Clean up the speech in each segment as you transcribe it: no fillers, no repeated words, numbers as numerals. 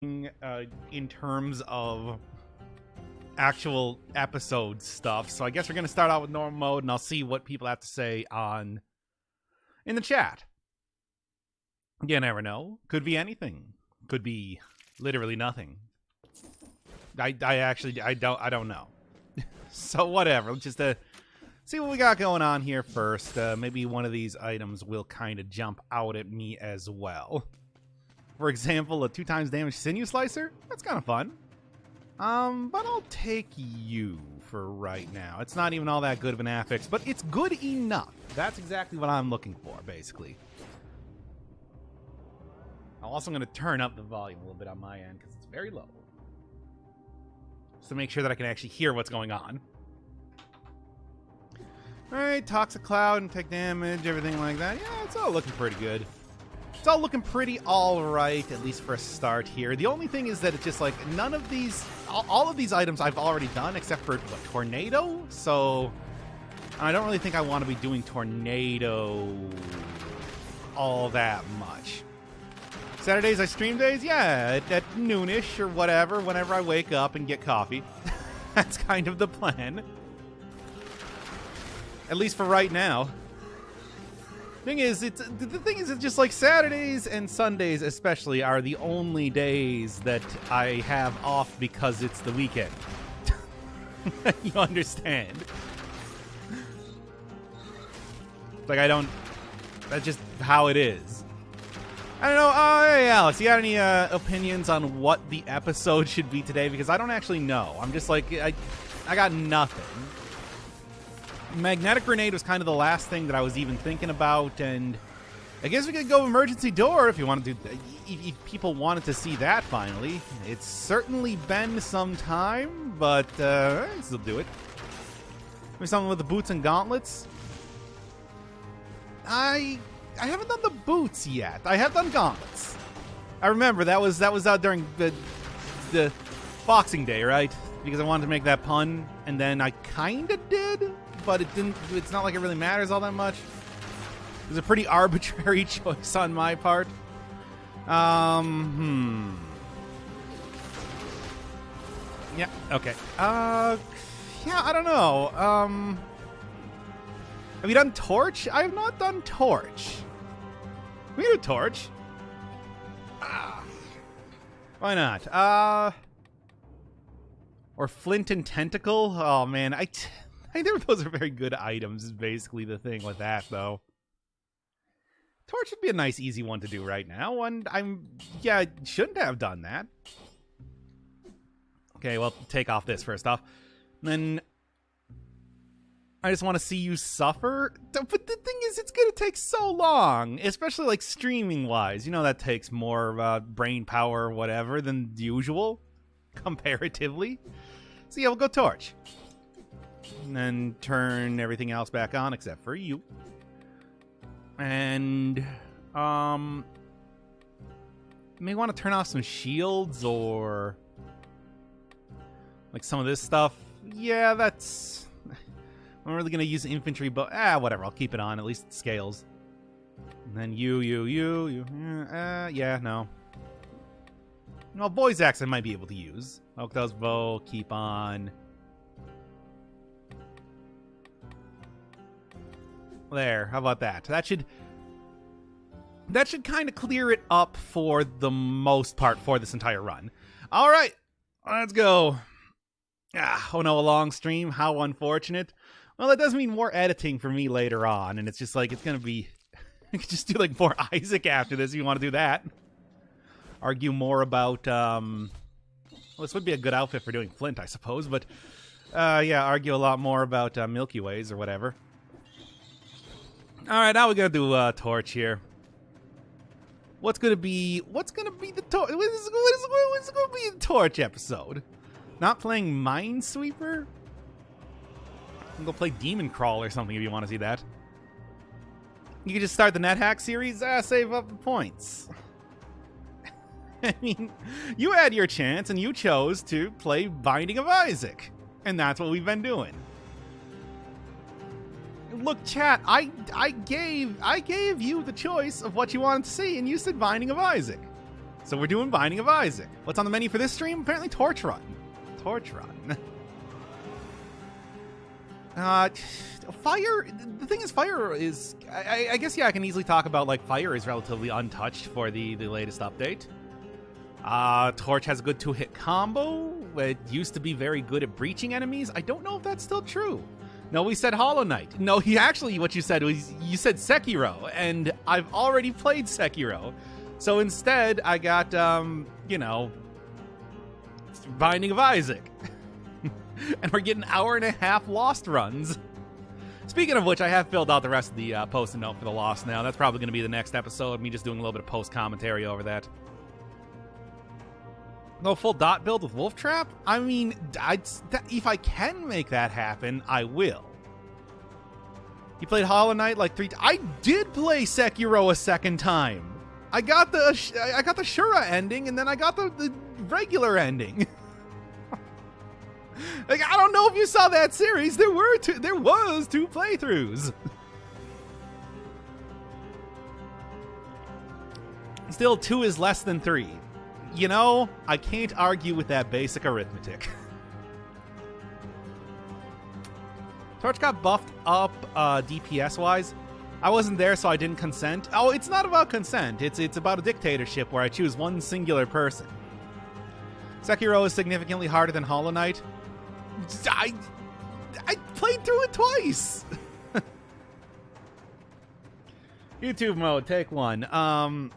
in terms of actual episode stuff. So I guess we're going to start out with normal mode, and I'll see what people have to say in the chat. You never know. Could be anything. Could be literally nothing. I don't know. So whatever. Let's just see what we got going on here first. Maybe one of these items will kind of jump out at me as well. For example, a 2x damage sinew slicer. That's kind of fun. But I'll take you for right now. It's not even all that good of an affix, but it's good enough. That's exactly what I'm looking for, basically. I'm also going to turn up the volume a little bit on my end because it's very low. Just to make sure that I can actually hear what's going on. Alright, Toxic Cloud and take damage, everything like that. Yeah, it's all looking pretty good. It's all looking pretty alright, at least for a start here. The only thing is that it's just like, none of these, all of these items I've already done except for, what, Tornado? So, I don't really think I want to be doing Tornado all that much. Saturdays I stream days? Yeah, at noonish or whatever, whenever I wake up and get coffee. That's kind of the plan. At least for right now. The thing is, it's just like Saturdays and Sundays especially are the only days that I have off because it's the weekend. You understand? Like, that's just how it is. I don't know. Hey, Alex, you got any opinions on what the episode should be today? Because I don't actually know. I'm just like, I got nothing. Magnetic Grenade was kind of the last thing that I was even thinking about, and I guess we could go Emergency Door if you want to do. If people wanted to see that finally. It's certainly been some time, but I can still do it. Maybe something with the Boots and Gauntlets. I haven't done the boots yet. I have done gauntlets. I remember that was out during the Boxing Day, right? Because I wanted to make that pun, and then I kind of did, but it didn't. It's not like it really matters all that much. It was a pretty arbitrary choice on my part. Yeah. Okay. Yeah. I don't know. Have you done Torch? I have not done Torch. We can do Torch. Why not? Or Flint and Tentacle? Oh, man. I never those are very good items, is basically the thing with that, though. Torch would be a nice, easy one to do right now, and I shouldn't have done that. Okay, well, take off this first off. Then I just want to see you suffer. But the thing is, it's going to take so long, especially like streaming-wise. You know, that takes more brain power or whatever than usual, comparatively. So yeah, we'll go Torch. And then turn everything else back on except for you. And, may want to turn off some shields or like some of this stuff. Yeah, that's... I'm really going to use infantry, but whatever. I'll keep it on. At least it scales. And then you. Yeah, no. Well, Boy's Axe I might be able to use. Oakdale's Bow, keep on. There, how about that? That should kind of clear it up for the most part for this entire run. All right, let's go. Oh no, a long stream. How unfortunate. Well, that does mean more editing for me later on, and it's just like, it's going to be... I could just do, like, more Isaac after this if you want to do that. Argue more about, well, this would be a good outfit for doing Flint, I suppose, but, yeah, argue a lot more about Milky Ways or whatever. Alright, now we're going to do Torch here. What's going to be the Torch? What is going to be the Torch episode? Not playing Minesweeper? You can go play Demon Crawl or something if you want to see that. You can just start the NetHack series, save up the points. I mean, you had your chance and you chose to play Binding of Isaac. And that's what we've been doing. Look, chat, I gave you the choice of what you wanted to see, and you said Binding of Isaac. So we're doing Binding of Isaac. What's on the menu for this stream? Apparently Torch Run. Torch Run. Fire, the thing is, Fire is, I guess, yeah, I can easily talk about, like, Fire is relatively untouched for the latest update. Torch has a good 2-hit combo. It used to be very good at breaching enemies. I don't know if that's still true. No, we said Hollow Knight. No, what you said was, you said Sekiro, and I've already played Sekiro. So instead, I got, Binding of Isaac. And we're getting 1.5 hour Lost runs. Speaking of which, I have filled out the rest of the post-it note for the Lost now. That's probably going to be the next episode, me just doing a little bit of post-commentary over that. No full dot build with Wolf Trap? I mean, if I can make that happen, I will. You played Hollow Knight like 3 times. I did play Sekiro a second time. I got the Shura ending, and then I got the regular ending. Like, I don't know if you saw that series. There was 2 playthroughs. Still, 2 is less than 3. You know, I can't argue with that basic arithmetic. Torch got buffed up DPS-wise. I wasn't there, so I didn't consent. Oh, it's not about consent. It's about a dictatorship where I choose one singular person. Sekiro is significantly harder than Hollow Knight. I played through it twice. YouTube mode, take 1. I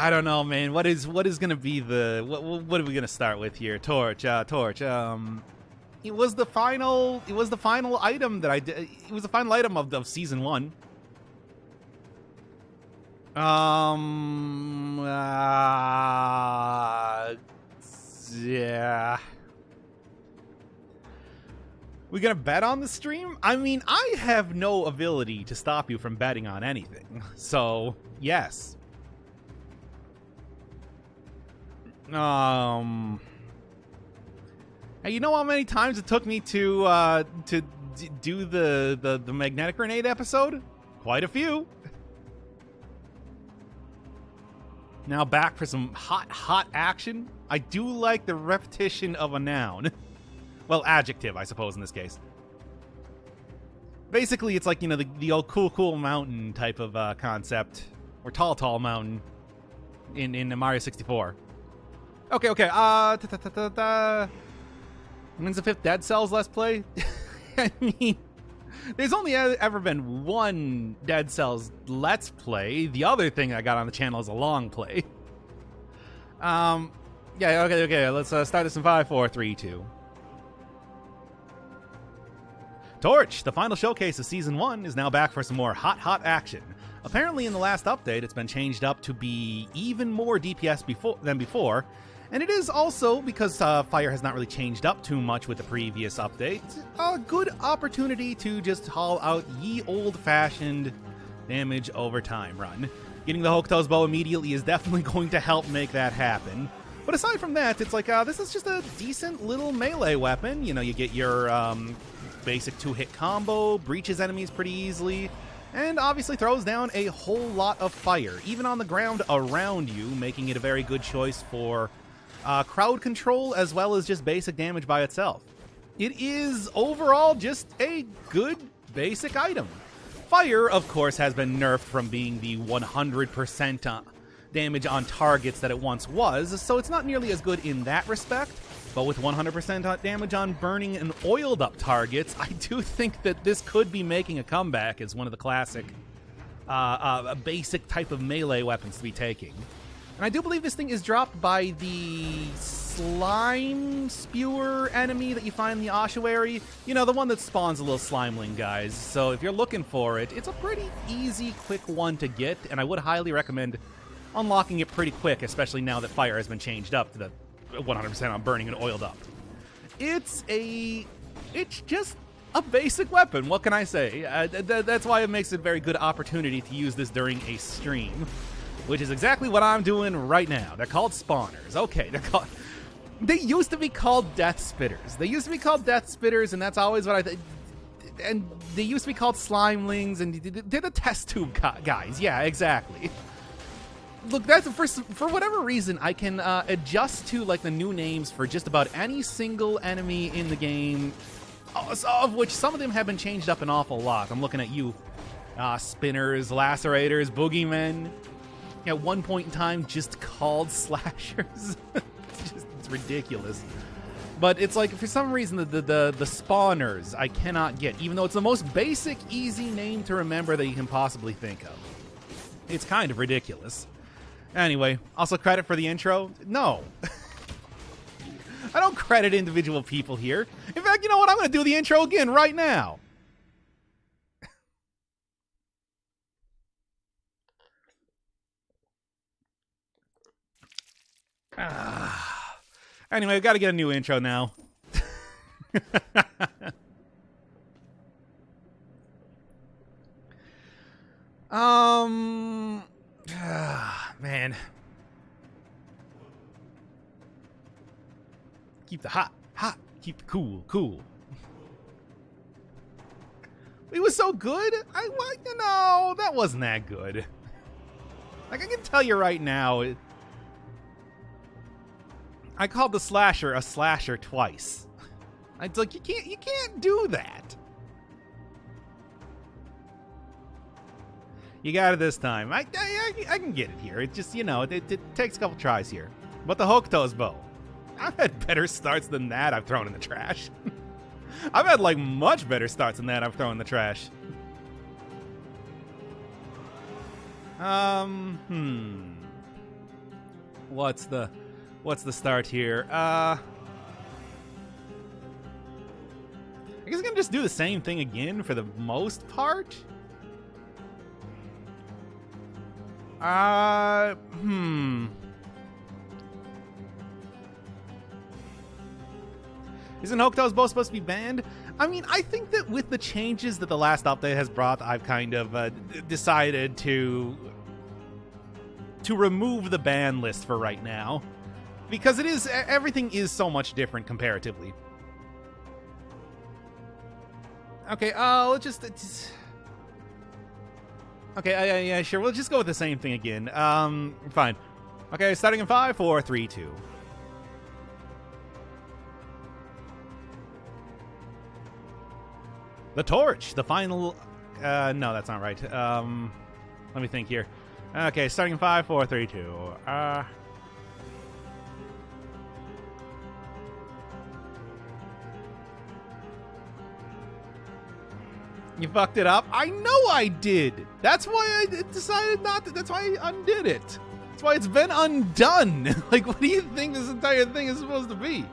don't know, man. What is gonna be the what are we gonna start with here? Torch. It was the final item that I did. It was the final item of season 1. Yeah. We gonna bet on the stream? I mean, I have no ability to stop you from betting on anything. So, yes. Hey, you know how many times it took me to do the magnetic grenade episode? Quite a few. Now back for some hot action. I do like the repetition of a noun. Well, adjective, I suppose, in this case. Basically, it's like, you know, the old cool mountain type of concept. Or tall mountain in Mario 64. Okay. When's the 5th Dead Cells Let's Play? I mean, there's only ever been one Dead Cells Let's Play. The other thing I got on the channel is a long play. Yeah, okay. Let's start this in 5, 4, 3, 2. Torch, the final showcase of Season 1, is now back for some more hot action. Apparently in the last update, it's been changed up to be even more DPS than before, and it is also, because Fire has not really changed up too much with the previous update, a good opportunity to just haul out ye old-fashioned damage over time run. Getting the Hokuto's bow immediately is definitely going to help make that happen. But aside from that, it's like, this is just a decent little melee weapon. You know, you get your basic 2-hit combo, breaches enemies pretty easily, and obviously throws down a whole lot of fire, even on the ground around you, making it a very good choice for crowd control as well as just basic damage by itself. It is overall just a good basic item. Fire, of course, has been nerfed from being the 100% damage on targets that it once was, so it's not nearly as good in that respect. But with 100% damage on burning and oiled up targets, I do think that this could be making a comeback as one of the classic basic type of melee weapons to be taking. And I do believe this thing is dropped by the slime spewer enemy that you find in the ossuary. You know, the one that spawns a little slimeling, guys. So if you're looking for it, it's a pretty easy, quick one to get, and I would highly recommend unlocking it pretty quick, especially now that Fire has been changed up to the 100% on burning and oiled up. It's just a basic weapon. What can I say? That's why it makes it a very good opportunity to use this during a stream, which is exactly what I'm doing right now. They're called spawners. Okay, they used to be called death spitters. And that's always what I think. And they used to be called slimelings, and they're the test tube guys. Yeah, exactly. Look, that's for whatever reason, I can adjust to like the new names for just about any single enemy in the game, of which some of them have been changed up an awful lot. I'm looking at you, spinners, lacerators, boogeymen. At one point in time, just called slashers. It's ridiculous. But it's like, for some reason, the spawners I cannot get, even though it's the most basic, easy name to remember that you can possibly think of. It's kind of ridiculous. Anyway, also credit for the intro? No. I don't credit individual people here. In fact, you know what? I'm going to do the intro again right now. Anyway, I've got to get a new intro now. Man. Keep the hot. Keep the cool. It was so good. No, that wasn't that good. Like, I can tell you right now, I called the slasher a slasher twice. It's like, you can't do that. You got it this time. I can get it here. It just, it takes a couple tries here. But the Hokuto's bow. I've had better starts than that I've thrown in the trash. I've had, like, much better starts than that I've thrown in the trash. What's the start here? I guess I'm gonna just do the same thing again for the most part. Isn't Hokuto's bow supposed to be banned? I mean, I think that with the changes that the last update has brought, I've kind of decided to remove the ban list for right now. Because everything is so much different comparatively. Okay, let's just... Okay, yeah, sure. We'll just go with the same thing again. Fine. Okay, starting in 5, 4, 3, 2. The torch, the final... no, that's not right. Let me think here. Okay, starting in 5, 4, 3, 2. You fucked it up? I know I did. That's why I decided not to. That's why I undid it. That's why it's been undone. Like, what do you think this entire thing is supposed to be?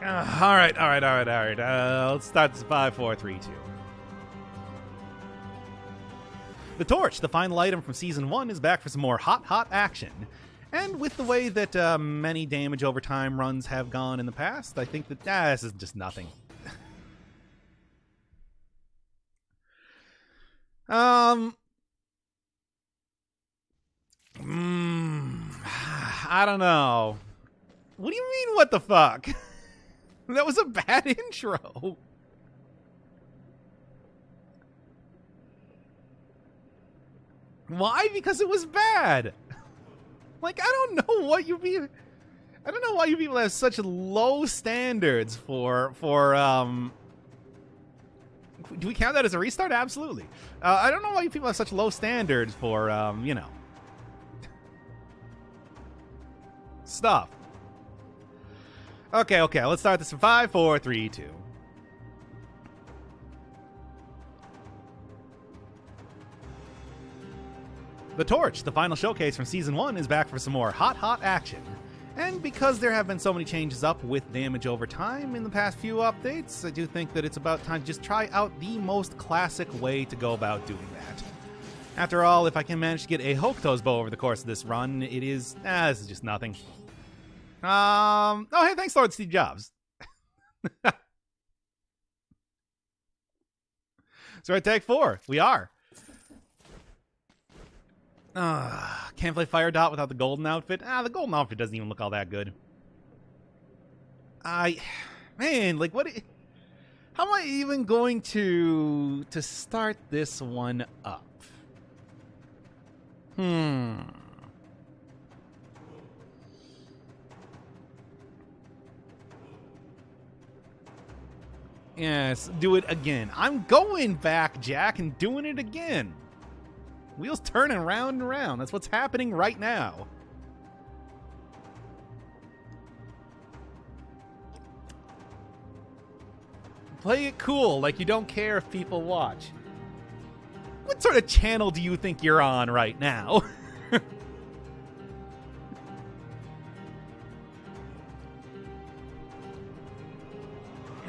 All right. Let's start this 5, 4, 3, 2. The torch, the final item from Season 1, is back for some more hot action. And with the way that many damage over time runs have gone in the past, I think that this is just nothing. I don't know. What do you mean, what the fuck? That was a bad intro. Why? Because it was bad. Like, I don't know why you people have such low standards for do we count that as a restart? Absolutely. I don't know why you people have such low standards for, stuff. Okay, let's start this in 5, 4, 3, 2. The torch, the final showcase from Season 1, is back for some more hot action. And because there have been so many changes up with damage over time in the past few updates, I do think that it's about time to just try out the most classic way to go about doing that. After all, if I can manage to get a Hokuto's bow over the course of this run, it is... this is just nothing. Oh, hey, thanks, Lord Steve Jobs. So at take 4, we are. Can't play Fire Dot without the golden outfit. The golden outfit doesn't even look all that good. Man, like, what... How am I even going to start this one up? Yes, do it again. I'm going back, Jack, and doing it again. Wheels turning round and round. That's what's happening right now. Play it cool, like you don't care if people watch. What sort of channel do you think you're on right now?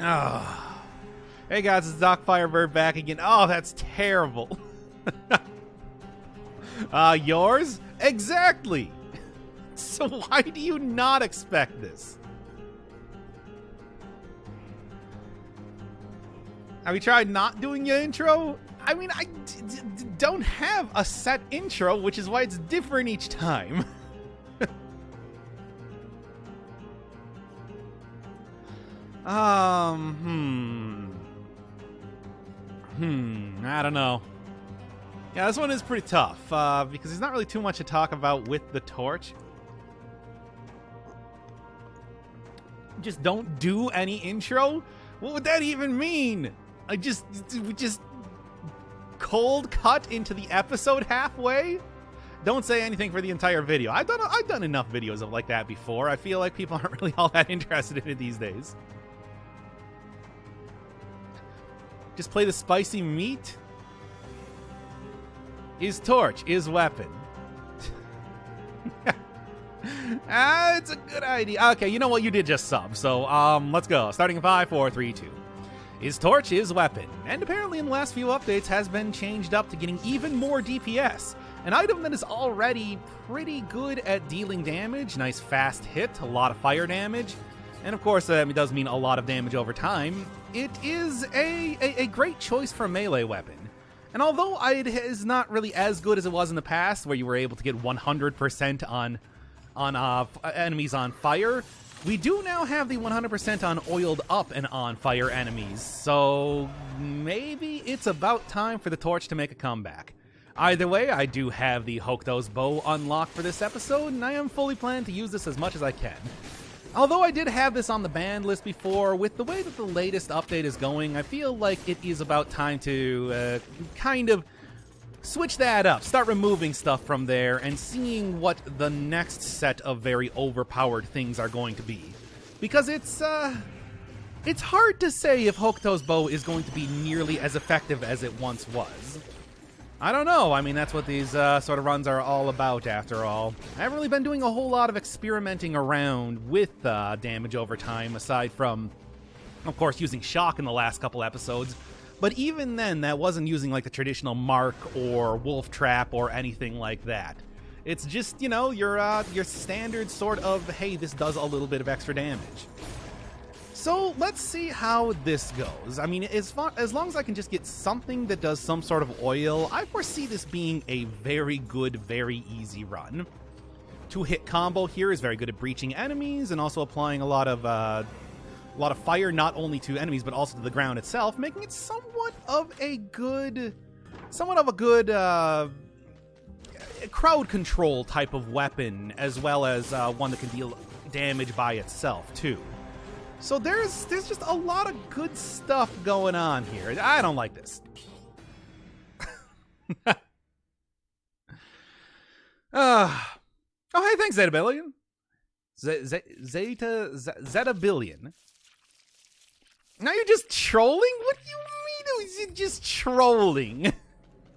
Oh. Hey guys, it's Doc Firebird back again. Oh, that's terrible. Yours? Exactly. So why do you not expect this? Have you tried not doing your intro? I mean, I don't have a set intro, which is why it's different each time. I don't know. Yeah, this one is pretty tough, because there's not really too much to talk about with the torch. Just don't do any intro? What would that even mean? We just cold cut into the episode halfway? Don't say anything for the entire video. I've done enough videos of like that before. I feel like people aren't really all that interested in it these days. Just play the spicy meat. Is torch, is weapon. It's a good idea. Okay, you know what? You did just sub. So, let's go. Starting in 5, 4, 3, 2. Is torch, is weapon. And apparently in the last few updates has been changed up to getting even more DPS. An item that is already pretty good at dealing damage. Nice fast hit, a lot of fire damage. And of course, it does mean a lot of damage over time. It is a great choice for a melee weapon. And although it is not really as good as it was in the past, where you were able to get 100% on enemies on fire, we do now have the 100% on oiled up and on fire enemies. So maybe it's about time for the torch to make a comeback. Either way, I do have the Hokuto's bow unlocked for this episode, and I am fully planning to use this as much as I can. Although I did have this on the banned list before, with the way that the latest update is going, I feel like it is about time to kind of switch that up, start removing stuff from there, and seeing what the next set of very overpowered things are going to be. Because it's hard to say if Hokuto's bow is going to be nearly as effective as it once was. I don't know. I mean, that's what these sort of runs are all about, after all. I haven't really been doing a whole lot of experimenting around with damage over time, aside from, of course, using shock in the last couple episodes. But even then, that wasn't using like the traditional mark or wolf trap or anything like that. It's just, you know, your standard sort of, hey, this does a little bit of extra damage. So let's see how this goes. I mean, as long as I can just get something that does some sort of oil, I foresee this being a very good, very easy run. Two-hit combo here is very good at breaching enemies and also applying a lot of fire, not only to enemies but also to the ground itself, making it somewhat of a good crowd control type of weapon, as well as one that can deal damage by itself too. So there's just a lot of good stuff going on here. I don't like this. Oh, hey, thanks, Zetabillion. Zetabillion. Now you're just trolling? What do you mean you're just trolling? What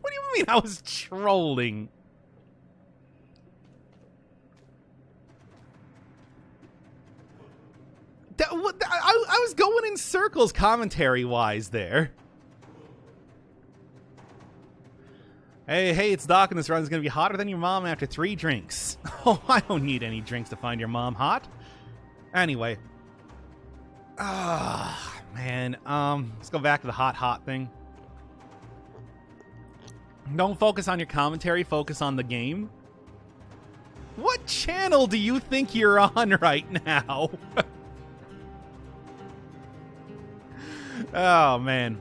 do you mean I was trolling? I was going in circles commentary-wise there. Hey, it's Doc, and this run's gonna be hotter than your mom after 3 drinks. Oh, I don't need any drinks to find your mom hot. Anyway. Man. Let's go back to the hot thing. Don't focus on your commentary, focus on the game. What channel do you think you're on right now? Oh, man.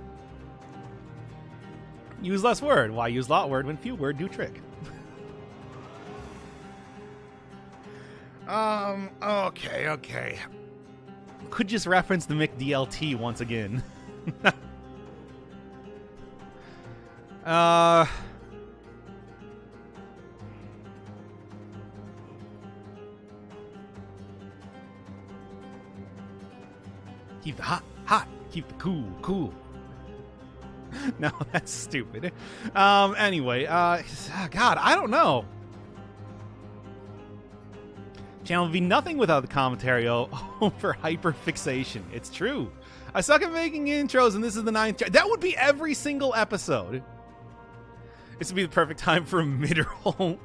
Use less word. Why use lot word when few word do trick? Okay. Could just reference the McDLT once again. Keep the hot. Keep the cool. No, that's stupid. Anyway, God, I don't know. Channel would be nothing without the commentary over hyperfixation. It's true. I suck at making intros, and this is the 9th. That would be every single episode. This would be the perfect time for a mid-roll.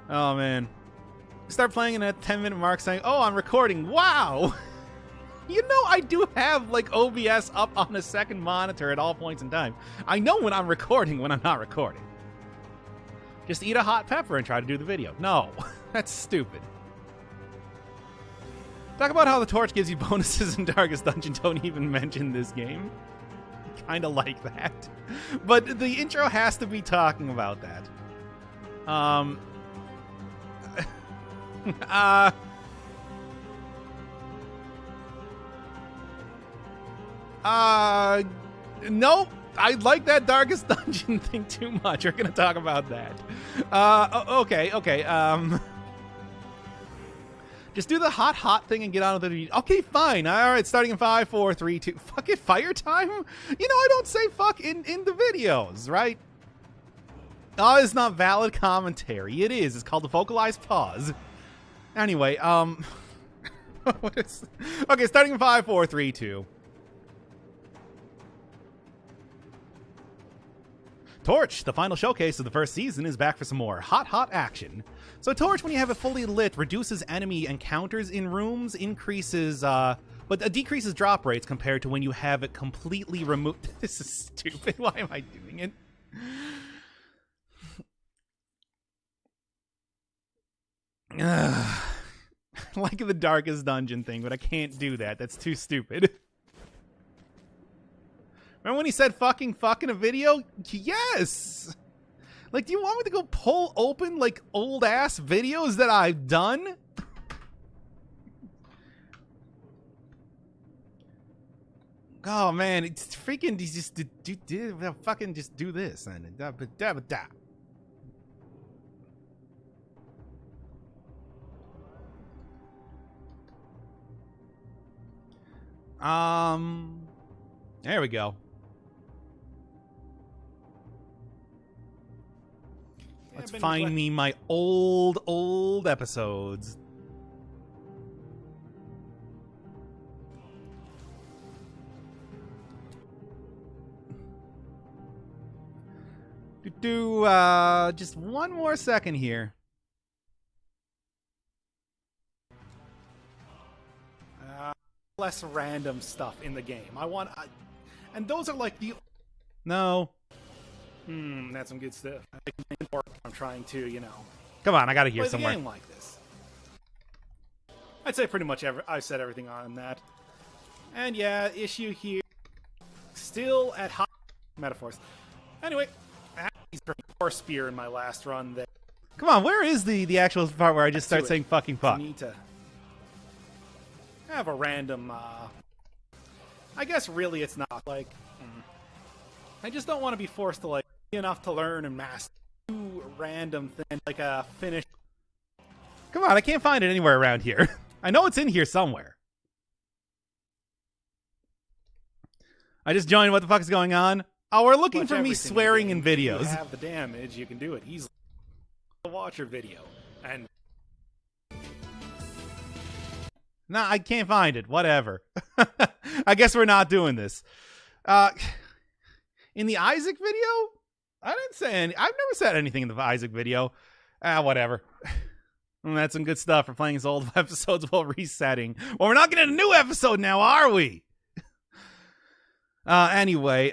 Oh, man. Start playing in at 10-minute mark saying, oh, I'm recording. Wow! You know, I do have, like, OBS up on a second monitor at all points in time. I know when I'm recording when I'm not recording. Just eat a hot pepper and try to do the video. No, that's stupid. Talk about how the torch gives you bonuses in Darkest Dungeon. Don't even mention this game. Kind of like that. But the intro has to be talking about that. Nope. I like that Darkest Dungeon thing too much. We're gonna talk about that. Okay. Just do the hot thing and get on with the video. Okay, fine. All right, starting in 5, 4, 3, 2. Fuck it, fire time? You know, I don't say fuck in the videos, right? Oh, it's not valid commentary. It is. It's called the vocalized pause. Anyway, what is... Okay, starting in 5, 4, 3, 2. Torch, the final showcase of the first season, is back for some more hot action. So Torch, when you have it fully lit, reduces enemy encounters in rooms, increases, but decreases drop rates compared to when you have it completely removed. This is stupid. Why am I doing it? Like the Darkest Dungeon thing, but I can't do that. That's too stupid. Remember when he said fucking in a video? Yes! Like, do you want me to go pull open, like, old-ass videos that I've done? Oh, man, it's freaking... Just fucking just do this. And there we go. Let's find me my old episodes. Just one more second here. Less random stuff in the game. And those are like the... No. That's some good stuff. I'm trying to, you know... Come on, I gotta hear play somewhere. The game like this. I'd say pretty much I've said everything on that. And yeah, issue here. Still at high metaphors. Anyway, I had these horse spear in my last run there. Come on, where is the actual part where I just start saying fucking fuck? I need to have a random, I guess really it's not, like, I just don't want to be forced to, like, be enough to learn and master two random things, like a finish. Come on, I can't find it anywhere around here. I know it's in here somewhere. I just joined. What the fuck is going on? Oh, we're looking for me swearing in videos. If you have the damage, you can do it easily. Watch your video. And nah, I can't find it. Whatever. I guess we're not doing this. In the Isaac video? I didn't say any. I've never said anything in the Isaac video. Whatever. That's some good stuff for playing his old episodes while resetting. Well, we're not getting a new episode now, are we? Anyway,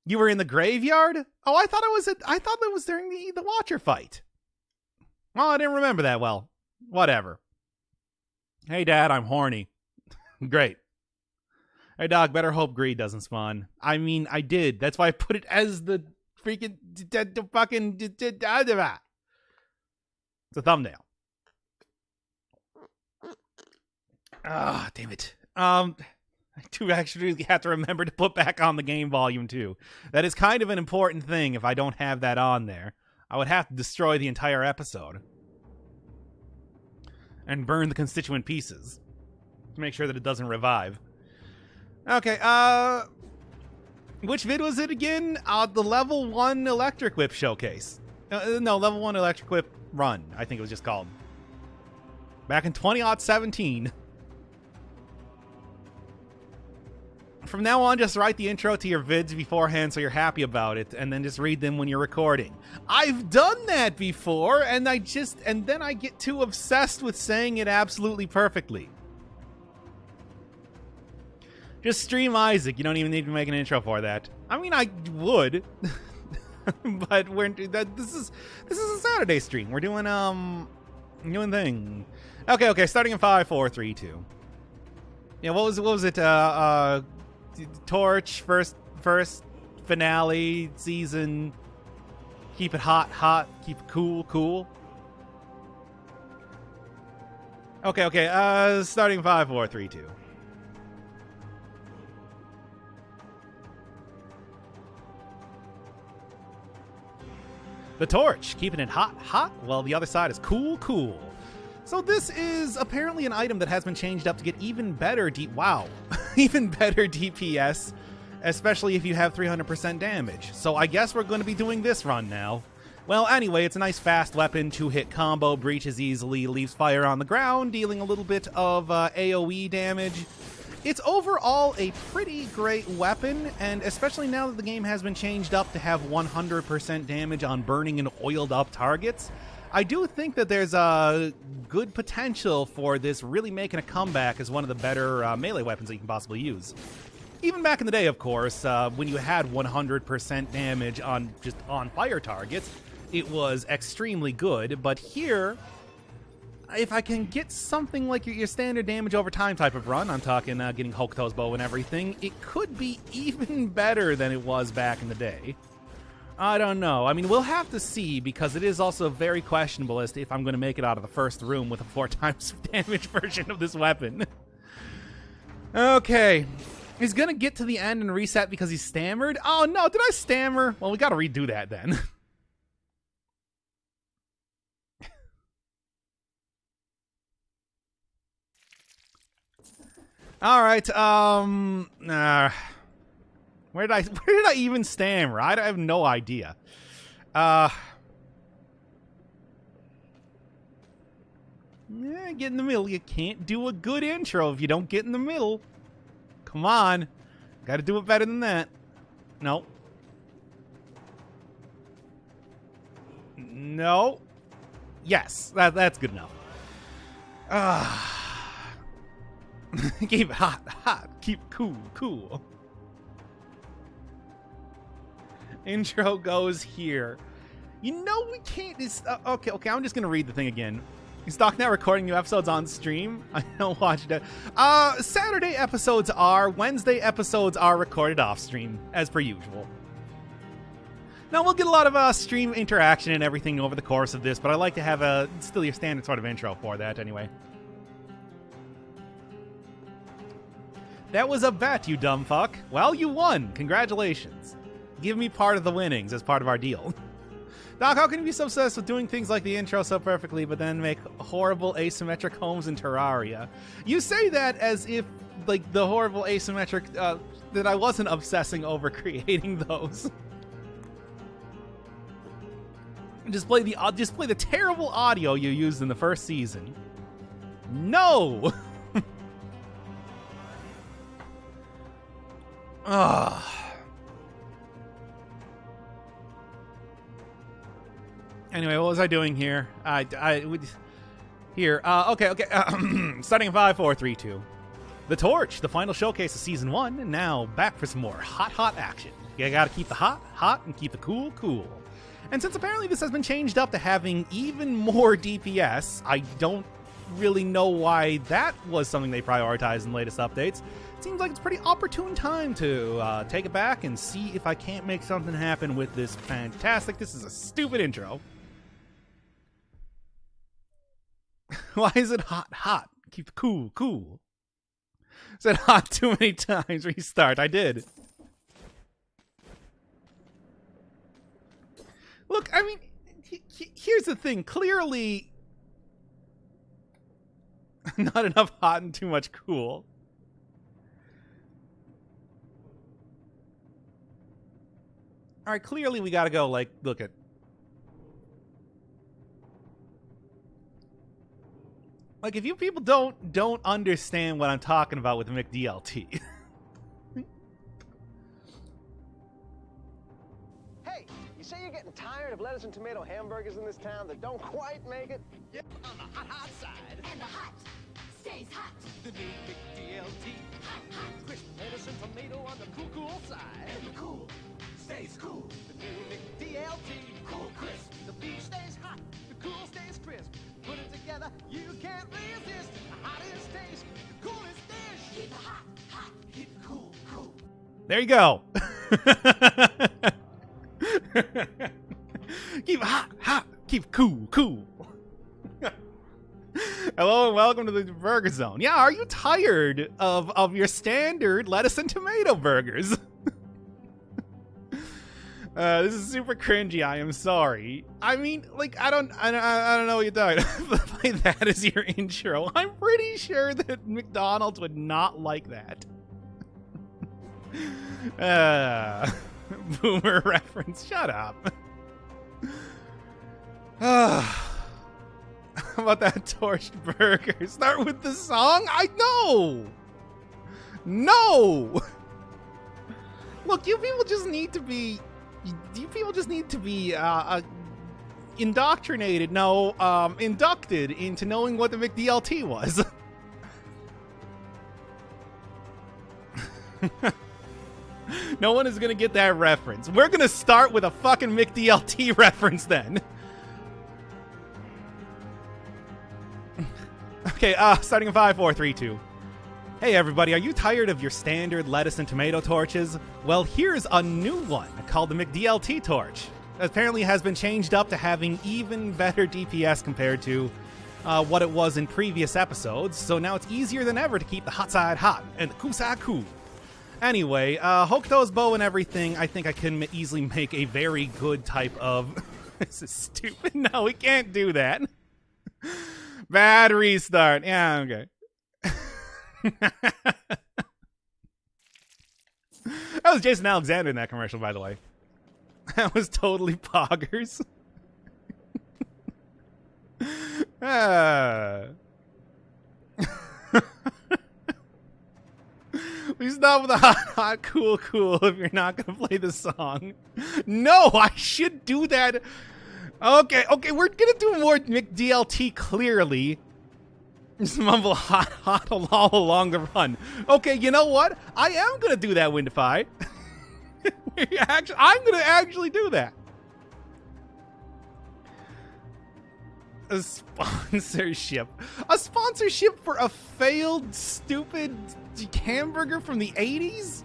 you were in the graveyard? Oh, I thought that was during the Watcher fight. Well, I didn't remember that well. Whatever. Hey, Dad, I'm horny. Great. Hey, dog, better hope greed doesn't spawn. I mean, I did. That's why I put it as the freaking fucking... It's a thumbnail. Ah, damn it. I do actually have to remember to put back on the game volume, too. That is kind of an important thing if I don't have that on there. I would have to destroy the entire episode. And burn the constituent pieces. To make sure that it doesn't revive. Okay, which vid was it again? The level 1 electric whip showcase. No, level 1 electric whip run, I think it was just called. Back in 2017. From now on, just write the intro to your vids beforehand so you're happy about it, and then just read them when you're recording. I've done that before, and then I get too obsessed with saying it absolutely perfectly. Just stream Isaac. You don't even need to make an intro for that. I mean, I would, but this is a Saturday stream. We're doing thing. Okay. Starting in 5, 4, 3, 2. Yeah, what was it? Torch first finale season. Keep it hot. Keep it cool. Okay. Starting 5, 4, 3, 2. The torch, keeping it hot, while the other side is cool. So this is apparently an item that has been changed up to get even better even better DPS, especially if you have 300% damage. So I guess we're going to be doing this run now. Well, anyway, it's a nice fast weapon, 2-hit combo, breaches easily, leaves fire on the ground, dealing a little bit of AoE damage. It's overall a pretty great weapon, and especially now that the game has been changed up to have 100% damage on burning and oiled up targets, I do think that there's a good potential for this really making a comeback as one of the better melee weapons that you can possibly use. Even back in the day, of course, when you had 100% damage on fire targets, it was extremely good, but here, if I can get something like your standard damage over time type of run, I'm talking getting Hokuto's bow and everything, it could be even better than it was back in the day. I don't know. I mean, we'll have to see, because it is also very questionable as to if I'm going to make it out of the first room with a 4 times damage version of this weapon. Okay. He's going to get to the end and reset because he stammered? Oh, no. Did I stammer? Well, we got to redo that then. All right. Where did I even stammer? I have no idea. Yeah, get in the middle. You can't do a good intro if you don't get in the middle. Come on. Got to do it better than that. No. No. Yes, that's good enough. Keep it hot. Keep it cool. Intro goes here. You know we can't. Okay. I'm just gonna read the thing again. Is Doc now recording new episodes on stream? I don't watch it. Saturday episodes are. Wednesday episodes are recorded off stream as per usual. Now we'll get a lot of stream interaction and everything over the course of this, but I like to have still your standard sort of intro for that anyway. That was a bet, you dumb fuck. Well, you won. Congratulations. Give me part of the winnings as part of our deal. Doc, how can you be so obsessed with doing things like the intro so perfectly, but then make horrible asymmetric homes in Terraria? You say that as if, like, the horrible asymmetric, that I wasn't obsessing over creating those. Just play the terrible audio you used in the first season. No! Ugh. Anyway, what was I doing here? Okay. Starting in 5, 4, 3, 2. The Torch, the final showcase of Season 1, and now back for some more hot action. You gotta keep the hot, and keep the cool. And since apparently this has been changed up to having even more DPS, I don't really know why that was something they prioritized in the latest updates. It seems like it's a pretty opportune time to take it back and see if I can't make something happen with this fantastic. This is a stupid intro. Why is it hot? Hot. Keep cool. Cool. Said hot too many times. Restart. I did. Look, I mean, here's the thing. Clearly, not enough hot and too much cool. All right, clearly we got to go, like, look at. Like, if you people don't understand what I'm talking about with McDLT. Hey, you say you're getting tired of lettuce and tomato hamburgers in this town that don't quite make it? Yep, on the hot side. And the hot stays hot. The new McDLT. Hot, hot. Crisp lettuce and tomato on the cool side. And the cool stays cool. The new McDLT. Cool crisp. The beef stays hot. The cool stays crisp. Put it together, you can't resist. The hottest taste, the coolest dish. Keep it hot, hot. Keep it cool, cool. There you go. Keep it hot, hot. Keep it cool, cool. Hello and welcome to the Burger Zone. Yeah, are you tired of your standard lettuce and tomato burgers? This is super cringy. I am sorry. I mean, like, I don't know what you're talking about. Play that as your intro. I'm pretty sure that McDonald's would not like that. Boomer reference. Shut up. How about that torched burger? Start with the song? I know. No. Look, you people just need to be. You people just need to be indoctrinated, inducted into knowing what the McDLT was. No one is going to get that reference. We're going to start with a fucking McDLT reference then. Okay, starting in 5, 4, 3, 2. Hey everybody, are you tired of your standard lettuce and tomato torches? Well, here's a new one called the McDLT torch. Apparently has been changed up to having even better DPS compared to what it was in previous episodes, so now it's easier than ever to keep the hot side hot and the cool side cool. Anyway, Hokuto's bow and everything, I think I can easily make a very good type of... This is stupid. No, we can't do that. Bad restart. Yeah, okay. That was Jason Alexander in that commercial, by the way. That was totally poggers. We stop with the hot, cool if you're not gonna play the song. No, I should do that. Okay, we're gonna do more McDLT clearly. Just mumble hot all along the run. Okay, you know what? I am gonna do that, Windify. I'm gonna actually do that. A sponsorship. A sponsorship for a failed, stupid hamburger from the 80s?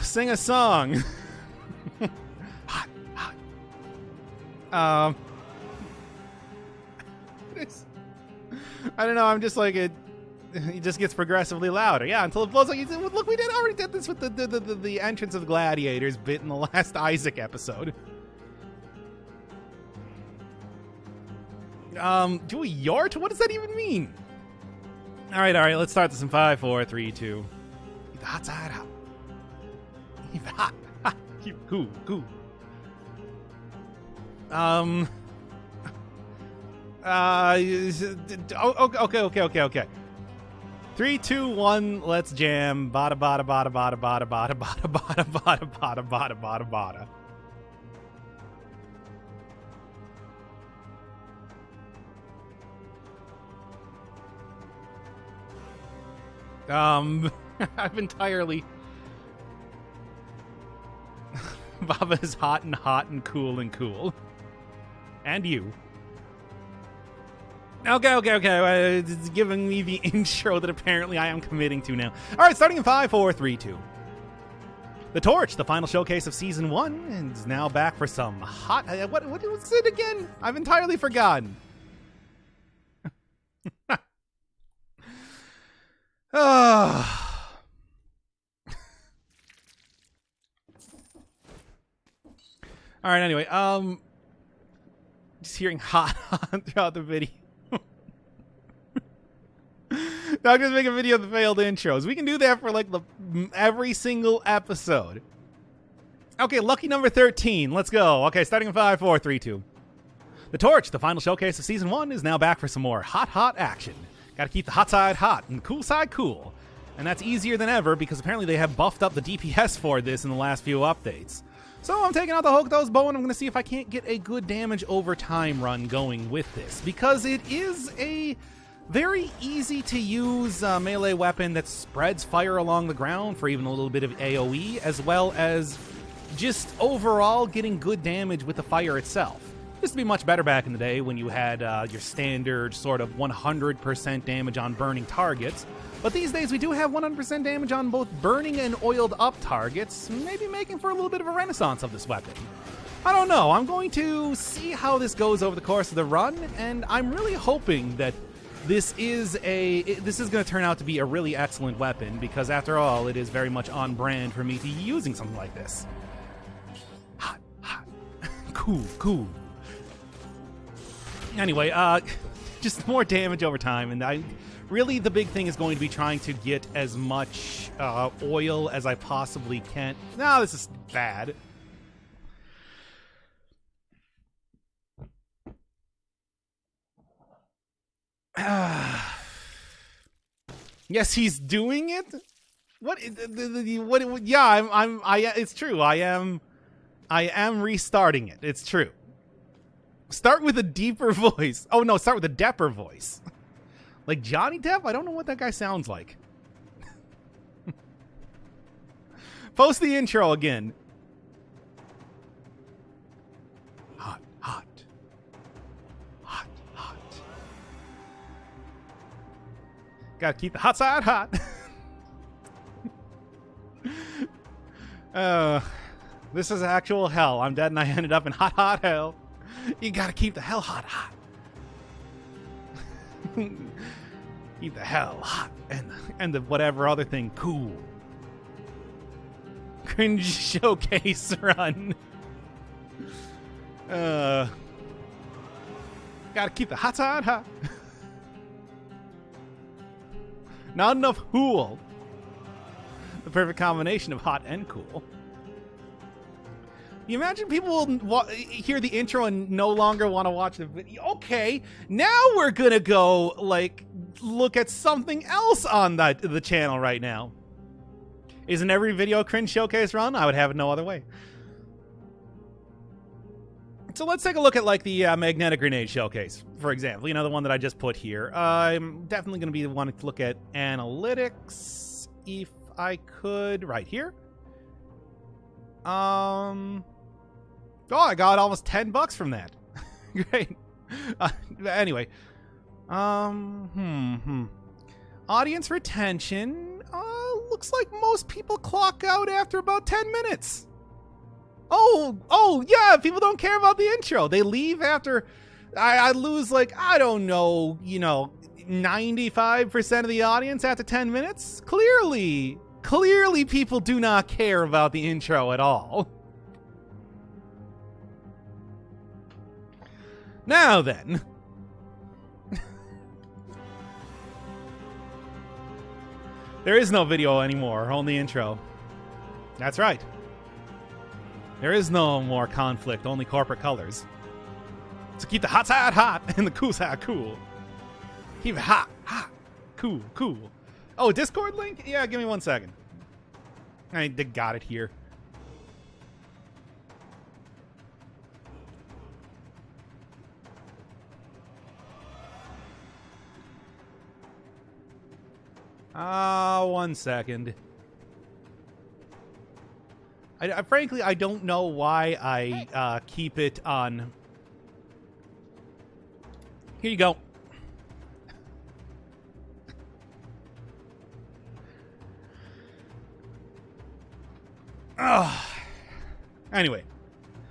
Sing a song. I don't know. I'm just like it just gets progressively louder. Yeah, until it blows up. Look, we already did this with the entrance of the gladiators bit in the last Isaac episode. Do a yort? What does that even mean? All right. Let's start this in 5, 4, 3, 2. Keep the hot side hot. Keep it hot. Keep it cool. Okay. 3, 2, 1, let's jam. Bada bada bada bada bada bada bada bada bada bada bada bada bada. I've entirely... Baba is hot and cool. And you. Okay. It's giving me the intro that apparently I am committing to now. All right, starting in 5, 4, 3, 2. The Torch, the final showcase of Season 1, is now back for some hot... What was it again? I've entirely forgotten. All right, anyway, just hearing hot throughout the video. Doctor's making a video of the failed intros. We can do that for like every single episode. Okay, lucky number 13. Let's go. Okay, starting in 5, 4, 3, 2. The Torch, the final showcase of Season 1, is now back for some more hot action. Gotta keep the hot side hot and the cool side cool. And that's easier than ever because apparently they have buffed up the DPS for this in the last few updates. So I'm taking out the Hokuto's bow and I'm going to see if I can't get a good damage over time run going with this. Because it is a very easy to use melee weapon that spreads fire along the ground for even a little bit of AoE, as well as just overall getting good damage with the fire itself. Used to be much better back in the day when you had your standard sort of 100% damage on burning targets. But these days we do have 100% damage on both burning and oiled up targets, maybe making for a little bit of a renaissance of this weapon. I don't know. I'm going to see how this goes over the course of the run, and I'm really hoping that this is going to turn out to be a really excellent weapon, because after all, it is very much on brand for me to be using something like this. Hot. Cool. Anyway, just more damage over time, and really the big thing is going to be trying to get as much oil as I possibly can. No, this is bad. Yes, he's doing it. What? Yeah, it's true. I am restarting it. It's true. Start with a deeper voice. Oh no, start with a depper voice. Like Johnny Depp? I don't know what that guy sounds like. Post the intro again. Hot. Gotta keep the hot side hot. This is actual hell. I'm dead and I ended up in hot hell. You gotta keep the hell hot. Keep the hell hot and the whatever other thing cool. Cringe showcase run. Gotta keep the hot side hot. Not enough cool. The perfect combination of hot and cool. You imagine people will hear the intro and no longer want to watch the video. Okay, now we're gonna go like look at something else on the channel right now. Isn't every video a cringe showcase run? I would have it no other way. So let's take a look at like the magnetic grenade showcase, for example. You know, the one that I just put here. I'm definitely going to be the one to look at analytics, if I could, right here. Oh, I got almost $10 from that. Great. Anyway, audience retention. Looks like most people clock out after about 10 minutes. Oh, yeah, people don't care about the intro. They leave after I lose, like, I don't know, 95% of the audience after 10 minutes. Clearly people do not care about the intro at all. Now then. There is no video anymore, only intro. That's right. There is no more conflict, only corporate colors. So keep the hot side hot and the cool side cool. Keep it hot, cool. Oh, Discord link? Yeah, give me 1 second. I got it here. One second. Frankly, I don't know why I keep it on Here you go. Anyway,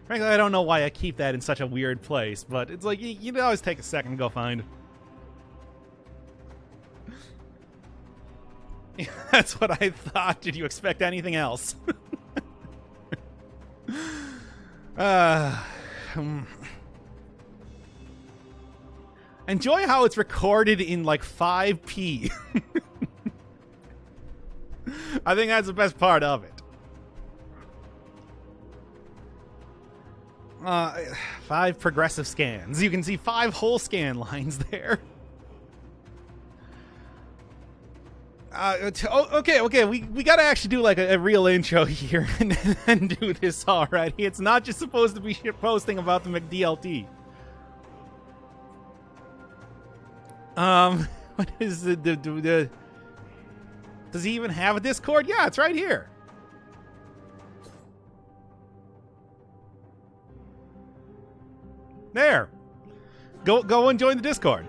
frankly, I don't know why I keep that in such a weird place, but it's like you always take a second to go find. That's what I thought. Did you expect anything else? Enjoy how it's recorded in like 5p. I think that's the best part of it. 5 progressive scans. You can see 5 whole scan lines there. Okay. We gotta actually do like a real intro here and do this already. It's not just supposed to be shit posting about the McDLT. What is the does he even have a Discord? Yeah, it's right here. There. Go and join the Discord.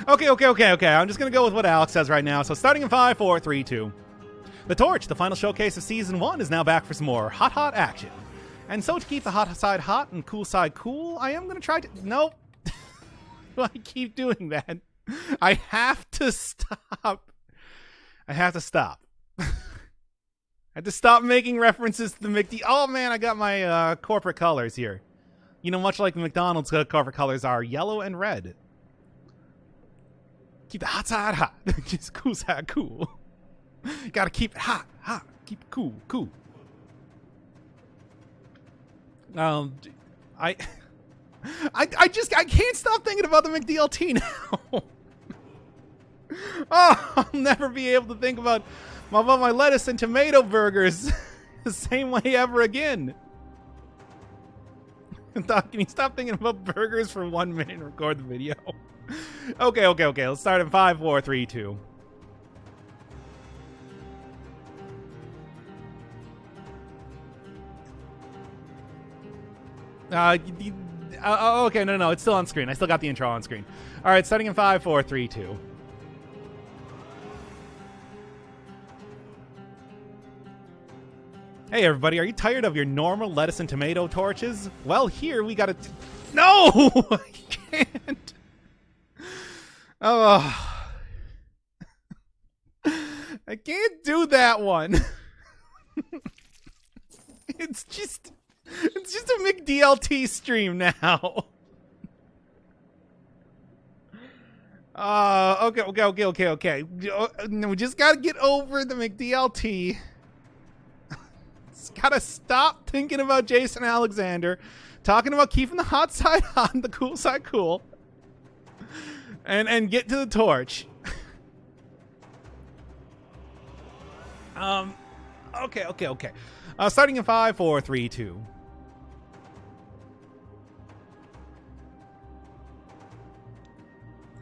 Okay. I'm just going to go with what Alex says right now. So starting in 5, 4, 3, 2. The Torch, the final showcase of Season 1, is now back for some more hot action. And so to keep the hot side hot and cool side cool, I am going to try to... Nope. I keep doing that. I have to stop. I have to stop making references to the McD... Oh, man, I got my corporate colors here. You know, much like the McDonald's corporate colors are yellow and red. Keep the hot side hot. Just cool side cool. You gotta keep it hot. Keep it cool. I can't stop thinking about the McDLT now. Oh, I'll never be able to think about my lettuce and tomato burgers the same way ever again. Can you stop thinking about burgers for 1 minute and record the video? Okay. Let's start in 5, 4, 3, 2. Okay, no, it's still on screen. I still got the intro on screen. All right, starting in 5, 4, 3, 2. Hey, everybody, are you tired of your normal lettuce and tomato torches? Well, here we got a... No! I can't. Oh. I can't do that one. It's just a McDLT stream now. Okay. We just gotta get over the McDLT. Just gotta stop thinking about Jason Alexander, talking about keeping the hot side hot and the cool side cool, and get to the torch. Okay. Starting in 5, 4, 3, 2.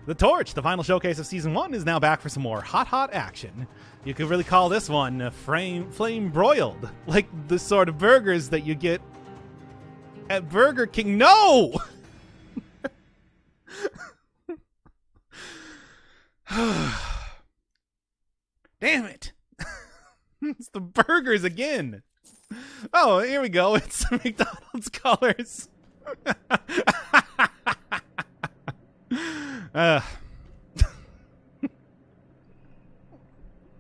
The Torch, the final showcase of Season 1, is now back for some more hot action. You could really call this one flame broiled, like the sort of burgers that you get at Burger King. No! Damn it. It's the burgers again. Oh, here we go. It's the McDonald's colors.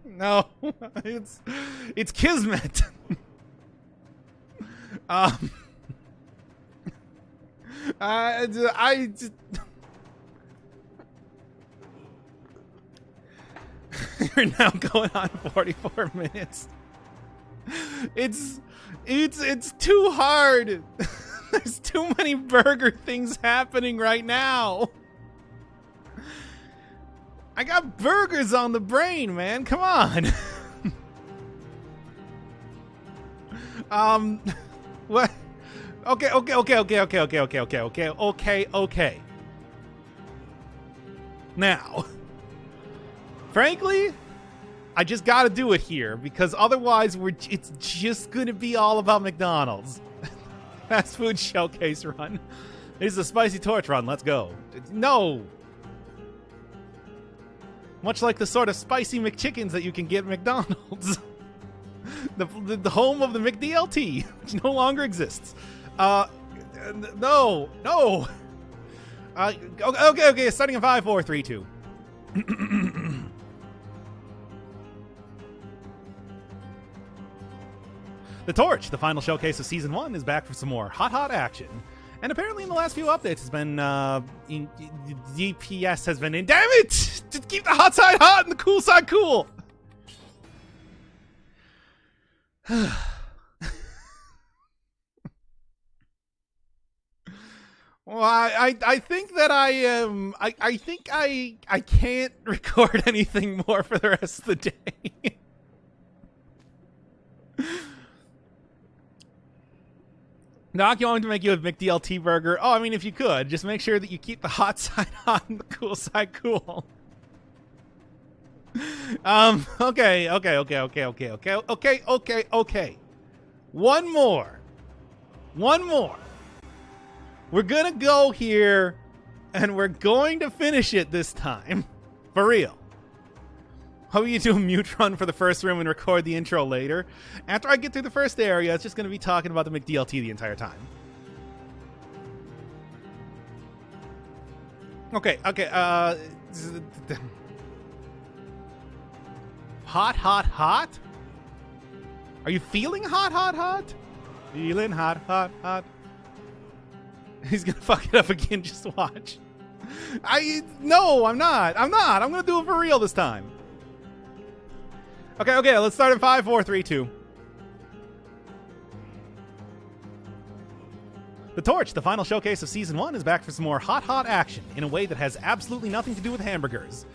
No, it's Kismet. I just... You're now going on 44 minutes. It's too hard. There's too many burger things happening right now. I got burgers on the brain, man. Come on. What? Okay. Now, frankly, I just got to do it here because otherwise it's just going to be all about McDonald's. Fast food showcase run. This is a spicy torch run. Let's go. No! Much like the sort of spicy McChickens that you can get at McDonald's. the home of the McDLT, which no longer exists. No! Okay, starting in 5, 4, 3, 2. The Torch, the final showcase of Season 1, is back for some more hot action. And apparently in the last few updates has been, DPS has been in. Damn it! Just keep the hot side hot and the cool side cool! Well, I think that I think I can't record anything more for the rest of the day. Doc, you want me to make you a McDLT burger? Oh, I mean, if you could, just make sure that you keep the hot side hot and the cool side cool. Okay. One more. We're gonna go here, and we're going to finish it this time. For real. How about you do a mute run for the first room and record the intro later? After I get through the first area, it's just going to be talking about the McDLT the entire time. Okay. Hot? Are you feeling hot? Feeling hot. He's going to fuck it up again, just watch. No, I'm not. I'm going to do it for real this time. Okay, let's start in 5, 4, 3, 2. The Torch, the final showcase of Season 1, is back for some more hot action in a way that has absolutely nothing to do with hamburgers.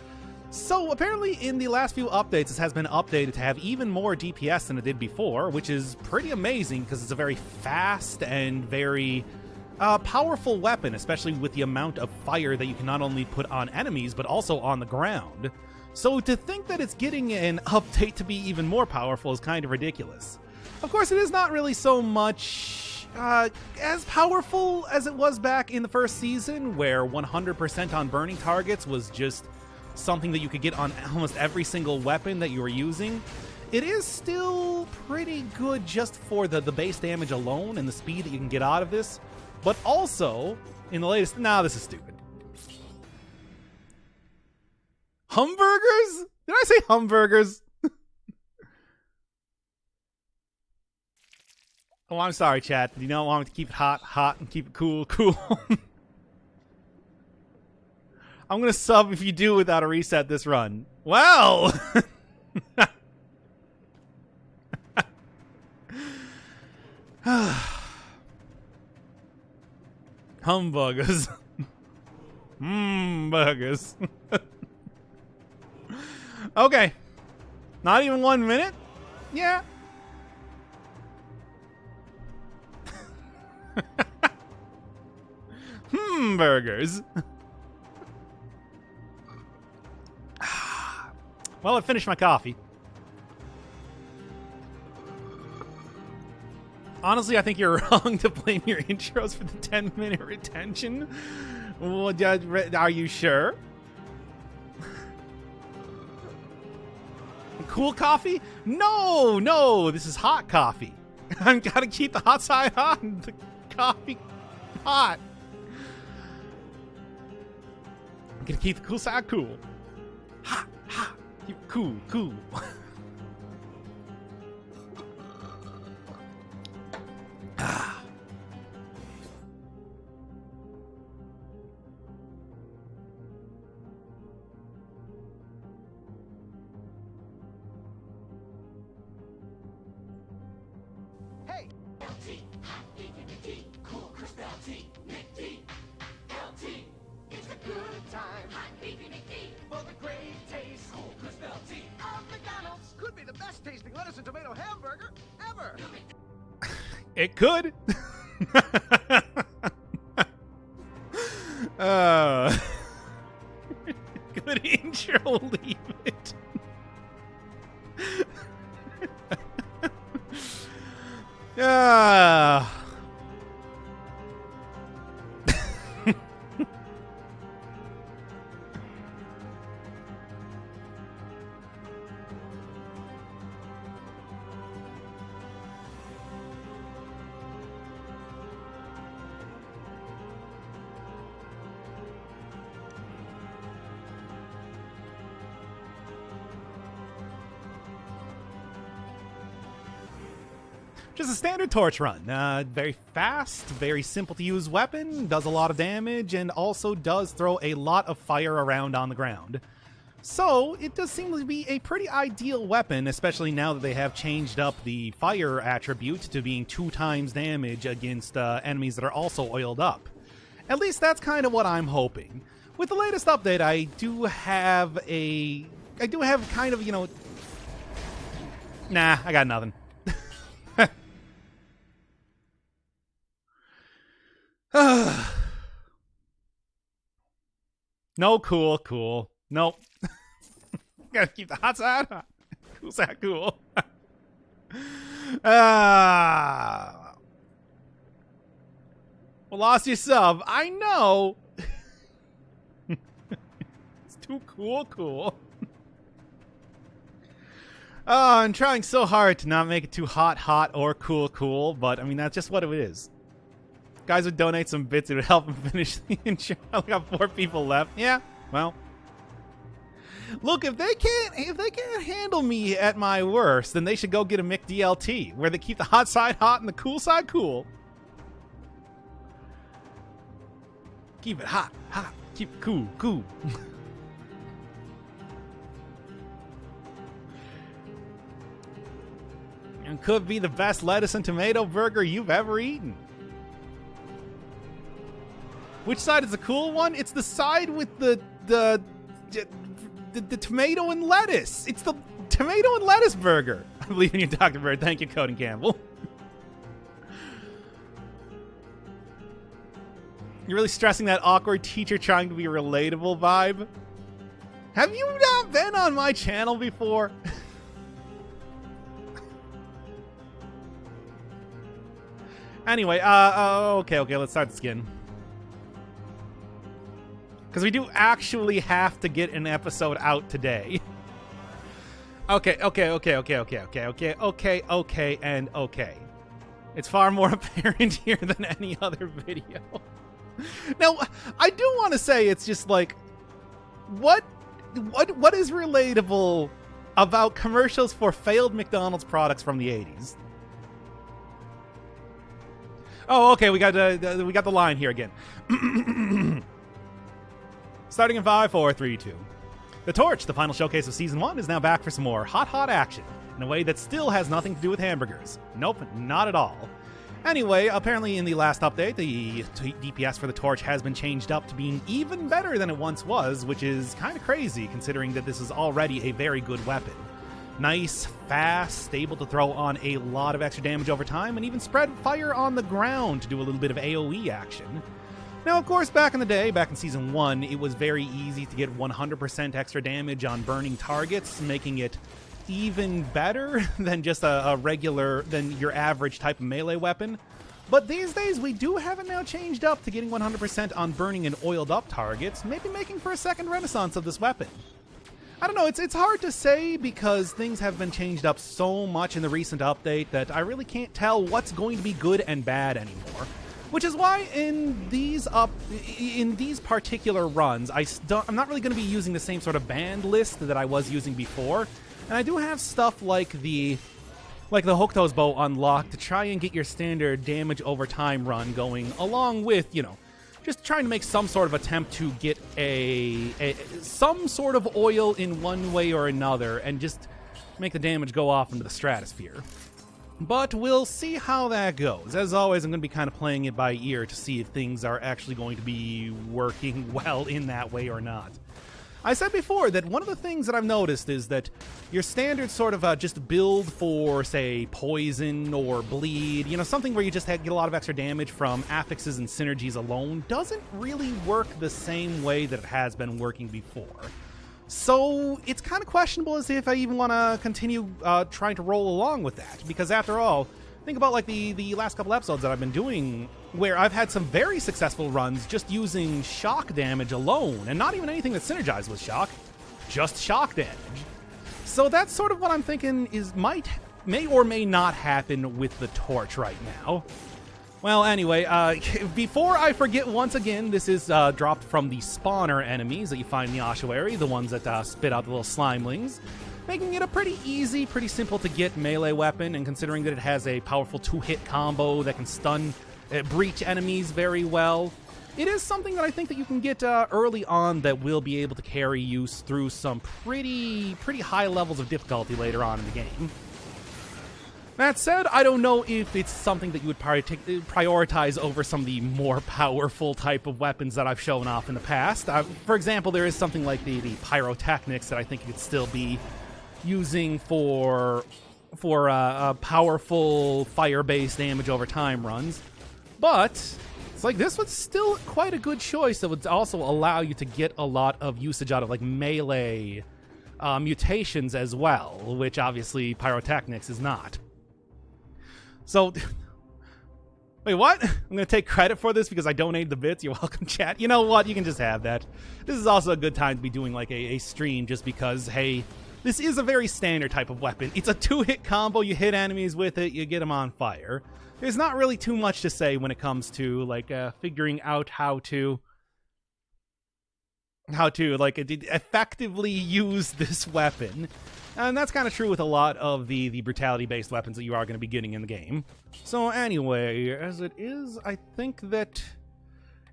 So, apparently in the last few updates, this has been updated to have even more DPS than it did before, which is pretty amazing because it's a very fast and very powerful weapon, especially with the amount of fire that you can not only put on enemies, but also on the ground. So to think that it's getting an update to be even more powerful is kind of ridiculous. Of course, it is not really so much as powerful as it was back in the first season, where 100% on burning targets was just something that you could get on almost every single weapon that you were using. It is still pretty good just for the base damage alone and the speed that you can get out of this. But also, in the latest... Nah, this is stupid. Hamburgers? Did I say hamburgers? Oh, I'm sorry, chat. You don't want me to keep it hot, and keep it cool. I'm gonna sub if you do without a reset this run. Well! Hamburgers. Burgers. Okay. Not even 1 minute? Yeah. Burgers. Well, I finished my coffee. Honestly, I think you're wrong to blame your intros for the 10-minute retention. Well, are you sure? Cool coffee? No, this is hot coffee. I've got to keep the hot side hot and the coffee hot. I'm going to keep the cool side cool. Hot. Keep it cool. Hey, LT, hot DPD, cool crisp LT, McD, LT, it's a good time. Hot DPD, for the great taste cool crisp LT, of McDonald's. Could be the best tasting lettuce and tomato hamburger ever. It could. Good intro, leave it. Just a standard torch run. Very fast, very simple to use weapon, does a lot of damage, and also does throw a lot of fire around on the ground. So, it does seem to be a pretty ideal weapon, especially now that they have changed up the fire attribute to being 2 times damage against enemies that are also oiled up. At least that's kind of what I'm hoping. With the latest update, I do have kind of, you know... Nah, I got nothing. No, cool. Nope. Gotta keep the hot side hot. Cool side cool. Well, lost your sub. I know. It's too cool. Oh, I'm trying so hard to not make it too hot, or cool, but I mean, that's just what it is. Guys would donate some bits, it would help them finish the intro. I got 4 people left. Yeah, well. Look, if they can't handle me at my worst, then they should go get a McDLT, where they keep the hot side hot and the cool side cool. Keep it hot. Keep it cool. And could be the best lettuce and tomato burger you've ever eaten. Which side is the cool one? It's the side with the tomato and lettuce. It's the tomato and lettuce burger. I believe in you, Dr. Bird. Thank you, Coden Campbell. You're really stressing that awkward teacher trying to be relatable vibe. Have you not been on my channel before? Anyway, okay, let's start the skin. Because we do actually have to get an episode out today. Okay. It's far more apparent here than any other video. Now, I do want to say it's just like, what is relatable about commercials for failed McDonald's products from the 80s? Oh, okay, we got the line here again. Starting in 5, 4, 3, 2. The Torch, the final showcase of Season 1, is now back for some more hot action, in a way that still has nothing to do with hamburgers. Nope, not at all. Anyway, apparently in the last update, the DPS for the Torch has been changed up to being even better than it once was, which is kind of crazy considering that this is already a very good weapon. Nice, fast, able to throw on a lot of extra damage over time, and even spread fire on the ground to do a little bit of AoE action. Now, of course, back in the day, back in Season 1, it was very easy to get 100% extra damage on burning targets, making it even better than just than your average type of melee weapon. But these days, we do have it now changed up to getting 100% on burning and oiled up targets, maybe making for a second renaissance of this weapon. I don't know, it's hard to say because things have been changed up so much in the recent update that I really can't tell what's going to be good and bad anymore. Which is why in these particular runs, I'm not really going to be using the same sort of band list that I was using before. And I do have stuff like the Hokuto's Bow unlocked to try and get your standard damage over time run going, along with, you know, just trying to make some sort of attempt to get some sort of oil in one way or another and just make the damage go off into the stratosphere. But we'll see how that goes. As always, I'm going to be kind of playing it by ear to see if things are actually going to be working well in that way or not. I said before that one of the things that I've noticed is that your standard sort of just build for, say, poison or bleed, you know, something where you just get a lot of extra damage from affixes and synergies alone, doesn't really work the same way that it has been working before. So it's kind of questionable as if I even want to continue trying to roll along with that, because after all, think about like the last couple episodes that I've been doing where I've had some very successful runs just using shock damage alone, and not even anything that synergized with shock, just shock damage. So that's sort of what I'm thinking may or may not happen with the Torch right now. Well, anyway, before I forget once again, this is dropped from the spawner enemies that you find in the ossuary, the ones that spit out the little slimelings. making it a pretty easy, pretty simple to get melee weapon, and considering that it has a powerful 2-hit combo that can stun, breach enemies very well, it is something that I think that you can get early on that will be able to carry you through some pretty high levels of difficulty later on in the game. That said, I don't know if it's something that you would prioritize over some of the more powerful type of weapons that I've shown off in the past. For example, there is something like the pyrotechnics that I think you could still be using for powerful fire-based damage over time runs. But it's like this was still quite a good choice that would also allow you to get a lot of usage out of like melee mutations as well, which obviously pyrotechnics is not. So, wait, what? I'm going to take credit for this because I donated the bits. You're welcome, chat. You know what? You can just have that. This is also a good time to be doing like a stream just because, hey, this is a very standard type of weapon. It's a 2-hit combo. You hit enemies with it, you get them on fire. There's not really too much to say when it comes to like figuring out how to like effectively use this weapon. And that's kind of true with a lot of the brutality-based weapons that you are going to be getting in the game. So anyway, as it is, I think that...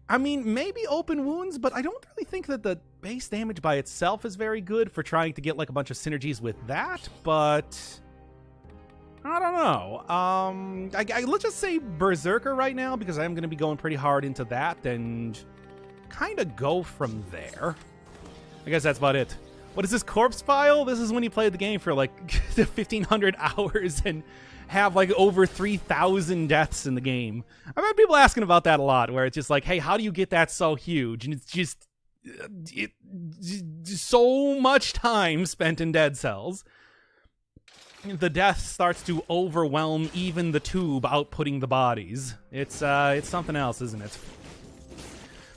I mean, maybe open wounds, but I don't really think that the base damage by itself is very good for trying to get like a bunch of synergies with that, but... I don't know. Let's just say Berserker right now, because I'm going to be going pretty hard into that, and kind of go from there. I guess that's about it. What is this corpse file? This is when you played the game for like 1,500 hours and have like over 3,000 deaths in the game. I've had people asking about that a lot, where it's just like, hey, how do you get that so huge? And it's just so much time spent in dead cells. The death starts to overwhelm even the tube outputting the bodies. It's something else, isn't it?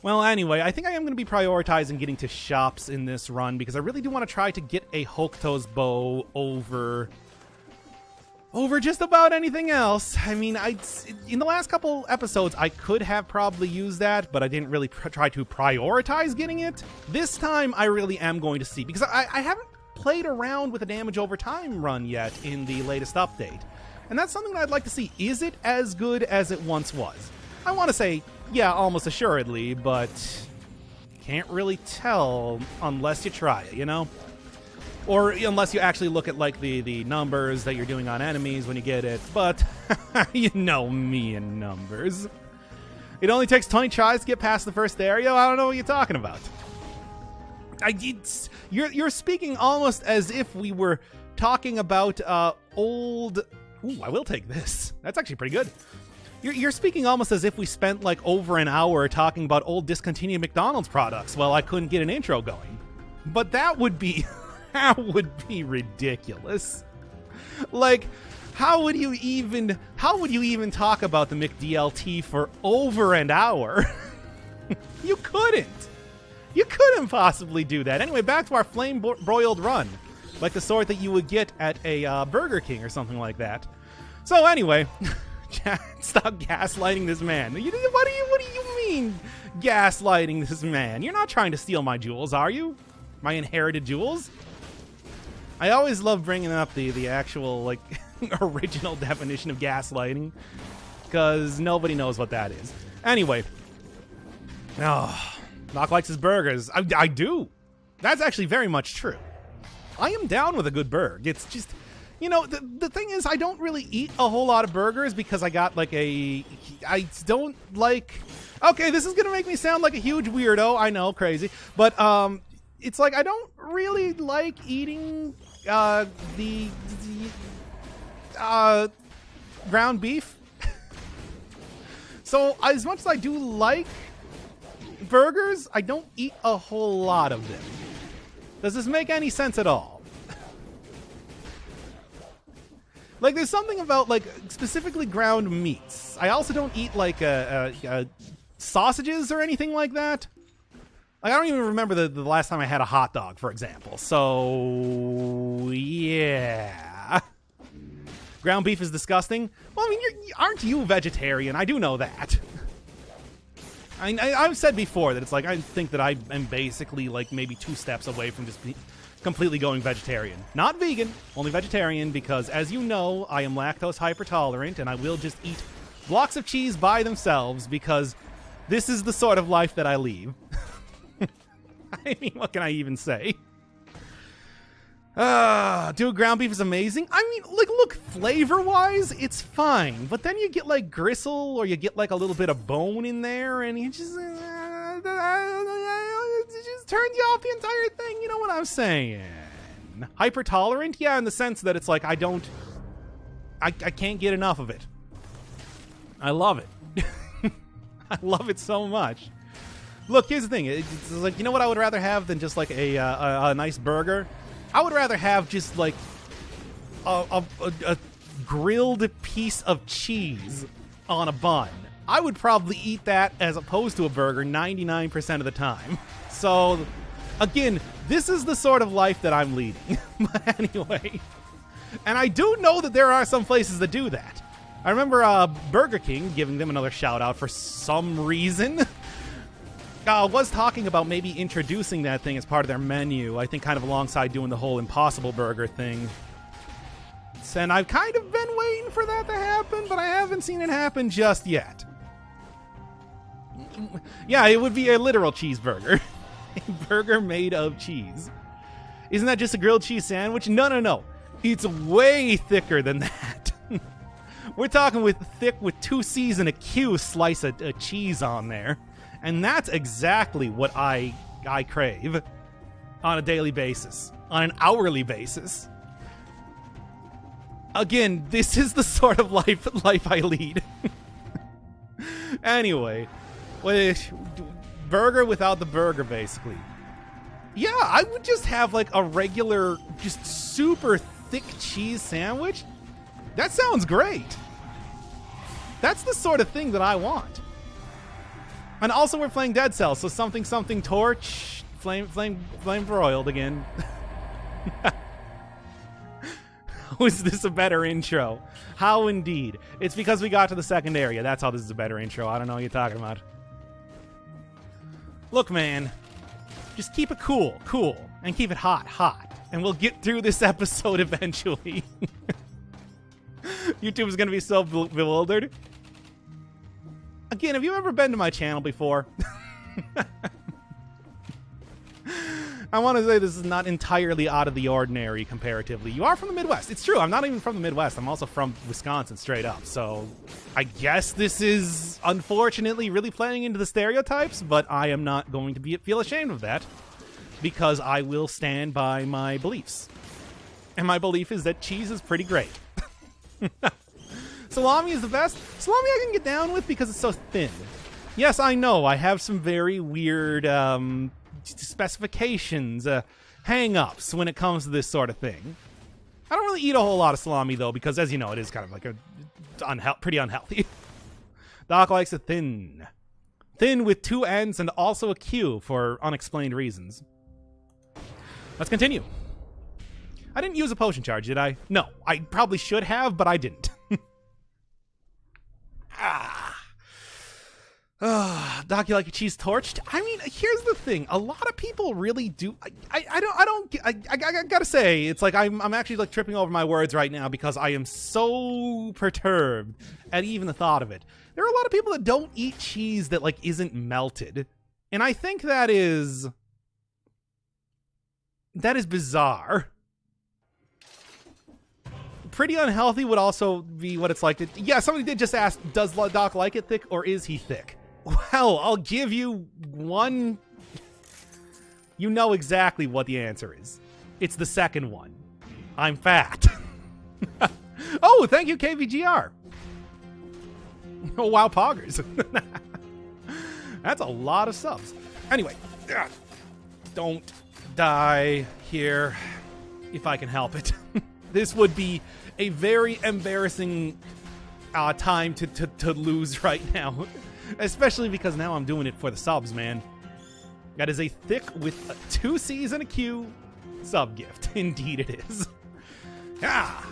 Well, anyway, I think I am going to be prioritizing getting to shops in this run because I really do want to try to get a Hokuto's bow over just about anything else. I mean, in the last couple episodes, I could have probably used that, but I didn't really try to prioritize getting it. This time, I really am going to see, because I haven't played around with a damage over time run yet in the latest update. And that's something that I'd like to see. Is it as good as it once was? I want to say, yeah, almost assuredly, but can't really tell unless you try it, you know? Or unless you actually look at, like, the numbers that you're doing on enemies when you get it. But, you know me and numbers. It only takes 20 tries to get past the first area? I don't know what you're talking about. You're speaking almost as if we were talking about old... Ooh, I will take this. That's actually pretty good. You're speaking almost as if we spent like over an hour talking about old discontinued McDonald's products while I couldn't get an intro going. But that would be ridiculous. Like, how would you even talk about the McDLT for over an hour? You couldn't possibly do that. Anyway, back to our flame broiled run, like the sort that you would get at a Burger King or something like that. So anyway, stop gaslighting this man. What do you mean gaslighting this man? You're not trying to steal my jewels, are you? My inherited jewels? I always love bringing up the actual like original definition of gaslighting, because nobody knows what that is. Anyway, Knock likes his burgers. I do. That's actually very much true. I am down with a good burger. It's just, you know, the thing is, I don't really eat a whole lot of burgers because I got like I don't like... Okay, this is going to make me sound like a huge weirdo. I know, crazy. But it's like I don't really like eating the ground beef. So as much as I do like burgers, I don't eat a whole lot of them. Does this make any sense at all? Like, there's something about, like, specifically ground meats. I also don't eat, like, sausages or anything like that. Like, I don't even remember the last time I had a hot dog, for example. So, yeah. Ground beef is disgusting. Well, I mean, aren't you a vegetarian? I do know that. I've said before that it's like I think that I am basically like maybe 2 steps away from just completely going vegetarian. Not vegan, only vegetarian, because as you know, I am lactose hypertolerant, and I will just eat blocks of cheese by themselves because this is the sort of life that I lead. I mean, what can I even say? Dude, ground beef is amazing. I mean, like, look, flavor-wise, it's fine. But then you get, like, gristle, or you get, like, a little bit of bone in there, and it just turns you off the entire thing. You know what I'm saying? Hyper-tolerant? Yeah, in the sense that it's like, I can't get enough of it. I love it. I love it so much. Look, here's the thing. It's like, you know what I would rather have than just, like, a nice burger? I would rather have just, like, a grilled piece of cheese on a bun. I would probably eat that as opposed to a burger 99% of the time. So, again, this is the sort of life that I'm leading. But anyway. And I do know that there are some places that do that. I remember Burger King, giving them another shout-out for some reason, was talking about maybe introducing that thing as part of their menu, I think kind of alongside doing the whole Impossible Burger thing. And I've kind of been waiting for that to happen, but I haven't seen it happen just yet. Yeah, it would be a literal cheeseburger. A burger made of cheese. Isn't that just a grilled cheese sandwich? No. It's way thicker than that. We're talking thick with 2 C's and a Q slice of cheese on there. And that's exactly what I crave on a daily basis, on an hourly basis. Again, this is the sort of life I lead. Anyway, burger without the burger, basically. Yeah, I would just have like a regular, just super thick cheese sandwich. That sounds great. That's the sort of thing that I want. And also we're playing Dead Cells, so something torch, flame broiled again. How is this a better intro? How indeed. It's because we got to the second area. That's how this is a better intro. I don't know what you're talking about. Look, man. Just keep it cool. And keep it hot. And we'll get through this episode eventually. YouTube is going to be so bewildered. Again, have you ever been to my channel before? I want to say this is not entirely out of the ordinary comparatively. You are from the Midwest. It's true. I'm not even from the Midwest. I'm also from Wisconsin straight up. So I guess this is unfortunately really playing into the stereotypes, but I am not going to feel ashamed of that because I will stand by my beliefs. And my belief is that cheese is pretty great. Salami is the best. Salami I can get down with because it's so thin. Yes, I know. I have some very weird specifications, hang-ups when it comes to this sort of thing. I don't really eat a whole lot of salami, though, because, as you know, it is kind of like pretty unhealthy. Doc likes it thin. Thin with 2 N's and also a Q for unexplained reasons. Let's continue. I didn't use a potion charge, did I? No, I probably should have, but I didn't. Doc, you like your cheese torched? I mean, here's the thing. A lot of people really do. I gotta say, it's like I'm actually like tripping over my words right now because I am so perturbed at even the thought of it. There are a lot of people that don't eat cheese that like isn't melted, and I think that is bizarre. Pretty unhealthy would also be what it's like to... Yeah, somebody did just ask, does Doc like it thick or is he thick? Well, I'll give you one. You know exactly what the answer is. It's the second one. I'm fat. Oh, thank you, KVGR. Oh, wow, poggers. That's a lot of subs. Anyway, don't die here if I can help it. This would be a very embarrassing time to lose right now. Especially because now I'm doing it for the subs, man. That is a thick with 2 C's and a Q sub gift. Indeed it is. Ah.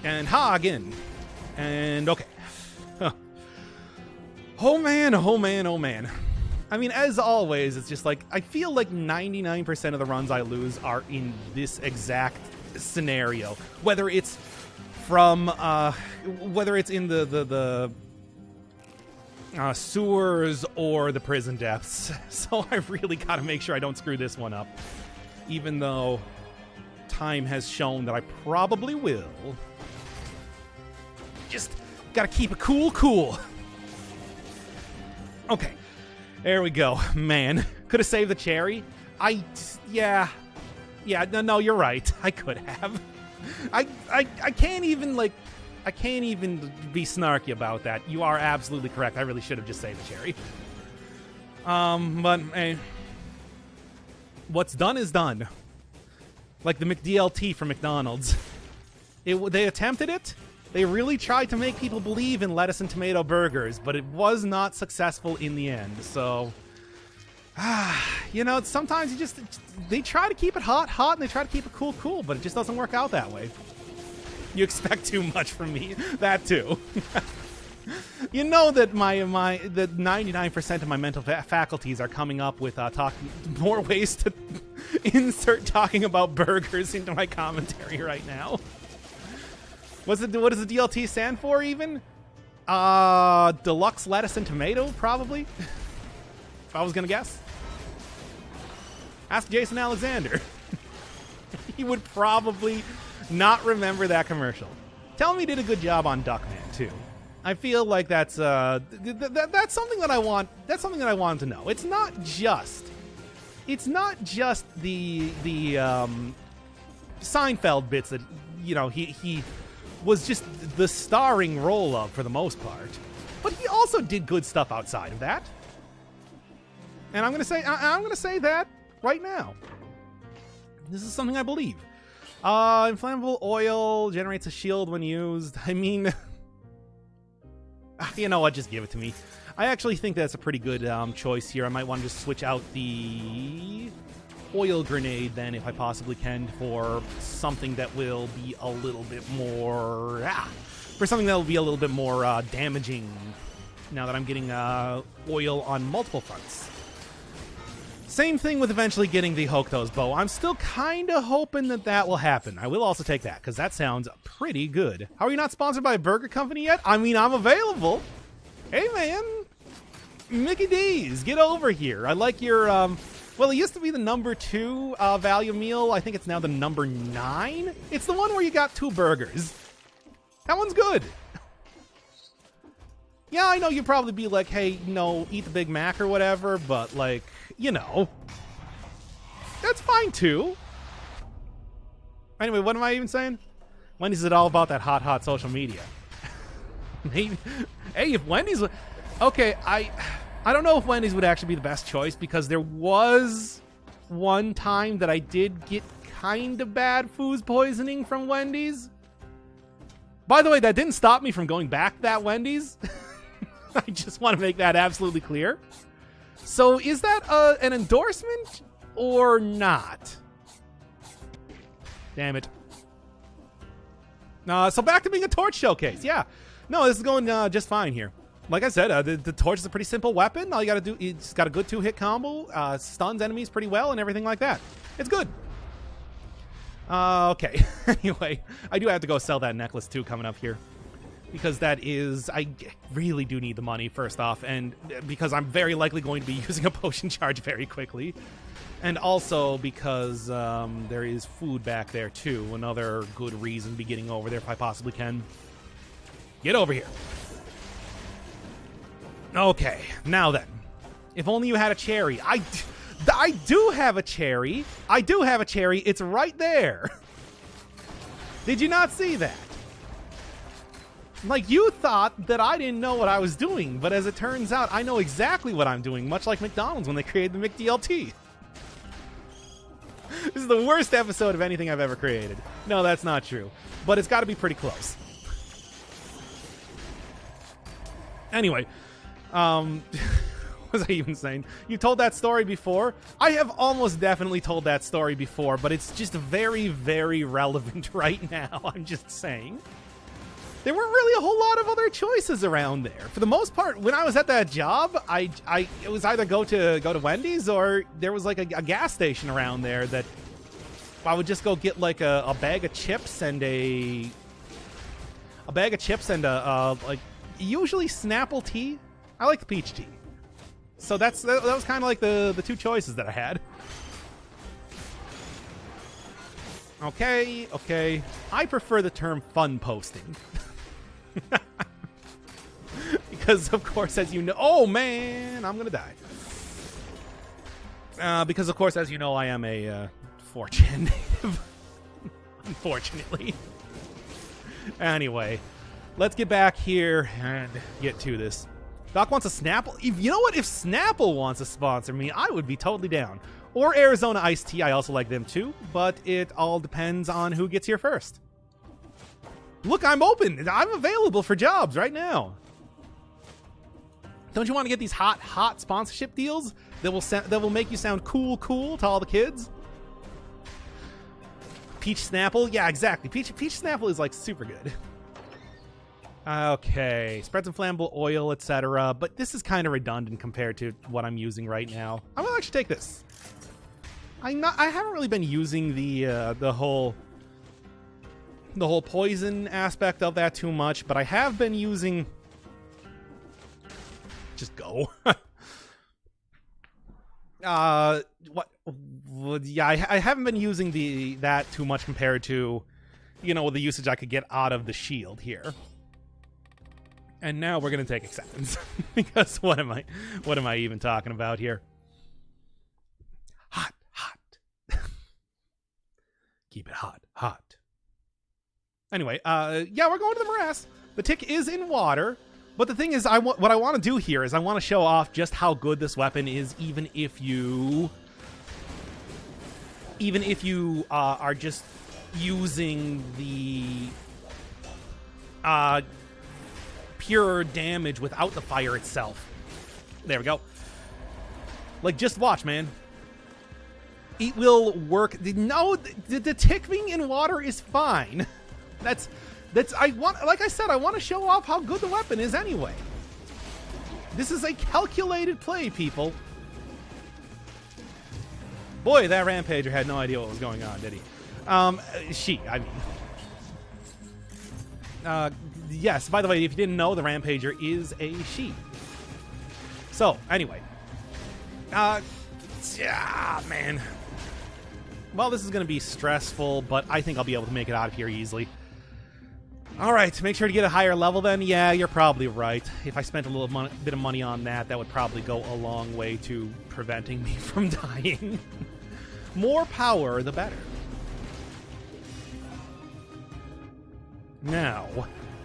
And ha again. And okay. Huh. Oh man. I mean, as always, it's just like, I feel like 99% of the runs I lose are in this exact scenario. Whether it's from, whether it's in the sewers or the prison depths. So I really gotta make sure I don't screw this one up. Even though time has shown that I probably will. Just gotta keep it cool. Okay. There we go. Man, could have saved the cherry. Yeah, no, you're right. I could have. I can't even, like, I can't even be snarky about that. You are absolutely correct. I really should have just saved the cherry. But, hey, what's done is done. Like the McDLT from McDonald's. They attempted it. They really tried to make people believe in lettuce and tomato burgers, but it was not successful in the end. So, you know, sometimes they try to keep it hot, and they try to keep it cool, but it just doesn't work out that way. You expect too much from me. That too. You know that that 99% of my mental faculties are coming up with more ways to insert talking about burgers into my commentary right now. What does the DLT stand for even? Deluxe lettuce and tomato, probably. If I was gonna guess. Ask Jason Alexander. He would probably not remember that commercial. Tell me he did a good job on Duckman too. I feel like that's that's something that I want. That's something that I want to know. It's not just the Seinfeld bits that, you know, he was just the starring role of for the most part, but he also did good stuff outside of that. And I'm gonna say that right now. This is something I believe. Inflammable oil generates a shield when used. I mean, you know what? Just give it to me. I actually think that's a pretty good choice here. I might want to just switch out the oil grenade then, if I possibly can, for something that will be a little bit more damaging now that I'm getting oil on multiple fronts. Same thing with eventually getting the Hokuto's bow. I'm still kind of hoping that will happen. I will also take that, because that sounds pretty good. How are you not sponsored by a burger company yet? I mean, I'm available. Hey, man. Mickey D's, get over here. I like your, well, it used to be the number 2 value meal. I think it's now the number 9. It's the one where you got 2 burgers. That one's good. Yeah, I know you'd probably be like, hey, no, eat the Big Mac or whatever, but, like, you know, that's fine too. Anyway, what am I even saying? Wendy's is all about that hot social media. Maybe, hey, if Wendy's, okay, I don't know if Wendy's would actually be the best choice, because there was one time that I did get kind of bad food poisoning from Wendy's. By the way, that didn't stop me from going back to that Wendy's. I just want to make that absolutely clear. So is that an endorsement or not? Damn it. So back to being a torch showcase. Yeah. No, this is going just fine here. Like I said, the torch is a pretty simple weapon. All you got to do, it's got a good 2-hit combo, stuns enemies pretty well, and everything like that. It's good. Okay. Anyway, I do have to go sell that necklace too coming up here, because that is, I really do need the money first off, and because I'm very likely going to be using a potion charge very quickly, and also because there is food back there too. Another good reason to be getting over there if I possibly can. Get over here. Okay, now then, if only you had a cherry. I do have a cherry. I do have a cherry. It's right there. Did you not see that? Like, you thought that I didn't know what I was doing, but as it turns out, I know exactly what I'm doing, much like McDonald's when they created the McDLT. This is the worst episode of anything I've ever created. No, that's not true, but it's got to be pretty close. Anyway, what was I even saying? You told that story before? I have almost definitely told that story before, but it's just very, very relevant right now. I'm just saying. there weren't really a whole lot of other choices around there. For the most part, when I was at that job, it was either go to Wendy's or there was like a gas station around there that I would just go get like a bag of chips and a like usually Snapple tea. I like the peach tea. So that was kind of like the two choices that I had. Okay. I prefer the term fun posting. Because, of course, as you know... Oh, man! I'm gonna die. Because, of course, as you know, I am a 4chan native. Unfortunately. Anyway, let's get back here and get to this. Doc wants a Snapple. You know what? If Snapple wants to sponsor me, I would be totally down. Or Arizona Iced Tea. I also like them too. But it all depends on who gets here first. Look, I'm open. I'm available for jobs right now. Don't you want to get these hot sponsorship deals that will make you sound cool to all the kids? Peach Snapple? Yeah, exactly. Peach Snapple is like super good. Okay, spread some flammable oil, etc. But this is kind of redundant compared to what I'm using right now. I will actually take this. I haven't really been using the whole poison aspect of that too much, but I have been using. Just go. What? Yeah, I haven't been using that too much compared to, the usage I could get out of the shield here. And now we're gonna take acceptance because what am I even talking about here? Hot. Keep it hot. Anyway, yeah, we're going to the morass. The tick is in water, but the thing is, what I want to do here is I want to show off just how good this weapon is, even if you are just using the pure damage without the fire itself. There we go. Like, just watch, man. It will work. No, the tick being in water is fine. Like I said, I want to show off how good the weapon is anyway. This is a calculated play, people. Boy, that Rampager had no idea what was going on, did he? Yes, by the way, if you didn't know, the Rampager is a she. So, anyway. Yeah, man. Well, this is going to be stressful, but I think I'll be able to make it out of here easily. Alright, make sure to get a higher level then. Yeah, you're probably right. If I spent a little bit of money on that, that would probably go a long way to preventing me from dying. More power, the better. Now,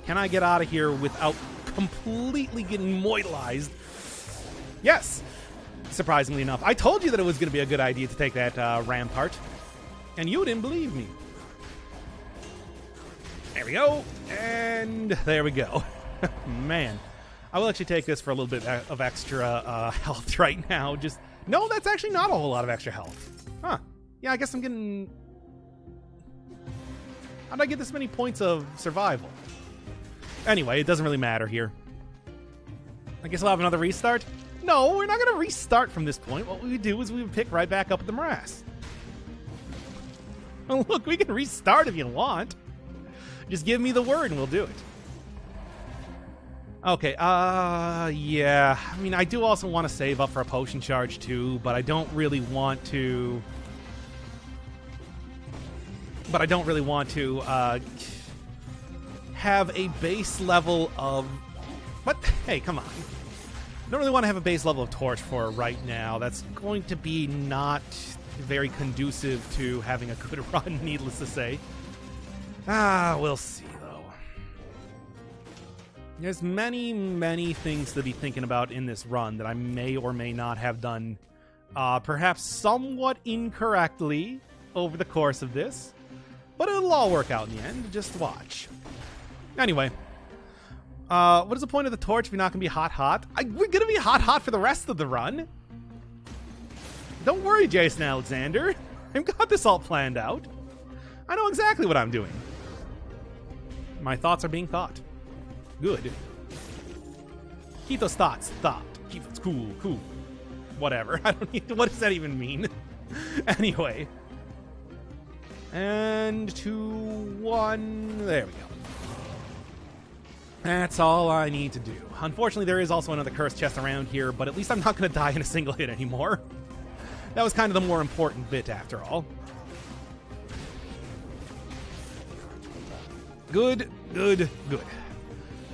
can I get out of here without completely getting moilized? Yes! Surprisingly enough. I told you that it was going to be a good idea to take that rampart. And you didn't believe me. There we go. And there we go. Man. I will actually take this for a little bit of extra health right now. No, that's actually not a whole lot of extra health. Huh. Yeah, I guess I'm getting... How did I get this many points of survival? Anyway, it doesn't really matter here. I guess I'll have another restart? No, we're not going to restart from this point. What we would do is we would pick right back up at the morass. Oh, look, we can restart if you want. Just give me the word and we'll do it. Okay, yeah. I mean, I do also want to save up for a potion charge too, but I don't really want to... have a base level of... What? Hey, come on. I don't really want to have a base level of torch for right now. That's going to be not very conducive to having a good run, needless to say. We'll see, though. There's many things to be thinking about in this run that I may or may not have done perhaps somewhat incorrectly over the course of this. But it'll all work out in the end. Just watch. Anyway. What is the point of the torch if you're not going to be hot? We're going to be hot for the rest of the run. Don't worry, Jason Alexander. I've got this all planned out. I know exactly what I'm doing. My thoughts are being thought. Good. Keep those thoughts thought. Keep it cool. Whatever. I don't need. What does that even mean? Anyway. And 2, 1. There we go. That's all I need to do. Unfortunately, there is also another cursed chest around here, but at least I'm not going to die in a single hit anymore. That was kind of the more important bit, after all. Good.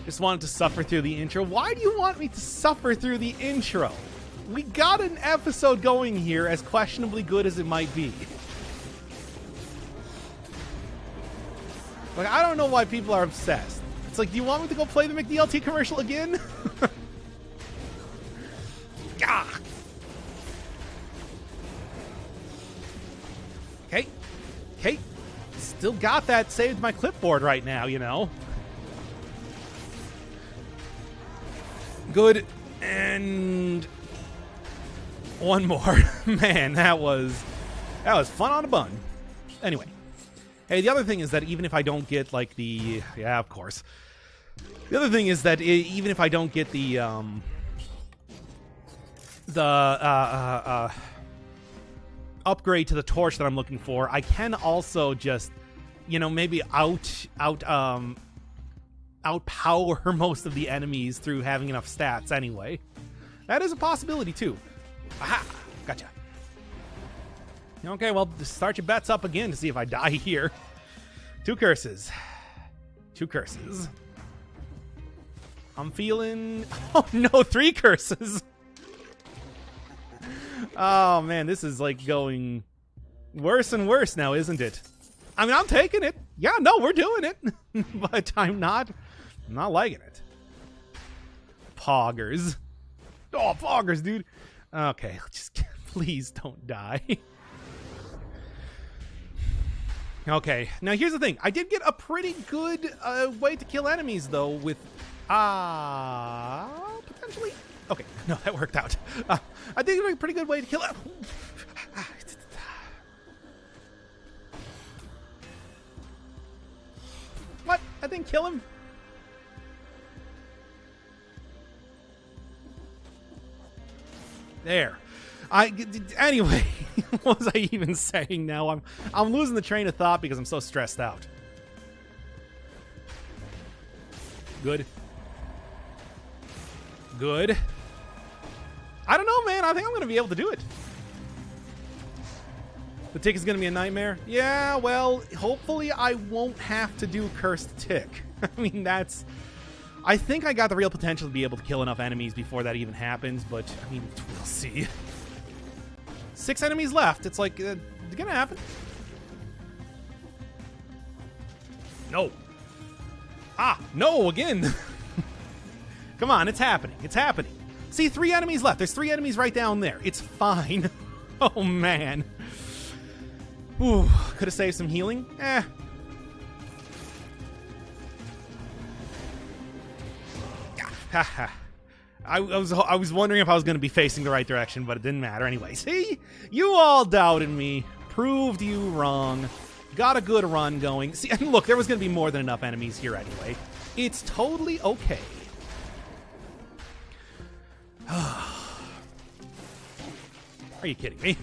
Just wanted to suffer through the intro. Why do you want me to suffer through the intro? We got an episode going here, as questionably good as it might be. Like, I don't know why people are obsessed. It's like, do you want me to go play the McDLT commercial again? Ah. Okay. Still got that saved to my clipboard right now, you know. Good. And one more. Man, that was fun on a bun. Anyway. Hey, the other thing is that even if I don't get, like, the... Yeah, of course. The other thing is that even if I don't get the upgrade to the torch that I'm looking for, I can also just, you know, maybe outpower most of the enemies through having enough stats anyway. That is a possibility, too. Aha! Gotcha. Okay, well, just start your bets up again to see if I die here. 2 curses. I'm feeling... Oh, no, 3 curses. Oh, man, this is, like, going worse and worse now, isn't it? I mean, I'm taking it. Yeah, no, we're doing it. But I'm not liking it. Poggers. Oh, poggers, dude. Okay, just please don't die. Okay, now here's the thing. I did get a pretty good way to kill enemies, though, with... potentially... Okay, no, that worked out. I did get a pretty good way to kill it. What? I didn't kill him? There. Anyway, what was I even saying now? I'm losing the train of thought because I'm so stressed out. Good. I don't know, man. I think I'm going to be able to do it. The tick is going to be a nightmare? Yeah, well, hopefully I won't have to do Cursed Tick. I mean, that's... I think I got the real potential to be able to kill enough enemies before that even happens, but, I mean, we'll see. 6 enemies left. It's like, it's gonna happen. No. No, again. Come on, it's happening. See, 3 enemies left. There's 3 enemies right down there. It's fine. Oh, man. Ooh, could have saved some healing. I was wondering if I was going to be facing the right direction, but it didn't matter anyway. See? You all doubted me. Proved you wrong. Got a good run going. See, and look, there was going to be more than enough enemies here anyway. It's totally okay. Are you kidding me?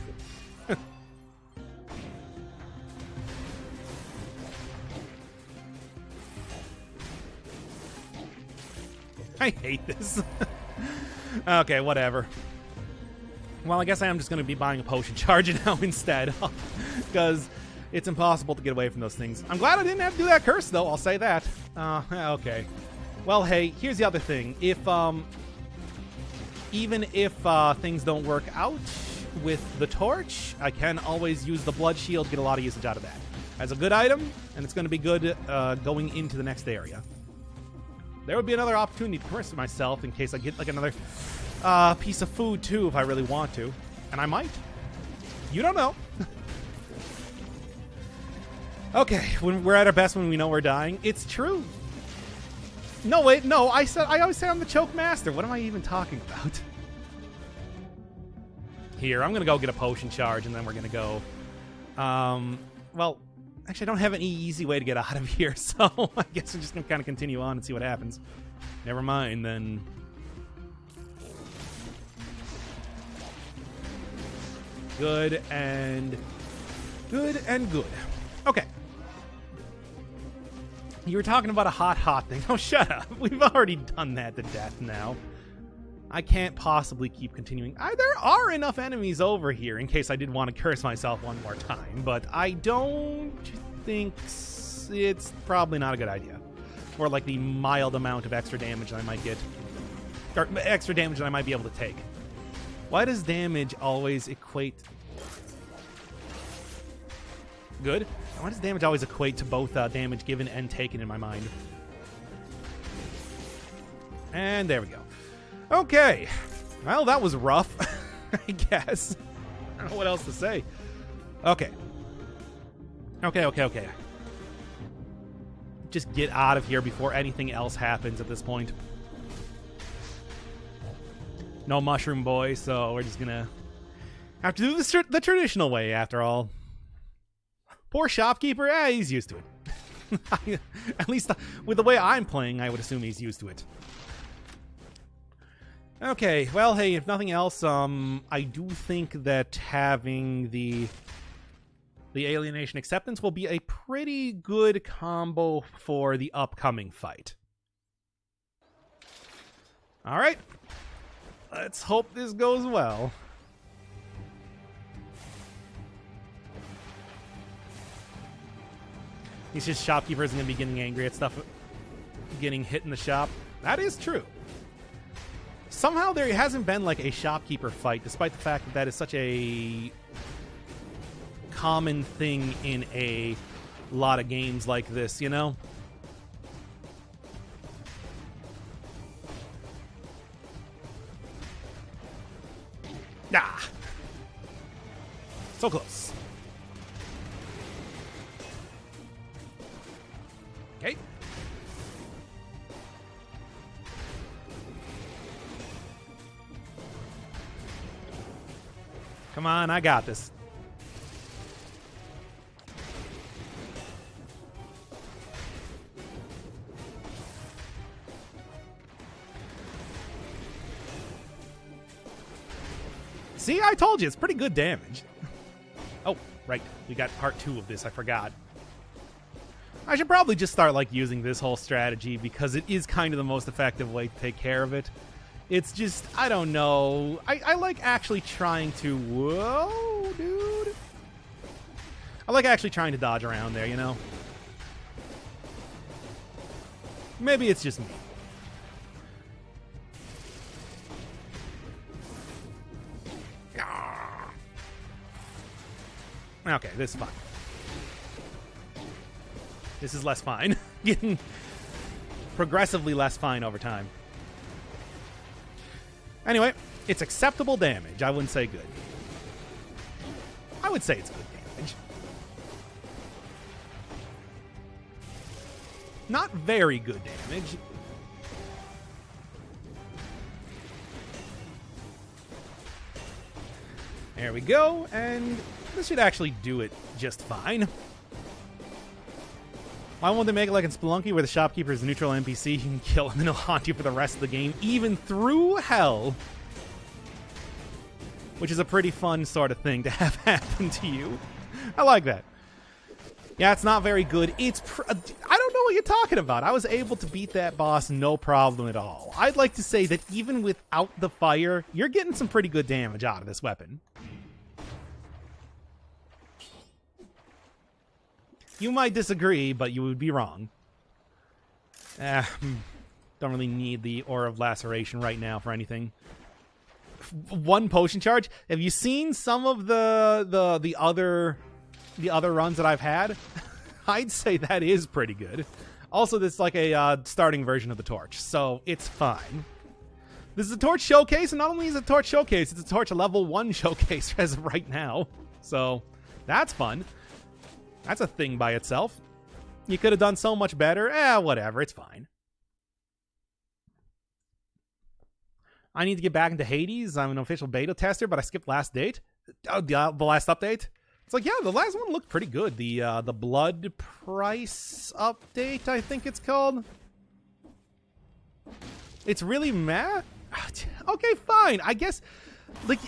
I hate this. Okay, whatever. Well, I guess I am just going to be buying a potion charger now instead. Because it's impossible to get away from those things. I'm glad I didn't have to do that curse, though. I'll say that. Okay. Well, hey, here's the other thing. Even if things don't work out with the torch, I can always use the blood shield, get a lot of usage out of that. As a good item, and it's going to be good going into the next area. There would be another opportunity to curse myself in case I get like another piece of food too if I really want to. And I might. You don't know. Okay, when we're at our best when we know we're dying. It's true. No, wait, no, I always say I'm the choke master. What am I even talking about? Here, I'm going to go get a potion charge and then we're going to go... well... Actually, I don't have any easy way to get out of here, so I guess we're just going to kind of continue on and see what happens. Never mind, then. Good and good. Okay. You were talking about a hot thing. Oh, shut up. We've already done that to death now. I can't possibly keep continuing. There are enough enemies over here in case I did want to curse myself one more time, but I don't think it's probably not a good idea. For like the mild amount of extra damage that I might get, or extra damage that I might be able to take. Why does damage always equate? Good. Why does damage always equate to both damage given and taken in my mind? And there we go. Okay. Well, that was rough, I guess. I don't know what else to say. Okay. Okay. Just get out of here before anything else happens at this point. No mushroom boy, so we're just gonna have to do the traditional way after all. Poor shopkeeper, he's used to it. At least with the way I'm playing, I would assume he's used to it. Okay, well, hey, if nothing else, I do think that having the alienation acceptance will be a pretty good combo for the upcoming fight. All right, let's hope this goes well. These just shopkeepers are going to be getting angry at stuff getting hit in the shop. That is true. Somehow there hasn't been like a shopkeeper fight, despite the fact that that is such a common thing in a lot of games like this, you know? Ah! So close. Okay. Come on, I got this. See, I told you, it's pretty good damage. Oh, right. We got part 2 of this, I forgot. I should probably just start, like, using this whole strategy because it is kind of the most effective way to take care of it. It's just, I don't know. I like actually trying to... Whoa, dude. I like actually trying to dodge around there, you know? Maybe it's just me. Okay, this is fine. This is less fine. Getting progressively less fine over time. Anyway, it's acceptable damage. I wouldn't say good. I would say it's good damage. Not very good damage. There we go, and this should actually do it just fine. Why won't they make it like in Spelunky where the shopkeeper is a neutral NPC you can kill and then he'll haunt you for the rest of the game, even through hell? Which is a pretty fun sort of thing to have happen to you. I like that. Yeah, it's not very good. I don't know what you're talking about. I was able to beat that boss no problem at all. I'd like to say that even without the fire, you're getting some pretty good damage out of this weapon. You might disagree, but you would be wrong. Don't really need the Aura of Laceration right now for anything. One potion charge. Have you seen some of the other runs that I've had? I'd say that is pretty good. Also, this is like a starting version of the torch, so it's fine. This is a torch showcase, and not only is it a torch showcase, it's a torch level 1 showcase as of right now. So that's fun. That's a thing by itself. You could have done so much better. Whatever. It's fine. I need to get back into Hades. I'm an official beta tester, but I skipped last date. Oh, the last update. It's like, yeah, the last one looked pretty good. The blood price update, I think it's called. It's really meh? Okay, fine. I guess, like,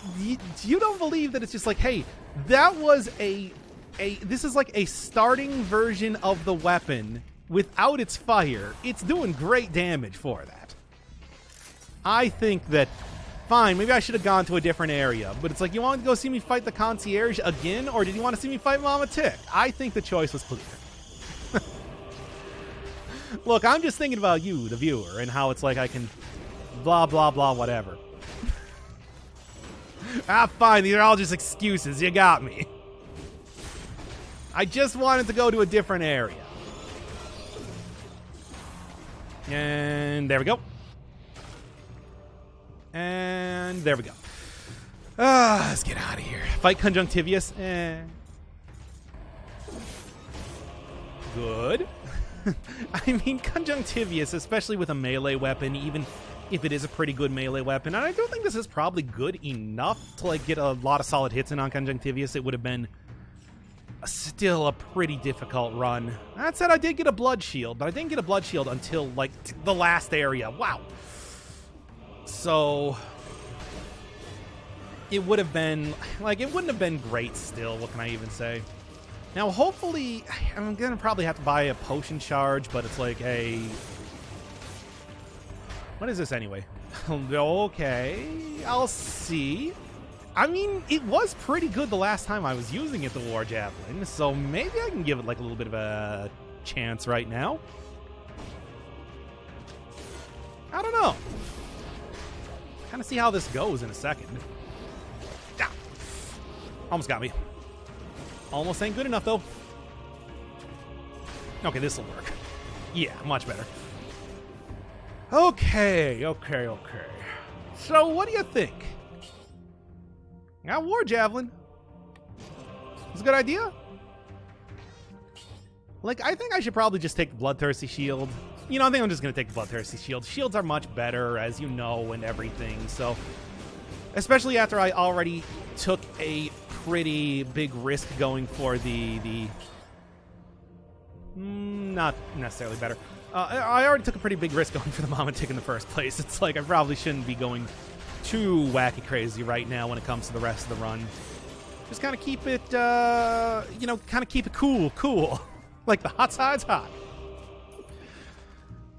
you don't believe that it's just like, hey, that was this is like a starting version of the weapon without its fire. It's doing great damage for that. I think that, fine, maybe I should have gone to a different area, but it's like, you wanted to go see me fight the concierge again, or did you want to see me fight Mama Tick? I think the choice was clear. Look, I'm just thinking about you, the viewer, and how it's like I can blah, blah, blah, whatever. Fine, these are all just excuses. You got me. I just wanted to go to a different area. And there we go. And there we go. Let's get out of here. Fight Conjunctivius. Good. I mean, Conjunctivius, especially with a melee weapon, even if it is a pretty good melee weapon, and I don't think this is probably good enough to like get a lot of solid hits in on Conjunctivius. It would have been still a pretty difficult run. That said, I did get a blood shield, but I didn't get a blood shield until like the last area. Wow. So it would have been like, it wouldn't have been great still. What can I even say? Now, hopefully, I'm going to probably have to buy a potion charge, but it's like a... What is this anyway? Okay, I'll see. I mean, it was pretty good the last time I was using it, the War Javelin, so maybe I can give it like a little bit of a chance right now. I don't know. Kind of see how this goes in a second. Ah, almost got me. Almost ain't good enough, though. Okay, this'll work. Yeah, much better. Okay. So, what do you think? Got War Javelin. It's a good idea. Like, I think I should probably just take the Bloodthirsty Shield. You know, I think I'm just going to take the Bloodthirsty Shield. Shields are much better, as you know, and everything. So, especially after I already took a pretty big risk going for the not necessarily better. I already took a pretty big risk going for the Mama Tick in the first place. It's like I probably shouldn't be going too wacky crazy right now when it comes to the rest of the run. Just kind of keep it, you know, kind of keep it cool. Like the hot side's hot.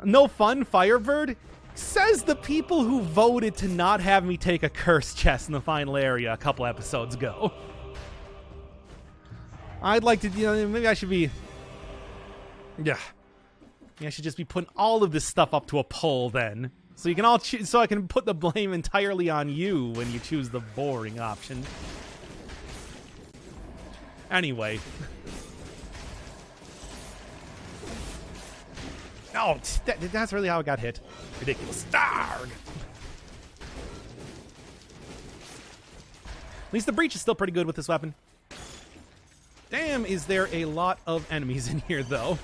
No fun, Firebird? Says the people who voted to not have me take a cursed chest in the final area a couple episodes ago. I'd like to, you know, maybe I should be... Yeah. I should just be putting all of this stuff up to a poll then. So you can all choose, so I can put the blame entirely on you when you choose the boring option. Anyway. Oh, that's really how it got hit. Ridiculous. Starg! At least the breach is still pretty good with this weapon. Damn, is there a lot of enemies in here, though.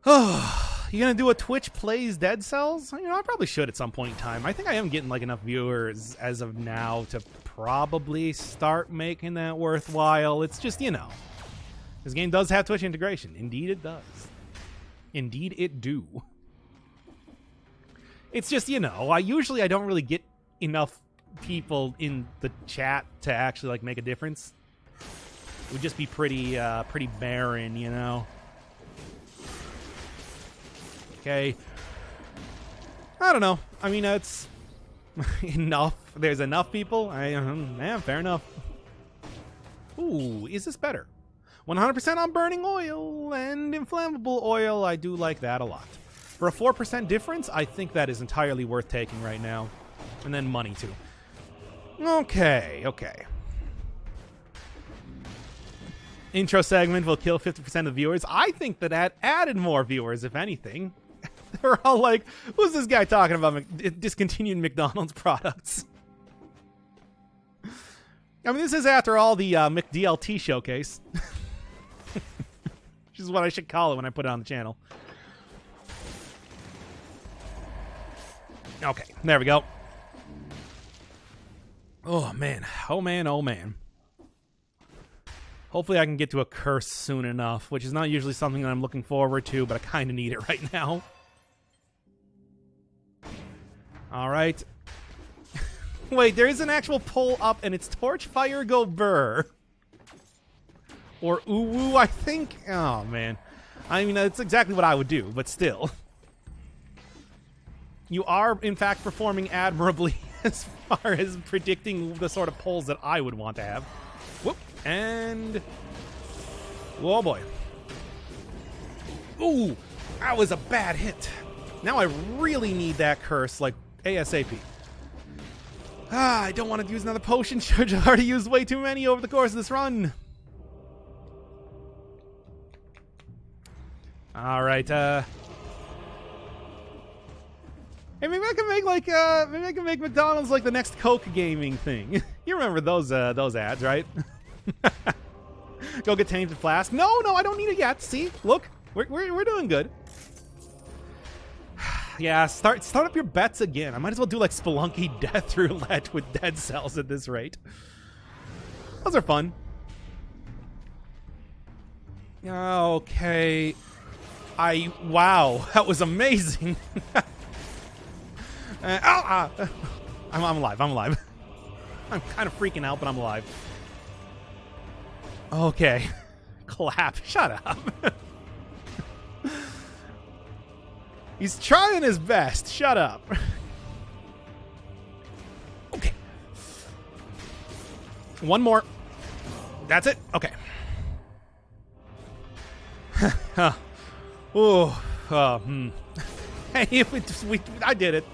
Oh, you gonna do a Twitch Plays Dead Cells? You know, I probably should at some point in time. I think I am getting, like, enough viewers as of now to probably start making that worthwhile. It's just, you know, this game does have Twitch integration. Indeed it does. Indeed it do. It's just, you know, I don't really get enough people in the chat to actually, like, make a difference. It would just be pretty barren, you know. Okay. I don't know. I mean, it's enough. There's enough people. Yeah, fair enough. Ooh, is this better? 100% on burning oil and inflammable oil. I do like that a lot. For a 4% difference, I think that is entirely worth taking right now. And then money, too. Okay. Intro segment will kill 50% of viewers. I think that added more viewers, if anything. They're all like, who's this guy talking about discontinued McDonald's products? I mean, this is after all the McDLT showcase. Which is what I should call it when I put it on the channel. Okay, there we go. Oh, man. Hopefully I can get to a curse soon enough, which is not usually something that I'm looking forward to, but I kind of need it right now. All right. Wait, there is an actual pull up, and it's torch, fire, go, burr. Or ooh, I think. Oh, man. I mean, that's exactly what I would do, but still. You are, in fact, performing admirably as far as predicting the sort of pulls that I would want to have. Whoop. And... oh, boy. Ooh, that was a bad hit. Now I really need that curse, like, ASAP. I don't want to use another potion charge. I've already used way too many over the course of this run. All right, hey, maybe I can make like maybe I can make McDonald's like the next Coke gaming thing. You remember those ads, right? Go get Tainted Flask. No, I don't need it yet. See, look, we're doing good. Yeah, start up your bets again. I might as well do like Spelunky Death Roulette with dead cells at this rate. Those are fun. Okay. Wow, that was amazing. I'm alive. I'm kind of freaking out, but I'm alive. Okay. Clap. Shut up. He's trying his best. Shut up. Okay. One more. That's it? Okay. Hey, I did it.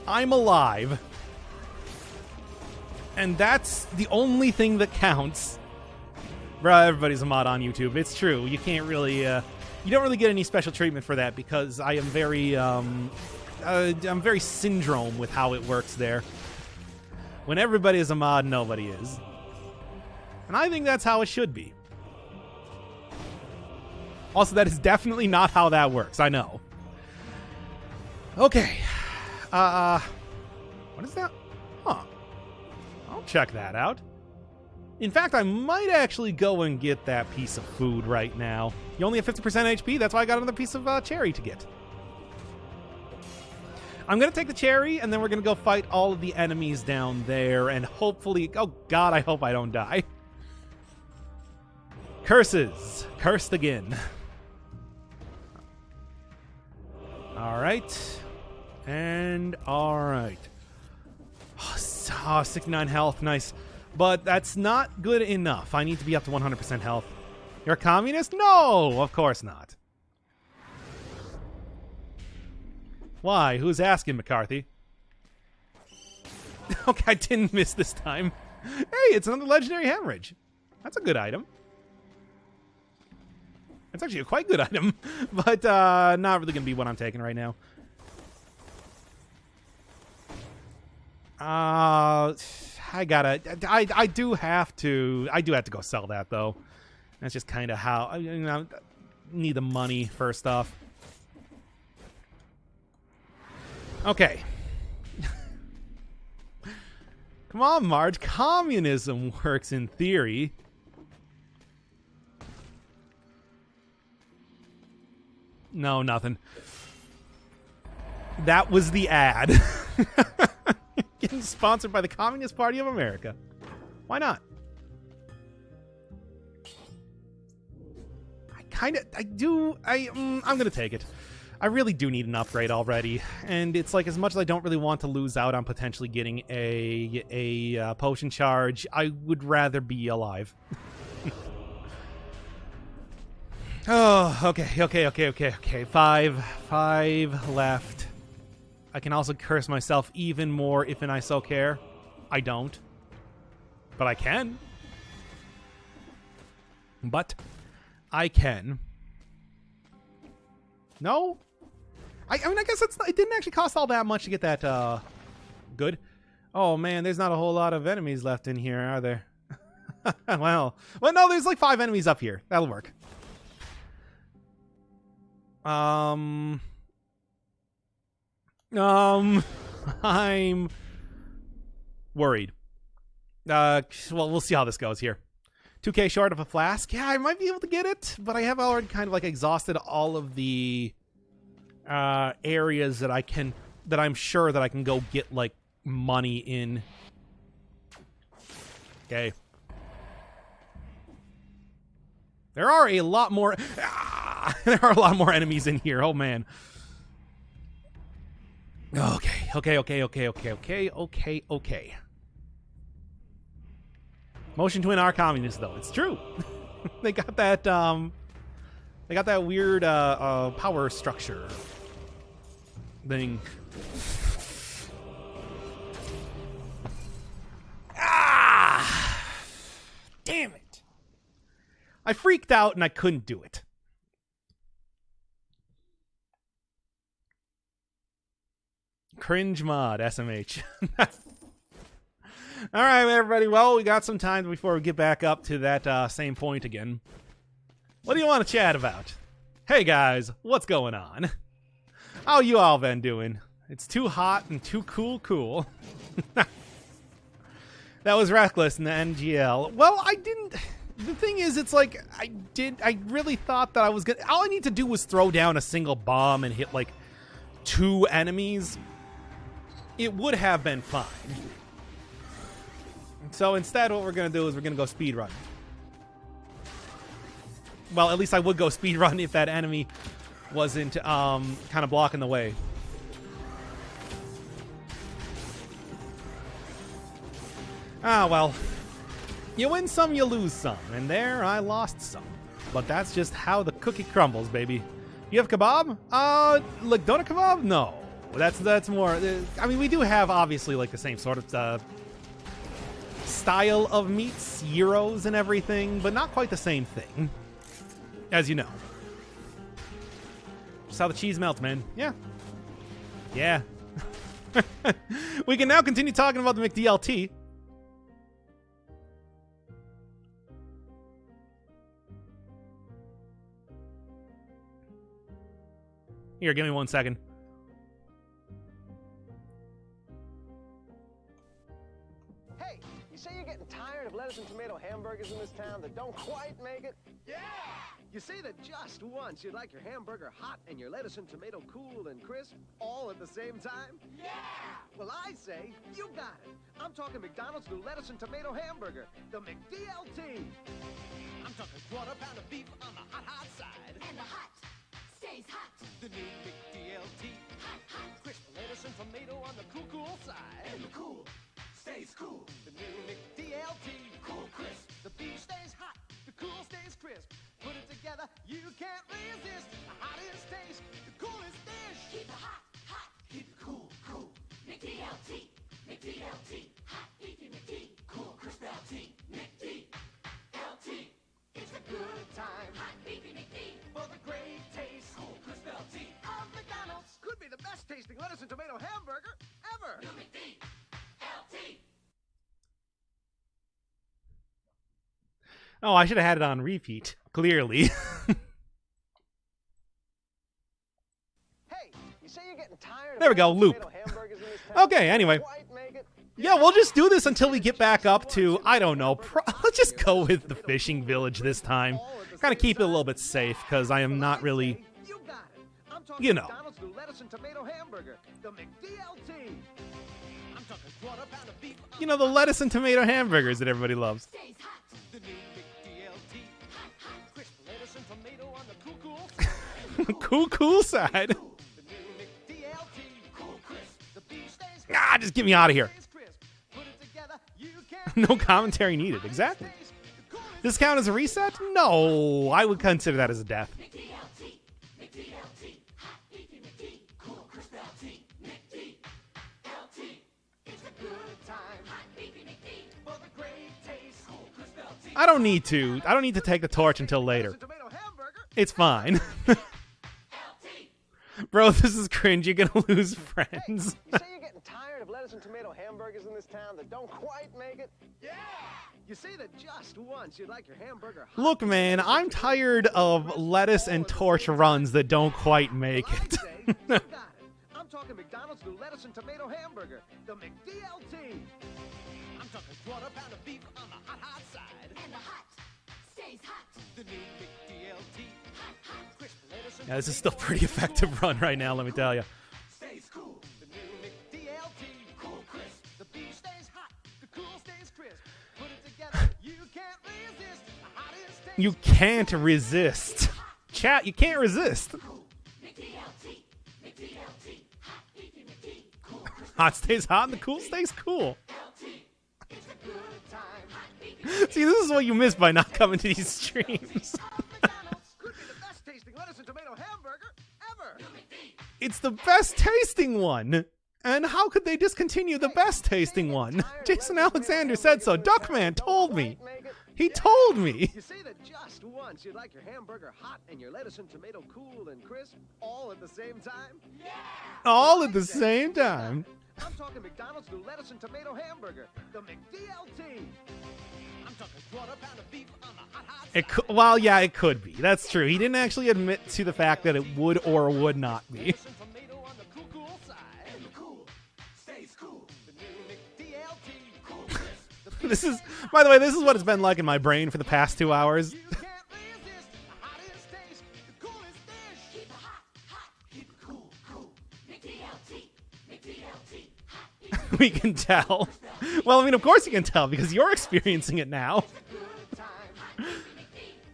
I'm alive. And that's the only thing that counts. Bruh, everybody's a mod on YouTube. It's true. You can't really, you don't really get any special treatment for that because I am very, I'm very syndrome with how it works there. When everybody is a mod, nobody is. And I think that's how it should be. Also, that is definitely not how that works. I know. Okay. What is that? Huh. I'll check that out. In fact, I might actually go and get that piece of food right now. You only have 50% HP. That's why I got another piece of cherry to get. I'm going to take the cherry, and then we're going to go fight all of the enemies down there, and hopefully... oh, God, I hope I don't die. Curses. Cursed again. All right. And all right. Oh, 69 health. Nice. But that's not good enough. I need to be up to 100% health. You're a communist? No, of course not. Why? Who's asking, McCarthy? Okay, I didn't miss this time. Hey, it's another legendary hemorrhage. That's a good item. It's actually a quite good item, but not really going to be what I'm taking right now. I do have to go sell that though. That's just kind of how need the money first off. Okay. Come on, Marge. Communism works in theory. No, nothing. That was the ad. Getting sponsored by the Communist Party of America. Why not? I'm gonna take it. I really do need an upgrade already, and it's like as much as I don't really want to lose out on potentially getting a potion charge, I would rather be alive. Oh, okay. Five left. I can also curse myself even more if and I so care. I don't. But I can. But I can. No? I mean, I guess it didn't actually cost all that much to get that, good. Oh, man, there's not a whole lot of enemies left in here, are there? Well, no, there's like 5 enemies up here. That'll work. I'm worried. Well, we'll see how this goes here. 2K short of a flask. Yeah, I might be able to get it, but I have already kind of like exhausted all of the areas that I'm sure that I can go get like money in. Okay. There are a lot more. There are a lot more enemies in here. Oh man. Okay. Motion twin are communists, though. It's true. They got that. They got that weird power structure thing. Damn it! I freaked out and I couldn't do it. Cringe mod, SMH. All right, everybody. Well, we got some time before we get back up to that same point again. What do you want to chat about? Hey, guys. What's going on? How you all been doing? It's too hot and too cool. That was reckless in the NGL. Well, I didn't... The thing is, it's like, I really thought that I was gonna... All I need to do was throw down a single bomb and hit, like, 2 enemies. It would have been fine. So instead, what we're going to do is we're going to go speedrun. Well, at least I would go speedrun if that enemy wasn't kind of blocking the way. Ah, well. You win some, you lose some. And there, I lost some. But that's just how the cookie crumbles, baby. You have kebab? Like donut kebab? No. That's more... I mean, we do have, obviously, like, the same sort of style of meats, gyros and everything, but not quite the same thing. As you know. Just how the cheese melts, man. Yeah. Yeah. We can now continue talking about the McDLT. Here, give me 1 second. Hey, you say you're getting tired of lettuce and tomato hamburgers in this town that don't quite make it? Yeah! You say that just once you'd like your hamburger hot and your lettuce and tomato cool and crisp all at the same time? Yeah! Well, I say, you got it. I'm talking McDonald's new lettuce and tomato hamburger, the McDLT. I'm talking quarter pound of beef on the hot side. And the hot stays hot. The new McDLT. Hot. Crisp lettuce and tomato on the cool side. And the cool stays cool. The new McDLT. Cool crisp. The beef stays hot, the cool stays crisp. Put it together, you can't resist. The hottest taste, the coolest dish. Keep it hot. Keep it cool. McDLT. Hot beefy McD. Cool crisp LT. McDLT. It's a good time. Hot beefy McD. For the great taste, Cool crisp LT. of McDonald's. Could be the best tasting lettuce and tomato hamburger ever. New McDLT. Oh, I should have had it on repeat. Clearly. Hey, you say you're getting tired of There we go, lettuce and loop. tomato hamburgers in this town Okay, that anyway. don't quite make it? Yeah, we'll just do this until we get back up to, I don't know, let's just go with the fishing village this time. Kind of keep it a little bit safe, because I am not really, You got it. I'm talking you know. McDonald's new lettuce and tomato hamburger, the McDLT. I'm talking quarter pound of beef on you know, the lettuce and tomato hamburgers that everybody loves. Stays hot. the new McDLT. Hot. Crisp lettuce and tomato on the Cool side. The new McDLT. Cool crisp. The beef stays Ah, just get me out of here. stays crisp. Put it together, you can't No commentary needed, exactly. taste the coolest. This count as a reset? No, I would consider that as a death. McDLT. Hot beefy McD. Cool crisp LT. McDLT. It's a good time. Hot beefy McD. For the great taste, Cool crisp LT. I don't need to take the torch until later. lettuce and tomato hamburger. It's fine. LT. Bro, this is cringe. You're gonna lose friends. You say you're getting tired of lettuce and tomato hamburgers in this town that don't quite make it? Yeah! You say that just once you'd like your hamburger hot. Look, man, I'm tired of lettuce and torch runs that don't quite make Well, I it. say, you got it. I'm talking McDonald's new lettuce and tomato hamburger, the McDLT. I'm talking quarter pound of beef on the hot side. And the hot Stays hot. The new McDLT. Crisp lettuce and Yeah, this is still pretty effective run right now, let me tell you. stays cool. The new McDLT. Cool crisp. The beef stays hot. The cool stays crisp. Put it together, you can't resist. The hottest taste. You can't resist. Chat, you can't resist. McDLT. McDLT. Hot beefy McD. Cool crisp. Hot stays hot and the cool stays cool. LT. It's a good time. Hot beefy See, this is what you miss by not coming to these streams. McDonald's could be the best tasting lettuce and tomato hamburger ever. It's the best tasting one. And how could they discontinue the best tasting one? Jason Alexander said so. Duckman told me. He told me. You say that just once you'd like your hamburger hot and your lettuce and tomato cool and crisp all at the same time? All at the same time. I'm talking McDonald's new lettuce and tomato hamburger, the McDLT. I'm talking quarter pound of beef on the hot It well, yeah, it could be. That's true. He didn't actually admit to the fact that it would or would not be. lettuce and tomato on the cool side. And the cool stays cool. The new McDLT. Cool crisp. This is, by the way, this is what it's been like in my brain for the past 2 hours. You can't resist the hottest taste, the coolest dish. Keep it hot. Hot. Keep it cool. Cool. McDLT. McDLT. Hot beefy We can tell. Well, I mean, of course you can tell because you're experiencing it now. Good time.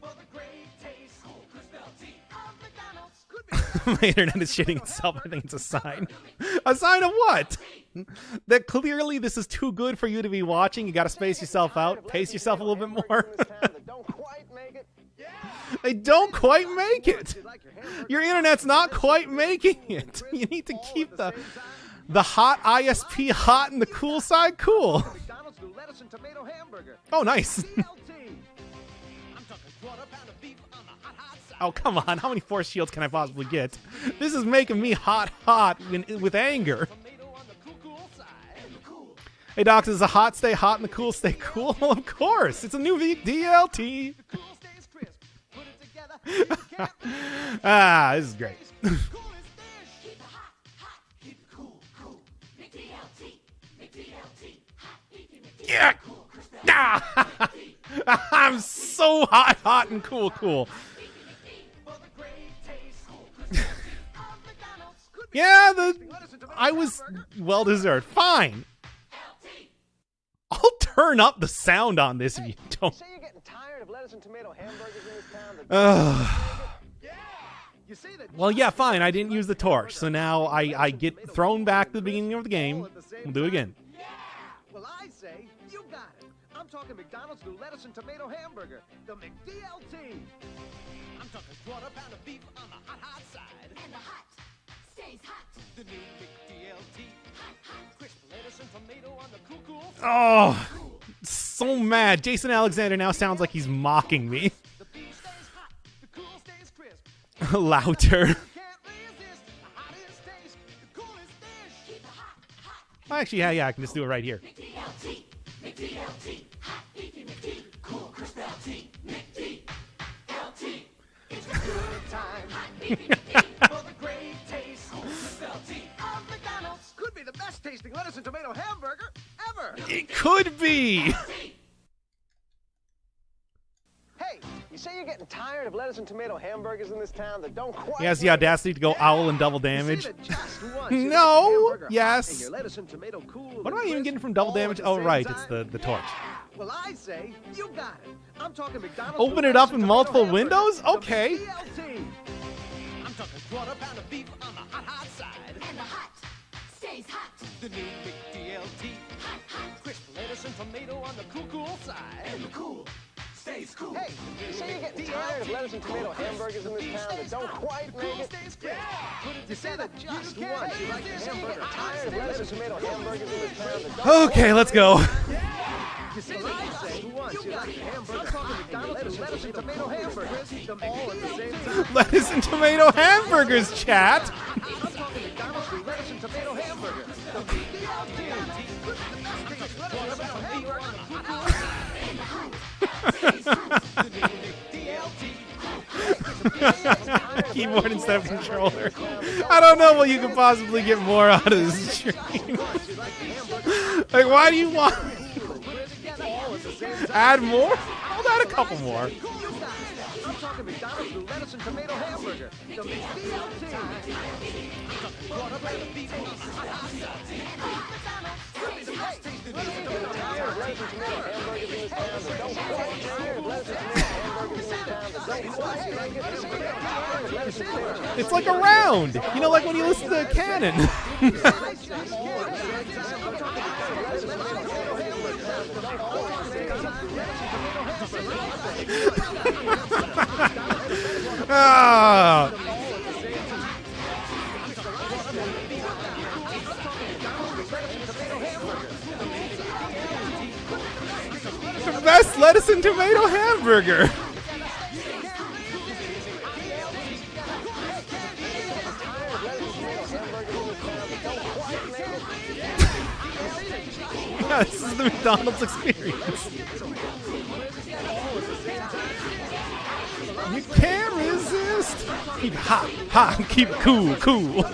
For the great taste. cool crisp LT. Of McDonald's could be My internet is shitting itself. I think it's a sign. A sign of what? That clearly this is too good for you to be watching. You gotta space yourself out, pace yourself a little bit more. Don't quite make it. They don't quite make it. Your internet's not quite making it. You need to keep the hot ISP hot and the cool side cool. McDonald's new lettuce and tomato hamburger. Oh, nice. DLT. I'm talking quarter pound of beef on the hot side. Oh, come on. How many force shields can I possibly get? This is making me hot with anger. Tomato on the cool side. And the cool Hey, Doc, does the hot stay hot and the cool stay cool? Of course. It's a new DLT. The cool stays crisp. Put it together. You can't resist Ah, this is great. the coolest dish. keep it hot. Hot. Keep it cool. Cool. McDLT. McDLT. Hot beefy McD. Yeah. Cool crisp LT. Ah, I'm so hot and cool. For the great taste. Of McDonald's could be Yeah, lettuce and tomato I was hamburger. well deserved. Fine. LT. I'll turn up the sound on this if you don't. Say you're getting tired of lettuce and tomato hamburgers in this town that Ugh. You say that Well, yeah, fine. I didn't use the torch, so now I get thrown back to the beginning of the game. We'll do it again. Well, I say you got it. I'm talking McDonald's new lettuce and tomato hamburger, the McDLT. I'm talking quarter pound of beef on the hot side. And the hot stays hot. The new McDLT. Crisp lettuce and tomato on the cool side. Oh, so mad. Jason Alexander now sounds like he's mocking me. The beef stays hot. The cool stays crisp. Louder. Can't resist the hottest taste, the coolest dish. Keep it hot. Hot. Actually, yeah, I can just do it right here. McDLT. McDLT. Hot beefy McD. Cool crisp LT. McD. LT. It's a good time. Hot beefy McD. For the great taste Cool crisp LT. of McDonald's could be the best tasting lettuce and tomato hamburger ever. It could be. Hey, you say you're getting tired of lettuce and tomato hamburgers in this town that don't quite He has the make it. audacity to go owl and double You say damage. that just once you like No, your hamburger hot yes. and your lettuce and tomato cool What am and I even crisp getting from double all at damage? the Oh, same right, time? it's the torch. Well, I say you got it. I'm talking McDonald's. Open new it up lettuce in and multiple tomato hamburger, windows? the Okay. McDLT. I'm talking quarter pound of beef on the hot side. And the hot stays hot. The new McDLT. Hot, hot. Crisp lettuce and tomato on the cool side. And the cool stays cool. Hey, you say you're getting tired of lettuce and tomato hamburgers in this town that don't quite make it. You say that just once you like your hamburger Tired of lettuce and tomato hamburgers in this town that don't Okay, let's go. You say that just once you like your hamburger. I'm talking McDonald's lettuce and tomato hamburgers. All at the same time. Lettuce and tomato hamburgers, chat. I'm talking McDonald's lettuce and tomato hamburger. The McDLT. The best tasting lettuce and tomato hamburger on the hot Keyboard instead of controller. I don't know what you could possibly get more out of this stream. Like, why do you want? Add more? I'll add a couple more. lettuce and tomato hamburger. The McDLT. It's like a round. You know, like when you listen to a cannon. Ah. The best lettuce and tomato hamburger. Yeah, this is the McDonald's experience. You can't resist. Keep it hot, hot, keep it cool, cool.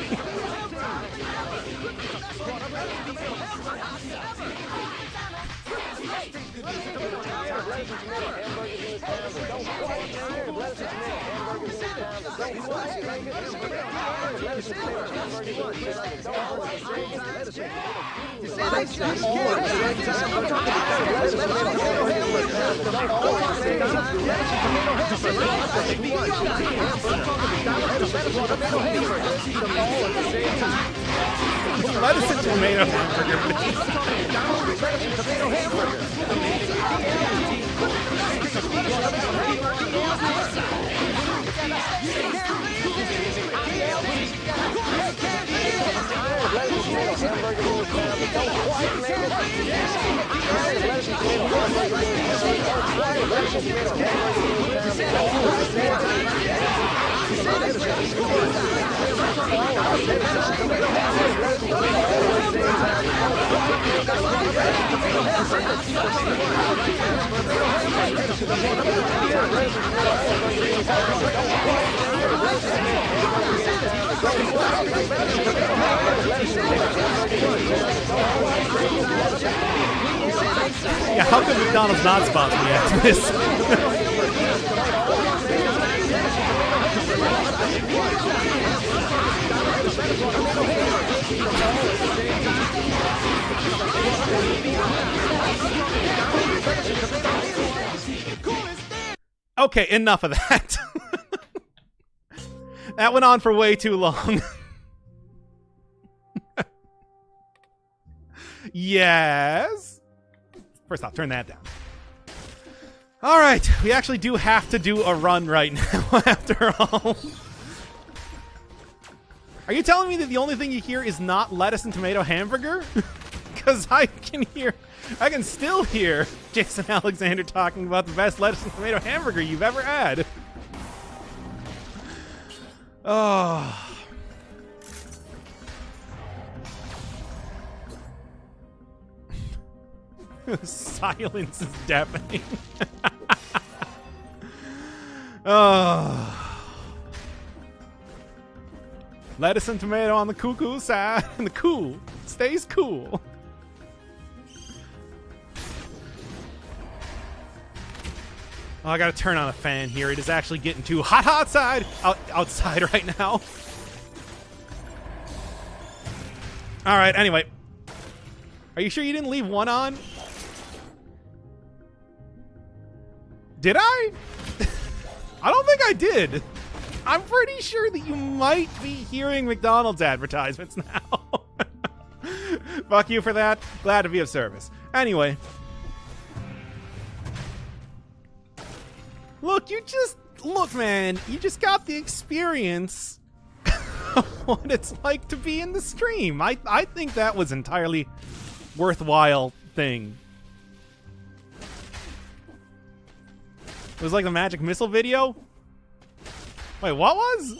Lettuce and tomato Yeah, how could McDonald's not sponsor me after this? Okay, enough of that. That went on for way too long. Yes. First off, turn that down. All right, we actually do have to do a run right now, after all. Are you telling me that the only thing you hear is not lettuce and tomato hamburger? Because I can still hear Jason Alexander talking about the best lettuce and tomato hamburger you've ever had. Oh. Silence is deafening. Oh. Lettuce and tomato on the cuckoo side, and the cool stays cool. Oh, I gotta turn on a fan here. It is actually getting too hot outside right now. All right, anyway. Are you sure you didn't leave one on? Did I? I don't think I did. I'm pretty sure that you might be hearing McDonald's advertisements now. Fuck you for that. Glad to be of service. Anyway. Look, man, you just got the experience of what it's like to be in the stream. I think that was entirely worthwhile thing. It was like the magic missile video? Wait, what was?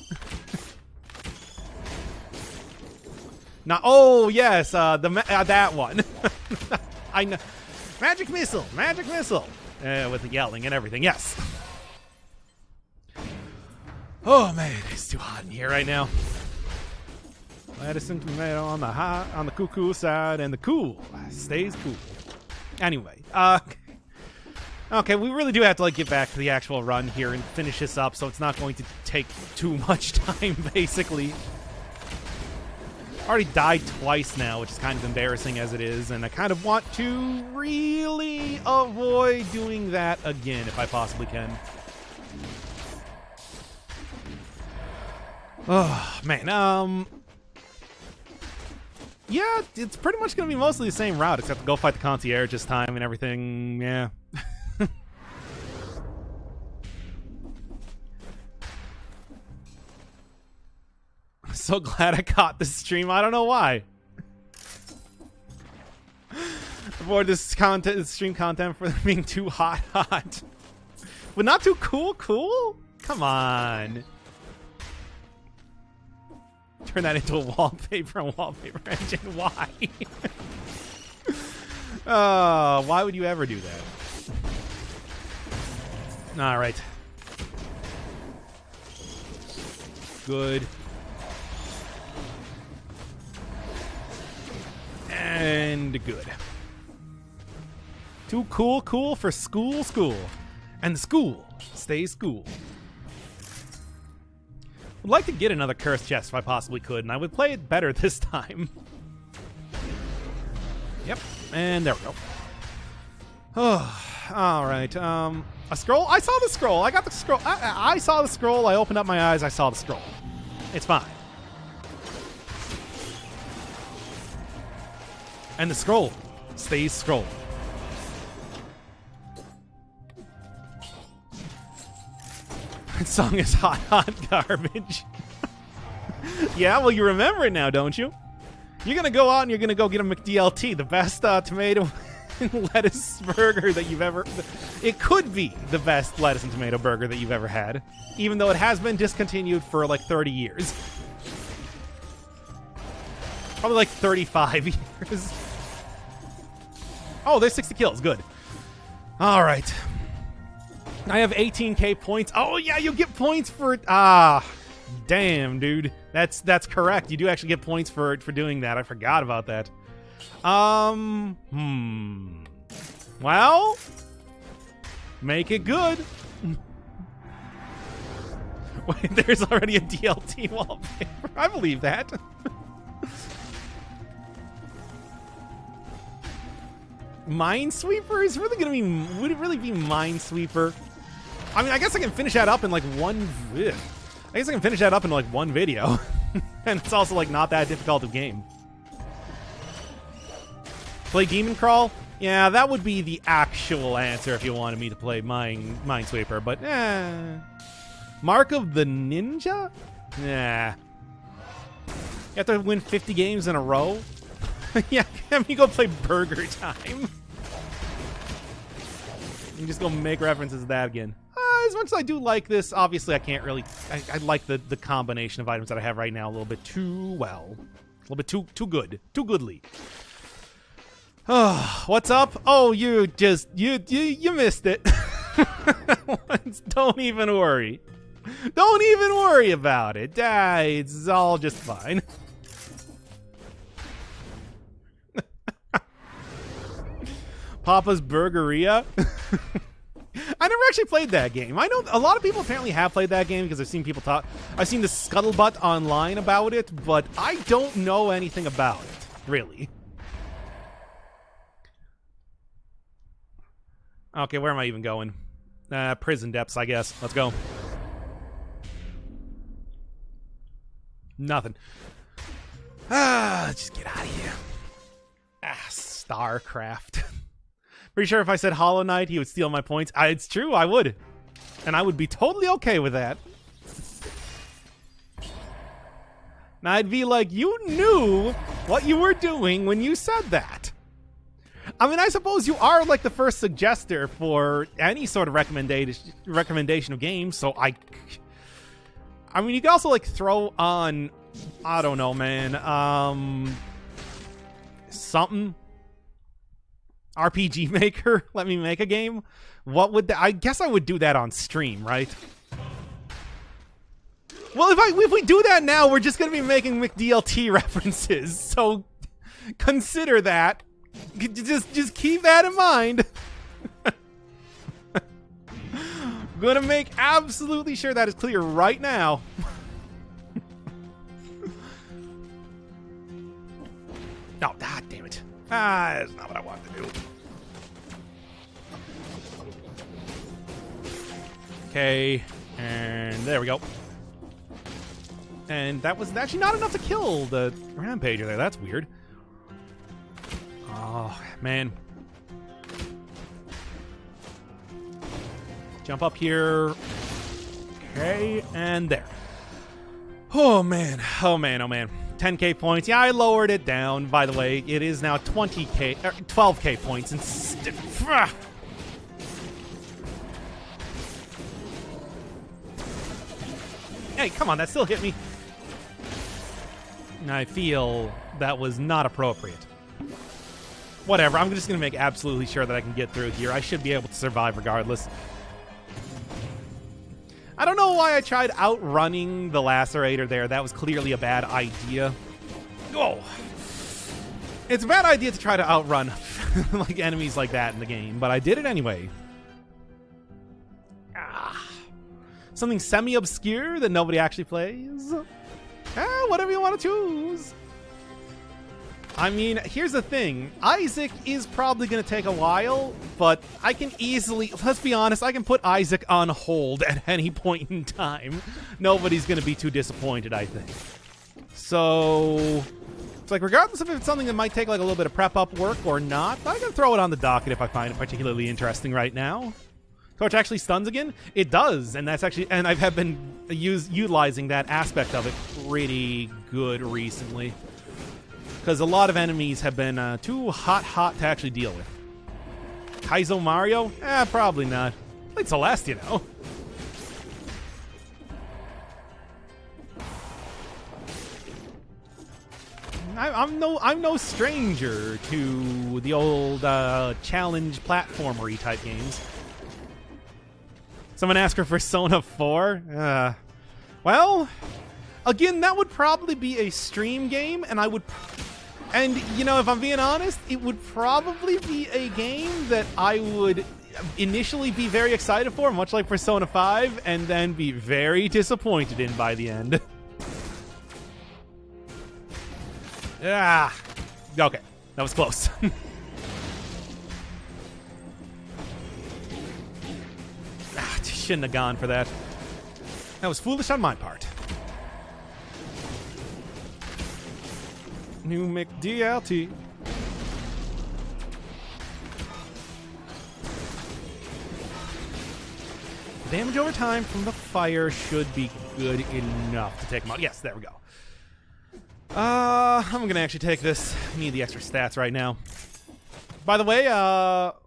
Not. Oh yes, that one. I know. Magic missile, with the yelling and everything. Yes. Oh man, it's too hot in here right now. Lettuce and tomato on the cuckoo side, and the cool stays cool. Anyway, Okay, we really do have to like get back to the actual run here and finish this up, so it's not going to take too much time, basically. Already died twice now, which is kind of embarrassing as it is, and I kind of want to really avoid doing that again if I possibly can. Oh, man, yeah, it's pretty much going to be mostly the same route, except to go fight the concierge this time and everything, yeah. So glad I caught this stream. I don't know why. Avoid this content, this stream content for being too hot. But not too cool? Come on. Turn that into a wallpaper on Wallpaper Engine. Why? Why would you ever do that? All right. Good. And good. Too cool for school. And the school stays school. Would like to get another cursed chest if I possibly could, and I would play it better this time. Yep, and there we go. Oh, all right. A scroll? I saw the scroll. I got the scroll. I saw the scroll. I opened up my eyes. I saw the scroll. It's fine. And the scroll stays scroll. That song is hot garbage. Yeah, well, you remember it now, don't you? You're going to go out and you're going to go get a McDLT, the best tomato and lettuce burger that you've ever... It could be the best lettuce and tomato burger that you've ever had, even though it has been discontinued for like 30 years. Probably like 35 years. Oh, there's 60 kills. Good. All right. I have 18k points. Oh, yeah, you get points for... damn, dude. That's correct. You do actually get points for doing that. I forgot about that. Well, make it good. Wait, there's already a DLT wallpaper. I believe that. Minesweeper is really gonna be... Would it really be Minesweeper? I mean, I guess I can finish that up in like one... I guess I can finish that up in like one video. And it's also like not that difficult of a game. Play Demon Crawl? Yeah, that would be the actual answer if you wanted me to play Minesweeper, but Mark of the Ninja? Nah. You have to win 50 games in a row? Yeah, let me go play Burger Time. You just go make references to that again. As much as I do like this, obviously I can't really... I like the combination of items that I have right now a little bit too well. A little bit too good. Too goodly. Oh, what's up? Oh, you just... You missed it. Don't even worry. Don't even worry about it. It's all just fine. Papa's Burgeria? I never actually played that game. I know a lot of people apparently have played that game because I've seen people talk. I've seen the scuttlebutt online about it, but I don't know anything about it, really. Okay, where am I even going? Prison depths, I guess. Let's go. Nothing. Let's just get out of here. StarCraft. Pretty sure if I said Hollow Knight, he would steal my points. It's true, I would. And I would be totally okay with that. Now, I'd be like, you knew what you were doing when you said that. I mean, I suppose you are like the first suggester for any sort of recommendation of games, so I mean, you could also like throw on, I don't know, man, something. RPG Maker, let me make a game. What would I guess I would do that on stream, right? Well, if we do that now, we're just gonna be making McDLT references. So consider that. Just keep that in mind. Gonna make absolutely sure that is clear right now. No, god damn it. That's not what I wanted to do. Okay, and there we go. And that was actually not enough to kill the rampager there. That's weird. Oh, man. Jump up here. Okay, and there. Oh, man. Oh, man. Oh, man. 10k points. Yeah, I lowered it down, by the way. It is now 12k points instead. Hey, come on. That still hit me. I feel that was not appropriate. Whatever, I'm just going to make absolutely sure that I can get through here. I should be able to survive regardless. I don't know why I tried outrunning the lacerator there. That was clearly a bad idea. Oh! It's a bad idea to try to outrun like enemies like that in the game, but I did it anyway. Something semi-obscure that nobody actually plays. Whatever you want to choose. I mean, here's the thing. Isaac is probably going to take a while, but I can easily, let's be honest, I can put Isaac on hold at any point in time. Nobody's going to be too disappointed, I think. So, it's like, regardless of if it's something that might take like a little bit of prep up work or not, I can throw it on the docket if I find it particularly interesting right now. Torch actually stuns again? It does, and that's actually, and I've been utilizing that aspect of it pretty good recently. Because a lot of enemies have been too hot to actually deal with. Kaizo Mario? Probably not. Played Celeste, you know. I'm no stranger to the old challenge platformery type games. Someone asked for Persona 4? Well, again, that would probably be a stream game, and I would... And, you know, if I'm being honest, it would probably be a game that I would initially be very excited for, much like Persona 5, and then be very disappointed in by the end. Okay. That was close. Shouldn't have gone for that. That was foolish on my part. New McDLT. Damage over time from the fire should be good enough to take him out. Yes, there we go. I'm gonna actually take this. I need the extra stats right now. By the way,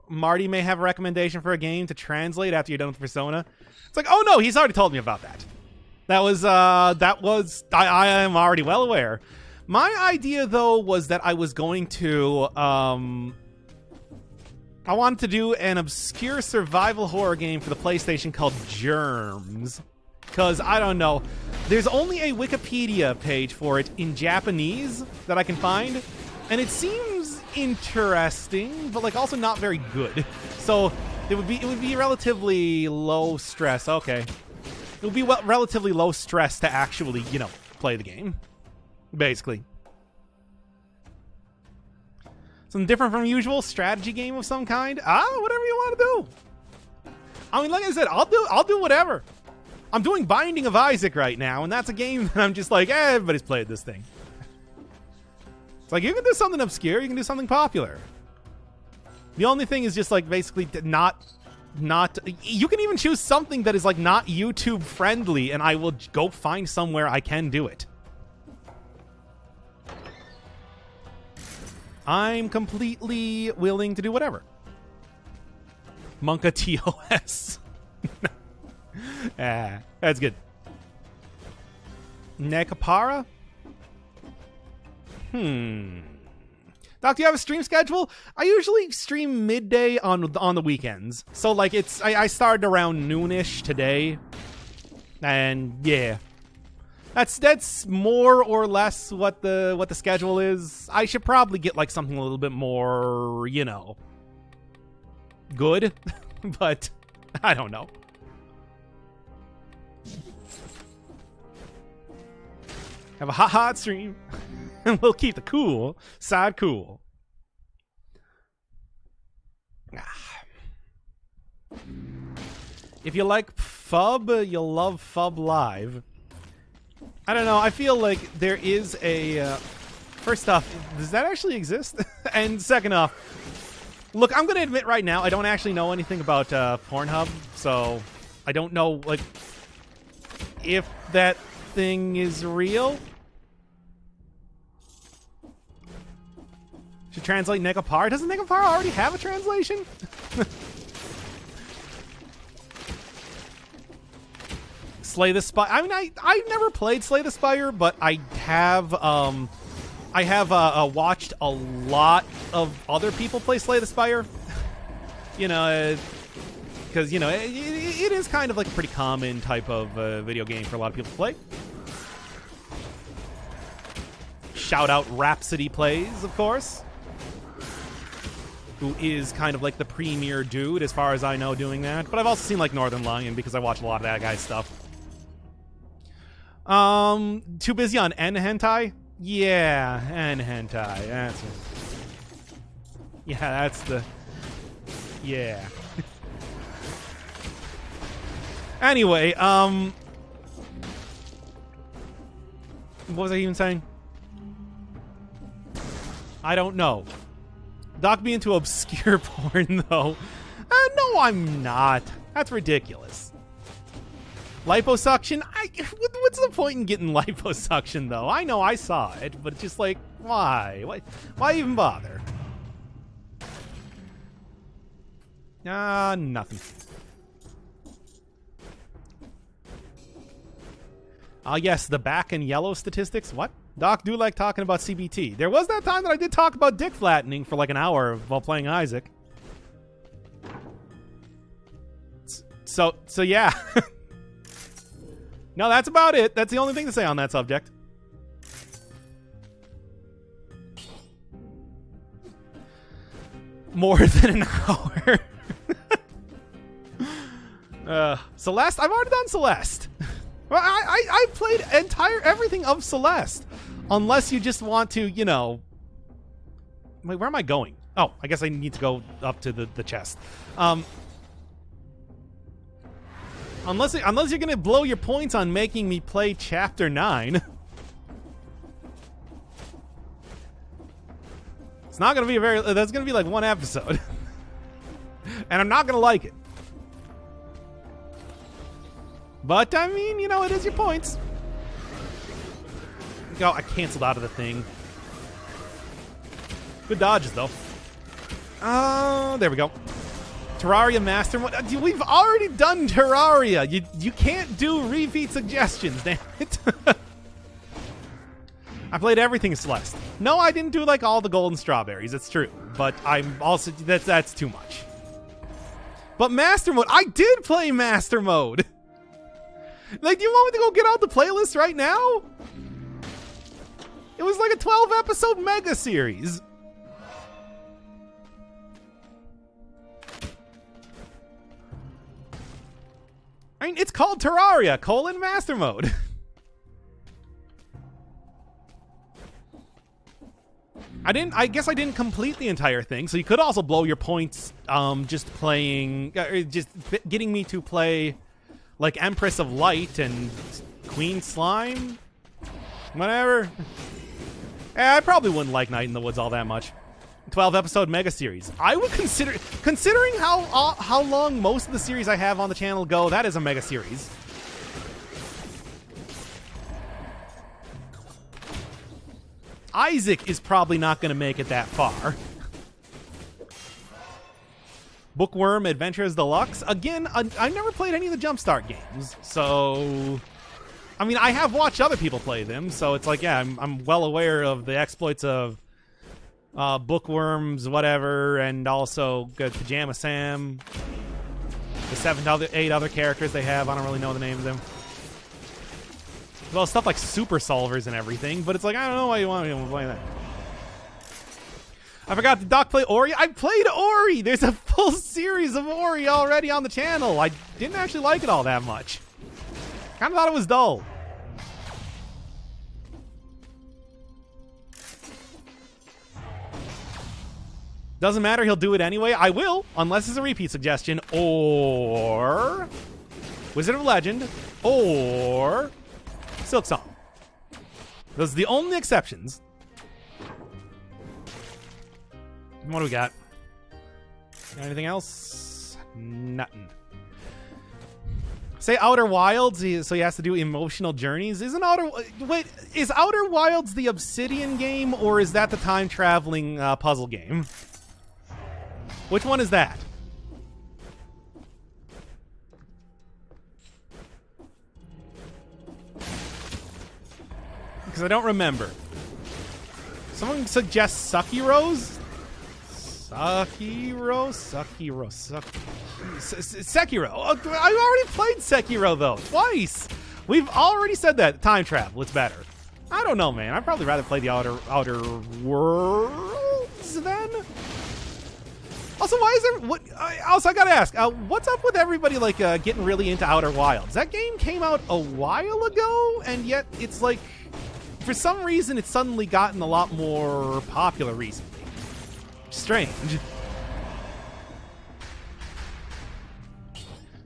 Marty may have a recommendation for a game to translate after you're done with Persona. It's like, oh no, he's already told me about that. I am already well aware. My idea, though, was that I was going to, I wanted to do an obscure survival horror game for the PlayStation called Germs. Because, I don't know, there's only a Wikipedia page for it in Japanese that I can find, and it seems interesting, but, like, also not very good. So, it would be relatively low stress. Okay. It would be relatively low stress to actually, you know, play the game. Basically. Something different from usual, strategy game of some kind. Whatever you want to do. I mean, like I said, I'll do whatever. I'm doing Binding of Isaac right now, and that's a game that I'm just like, everybody's played this thing. It's like, you can do something obscure, you can do something popular. The only thing is just like basically not you can even choose something that is like not YouTube friendly, and I will go find somewhere I can do it. I'm completely willing to do whatever. Monka TOS. That's good. Nekapara? Doc, do you have a stream schedule? I usually stream midday on the weekends. So like I started around noonish today. And yeah. That's more or less what the schedule is. I should probably get like something a little bit more, you know, good. But I don't know. Have a hot stream. And we'll keep the cool side cool. If you like FUB, you'll love FUB Live. I don't know. I feel like there is a... first off, does that actually exist? And second off, look, I'm going to admit right now, I don't actually know anything about Pornhub, so I don't know, like, if that thing is real. Should translate Negapar. Doesn't Negapar already have a translation? Slay the Spire. I mean, I never played Slay the Spire, but I have watched a lot of other people play Slay the Spire. You know, because, you know, it is kind of like a pretty common type of video game for a lot of people to play. Shout out Rhapsody Plays, of course, who is kind of like the premier dude, as far as I know, doing that. But I've also seen, like, Northern Lion, because I watch a lot of that guy's stuff. Too busy on N hentai? Yeah, N hentai. That's it. Yeah, that's the... Yeah. Anyway, what was I even saying? I don't know. Doc me into obscure porn, though. No, I'm not. That's ridiculous. Liposuction? What's the point in getting liposuction, though? I know I saw it, but it's just like, why? Why even bother? Nothing. Yes, the back and yellow statistics. What? Doc do like talking about CBT. There was that time that I did talk about dick flattening for like an hour while playing Isaac. So yeah. No, that's about it. That's the only thing to say on that subject. More than an hour. Celeste? I've already done Celeste. Well, I played everything of Celeste. Unless you just want to, you know... Wait, where am I going? Oh, I guess I need to go up to the chest. Unless you're gonna blow your points on making me play Chapter 9. It's not gonna be that's gonna be like one episode. And I'm not gonna like it. But, I mean, you know, it is your points. Oh, I canceled out of the thing. Good dodges, though. Oh, there we go. Terraria Master Mode. We've already done Terraria. You can't do repeat suggestions, damn it. I played everything Celeste. No, I didn't do, like, all the golden strawberries. It's true. But I'm also... That's too much. But Master Mode... I did play Master Mode! Like, do you want me to go get out the playlist right now? It was like a 12-episode mega series. I mean, it's called Terraria, Master Mode. I guess I didn't complete the entire thing, so you could also blow your points just playing... just getting me to play... like Empress of Light and Queen Slime? Whatever. I probably wouldn't like Night in the Woods all that much. 12-episode mega series. I would considering how long most of the series I have on the channel go, that is a mega series. Isaac is probably not going to make it that far. Bookworm Adventures Deluxe. Again, I've never played any of the Jumpstart games, so... I mean, I have watched other people play them, so it's like, yeah, I'm well aware of the exploits of Bookworms, whatever, and also Pajama Sam. The 8 other characters they have, I don't really know the names of them. Well, stuff like Super Solvers and everything, but it's like, I don't know why you want me to play that. I forgot, did Doc play Ori? I played Ori! There's a full series of Ori already on the channel. I didn't actually like it all that much. Kind of thought it was dull. Doesn't matter, he'll do it anyway. I will, unless it's a repeat suggestion, or Wizard of Legend, or Silk Song. Those are the only exceptions. What do we got? Anything else? Nothing. Say Outer Wilds, so he has to do emotional journeys. Is Outer Wilds the Obsidian game, or is that the time traveling puzzle game? Which one is that? Because I don't remember. Someone suggests Sekiro's? Sekiro. Oh, I already played Sekiro, though, twice. We've already said that. Time travel, it's better. I don't know, man. I'd probably rather play the Outer Worlds then. Also, why is there... I gotta ask, what's up with everybody, like, getting really into Outer Wilds? That game came out a while ago, and yet it's like... For some reason, it's suddenly gotten a lot more popular recently. Strange.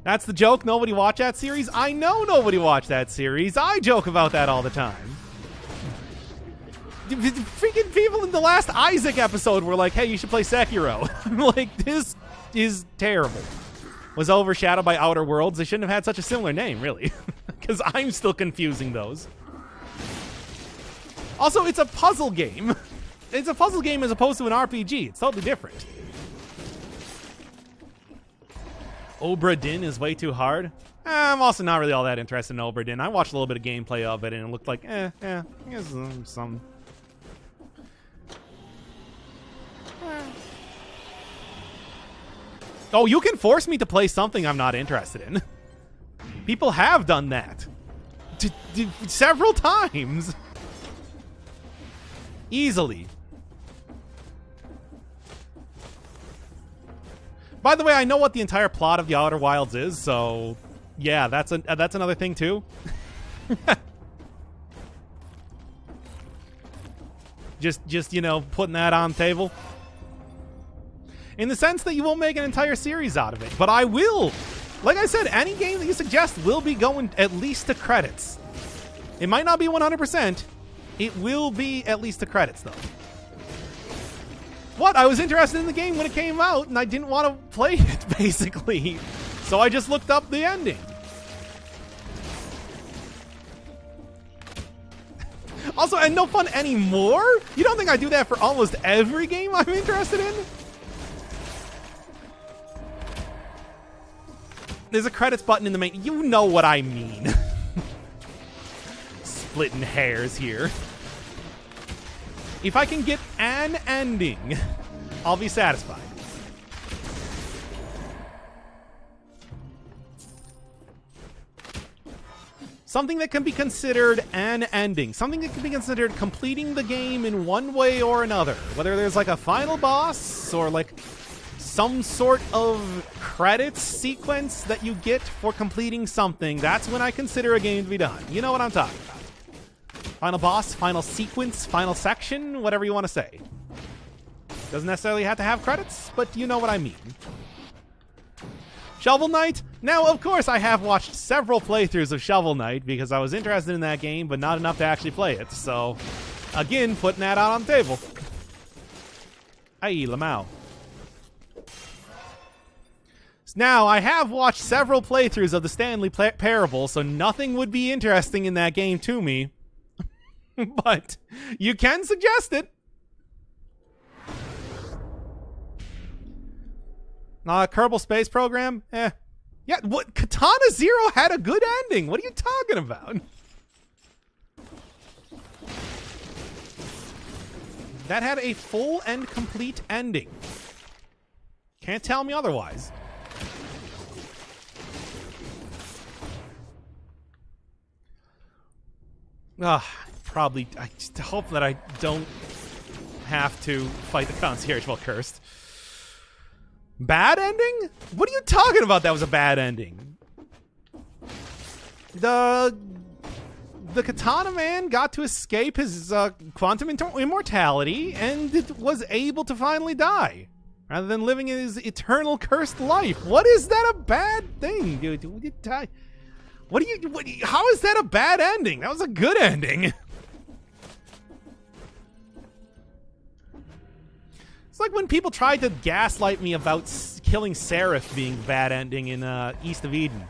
That's the joke. Nobody watched that series. I know nobody watched that series. I joke about that all the time. Freaking people in the last Isaac episode were like, hey, you should play Sekiro. I'm like, this is terrible. Was overshadowed by Outer Worlds. They shouldn't have had such a similar name, really. Because I'm still confusing those. Also, it's a puzzle game. It's a puzzle game as opposed to an RPG. It's totally different. Obra Dinn is way too hard. I'm also not really all that interested in Obra Dinn. I watched a little bit of gameplay of it, and it looked like, here's some. Oh, you can force me to play something I'm not interested in. People have done that. Several times. Easily. By the way, I know what the entire plot of the Outer Wilds is, so yeah, that's another thing too. just you know, putting that on the table. In the sense that you won't make an entire series out of it, but I will. Like I said, any game that you suggest will be going at least to credits. It might not be 100%. It will be at least the credits, though. What? I was interested in the game when it came out, and I didn't want to play it, basically. So I just looked up the ending. Also, and no fun anymore? You don't think I do that for almost every game I'm interested in? There's a credits button in the main... You know what I mean. Splitting hairs here. If I can get an ending, I'll be satisfied. Something that can be considered an ending. Something that can be considered completing the game in one way or another. Whether there's like a final boss or like some sort of credits sequence that you get for completing something. That's when I consider a game to be done. You know what I'm talking about. Final boss, final sequence, final section, whatever you want to say. Doesn't necessarily have to have credits, but you know what I mean. Shovel Knight? Now, of course, I have watched several playthroughs of Shovel Knight because I was interested in that game, but not enough to actually play it. So, again, putting that out on the table. Aye, Lamau. Now, I have watched several playthroughs of the Stanley Parable, so nothing would be interesting in that game to me. But you can suggest it. Kerbal Space Program? Yeah, what? Katana Zero had a good ending. What are you talking about? That had a full and complete ending. Can't tell me otherwise. Probably. I just hope that I don't have to fight the concierge while cursed. Bad ending? What are you talking about? That was a bad ending. The Katana Man got to escape his quantum immortality and was able to finally die. rather than living his eternal cursed life. What is that a bad thing, dude? How is that a bad ending? That was a good ending. It's like when people tried to gaslight me about killing Seraph being a bad ending in East of Eden.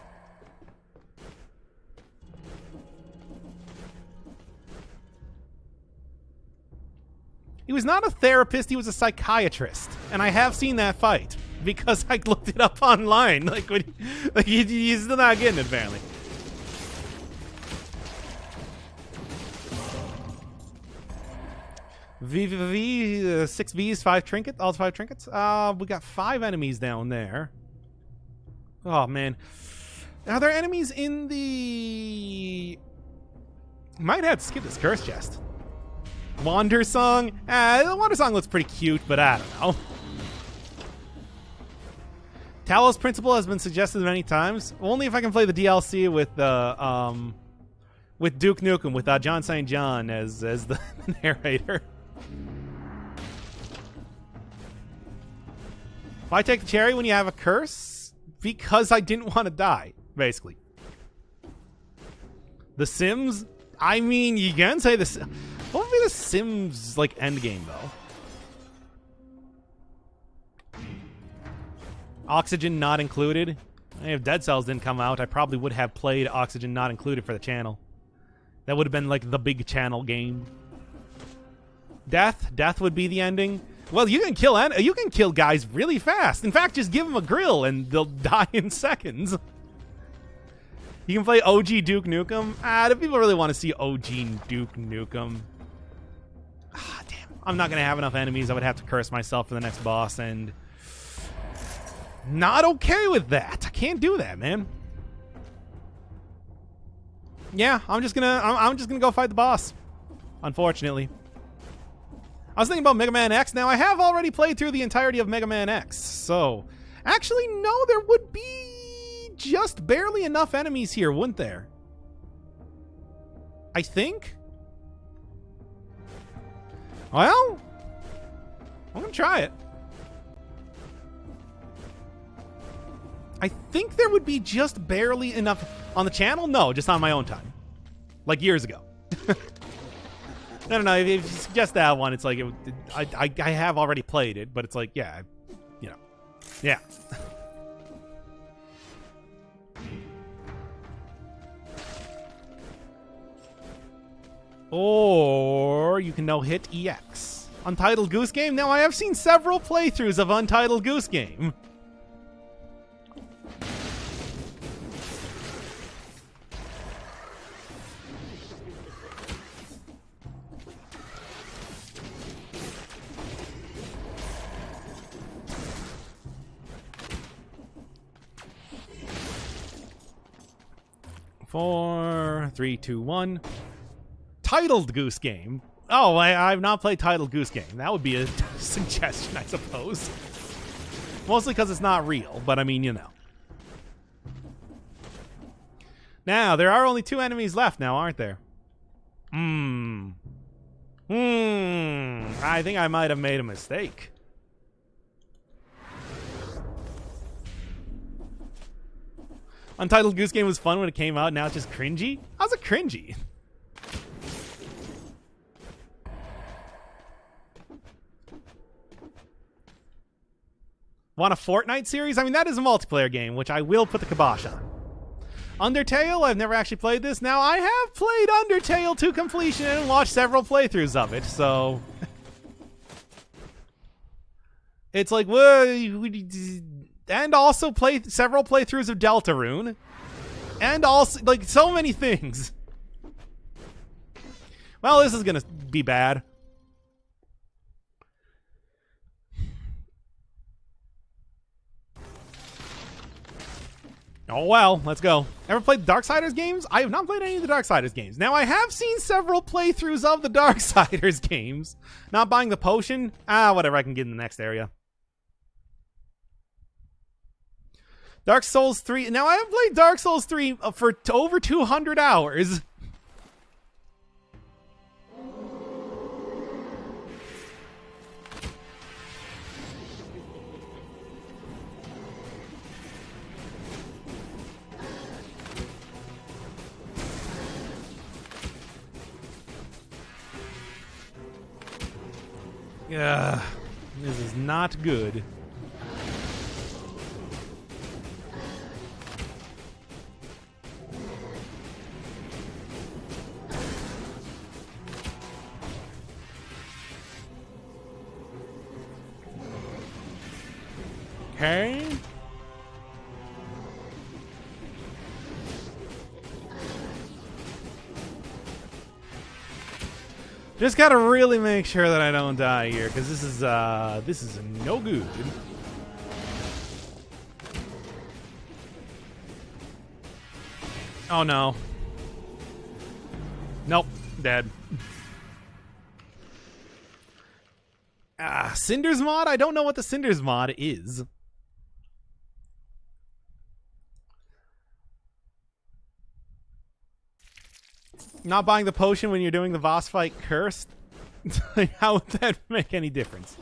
He was not a therapist, he was a psychiatrist. And I have seen that fight because I looked it up online. He's still not getting it, apparently. V 6 V's, 5 trinkets, all 5 trinkets. We got 5 enemies down there. Oh man, are there enemies in the? Might have to skip this curse chest. Wander Song. The Wander Song looks pretty cute, but I don't know. Talos Principle has been suggested many times. Only if I can play the DLC with Duke Nukem with John St. John as the narrator. Why take the cherry when you have a curse? Because I didn't want to die, basically. The Sims? I mean, you can say this. What would be the Sims, like, endgame, though? Oxygen not included. If Dead Cells didn't come out, I probably would have played Oxygen not included for the channel. That would have been, like, the big channel game. Death? Death would be the ending. Well, you can kill guys really fast. In fact, just give them a grill and they'll die in seconds. You can play OG Duke Nukem. Do people really want to see OG Duke Nukem? Damn. I'm not going to have enough enemies. I would have to curse myself for the next boss, and not okay with that. I can't do that, man. Yeah, I'm just gonna go fight the boss. Unfortunately. I was thinking about Mega Man X. Now, I have already played through the entirety of Mega Man X, so actually, no, there would be just barely enough enemies here, wouldn't there? I think? Well, I'm gonna try it. I think there would be just barely enough on the channel. No, just on my own time, like years ago. No. If you suggest that one, it's like I have already played it, but it's like, yeah, you know, yeah. Or you can no-hit EX. Untitled Goose Game? Now, I have seen several playthroughs of Untitled Goose Game. Four, 3, 2, 1. Titled Goose Game. Oh, I've not played Titled Goose Game. That would be a suggestion, I suppose. Mostly because it's not real, but I mean, you know. Now, there are only 2 enemies left now, aren't there? I think I might have made a mistake. Untitled Goose Game was fun when it came out. Now it's just cringy? How's it cringy? Want a Fortnite series? I mean, that is a multiplayer game, which I will put the kibosh on. Undertale? I've never actually played this. Now, I have played Undertale to completion and watched several playthroughs of it, so... It's like, well... And also several playthroughs of Deltarune. And also, like, so many things. Well, this is gonna be bad. Oh, well, let's go. Ever played the Darksiders games? I have not played any of the Darksiders games. Now, I have seen several playthroughs of the Darksiders games. Not buying the potion? Whatever, I can get in the next area. Dark Souls 3. Now, I have played Dark Souls 3 for over 200 hours. Ugh, this is not good. Okay. Just gotta really make sure that I don't die here, because this is no good. Oh no. Nope, dead. Cinders mod? I don't know what the Cinders mod is. Not buying the potion when you're doing the boss fight cursed? How would that make any difference?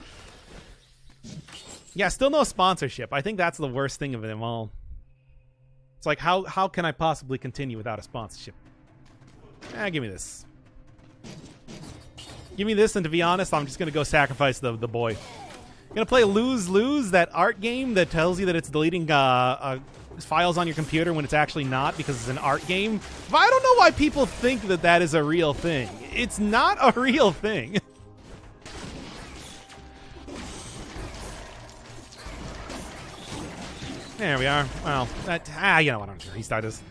Yeah, still no sponsorship. I think that's the worst thing of them all. It's like, how can I possibly continue without a sponsorship? Give me this. Give me this, and to be honest, I'm just going to go sacrifice the boy. I'm going to play Lose-Lose, that art game that tells you that it's deleting files on your computer when it's actually not, because it's an art game. But I don't know why people think that that is a real thing. It's not a real thing. There we are. Well, you know what, I'm sure he started this.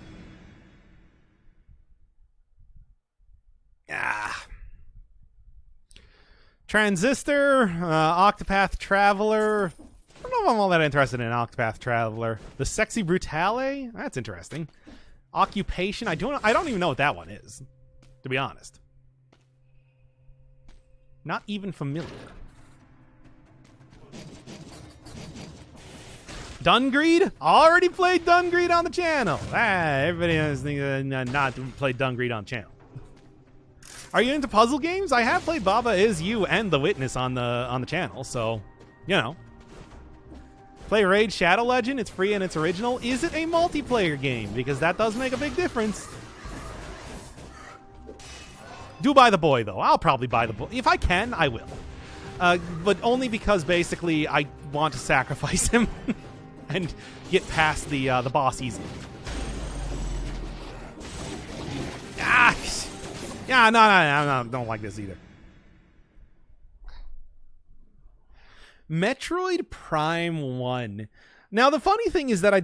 Transistor, Octopath Traveler. I don't know if I'm all that interested in Octopath Traveler. The Sexy Brutale? That's interesting. Occupation? I don't even know what that one is, to be honest. Not even familiar. Dungreed? Already played Dungreed on the channel. Everybody has not played Dungreed on the channel. Are you into puzzle games? I have played Baba Is You and The Witness on the channel, so, you know. Play Raid Shadow Legend. It's free and it's original. Is it a multiplayer game? Because that does make a big difference. Do buy the boy, though. I'll probably buy the boy. If I can, I will. But only because, basically, I want to sacrifice him and get past the boss easily. Yeah, no, I don't like this either. Metroid Prime 1. Now, the funny thing is that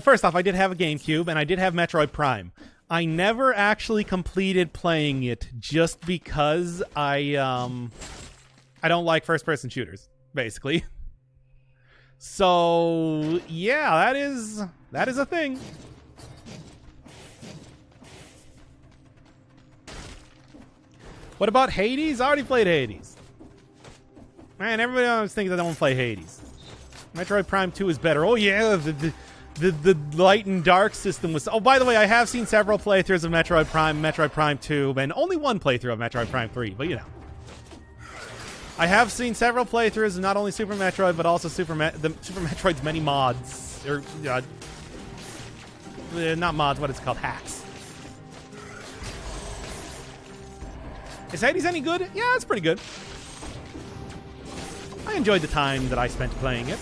first off, I did have a GameCube, and I did have Metroid Prime. I never actually completed playing it just because I don't like first-person shooters, basically. So, yeah, that is a thing. What about Hades? I already played Hades. Man, everybody always thinks I don't play Hades. Metroid Prime 2 is better. Oh yeah, the light and dark system was... Oh, by the way, I have seen several playthroughs of Metroid Prime 2, and only one playthrough of Metroid Prime 3, but you know. I have seen several playthroughs of not only Super Metroid, but also Super Metroid's many mods. Or, not mods, what it's called, hacks. Is Hades any good? Yeah, it's pretty good. I enjoyed the time that I spent playing it.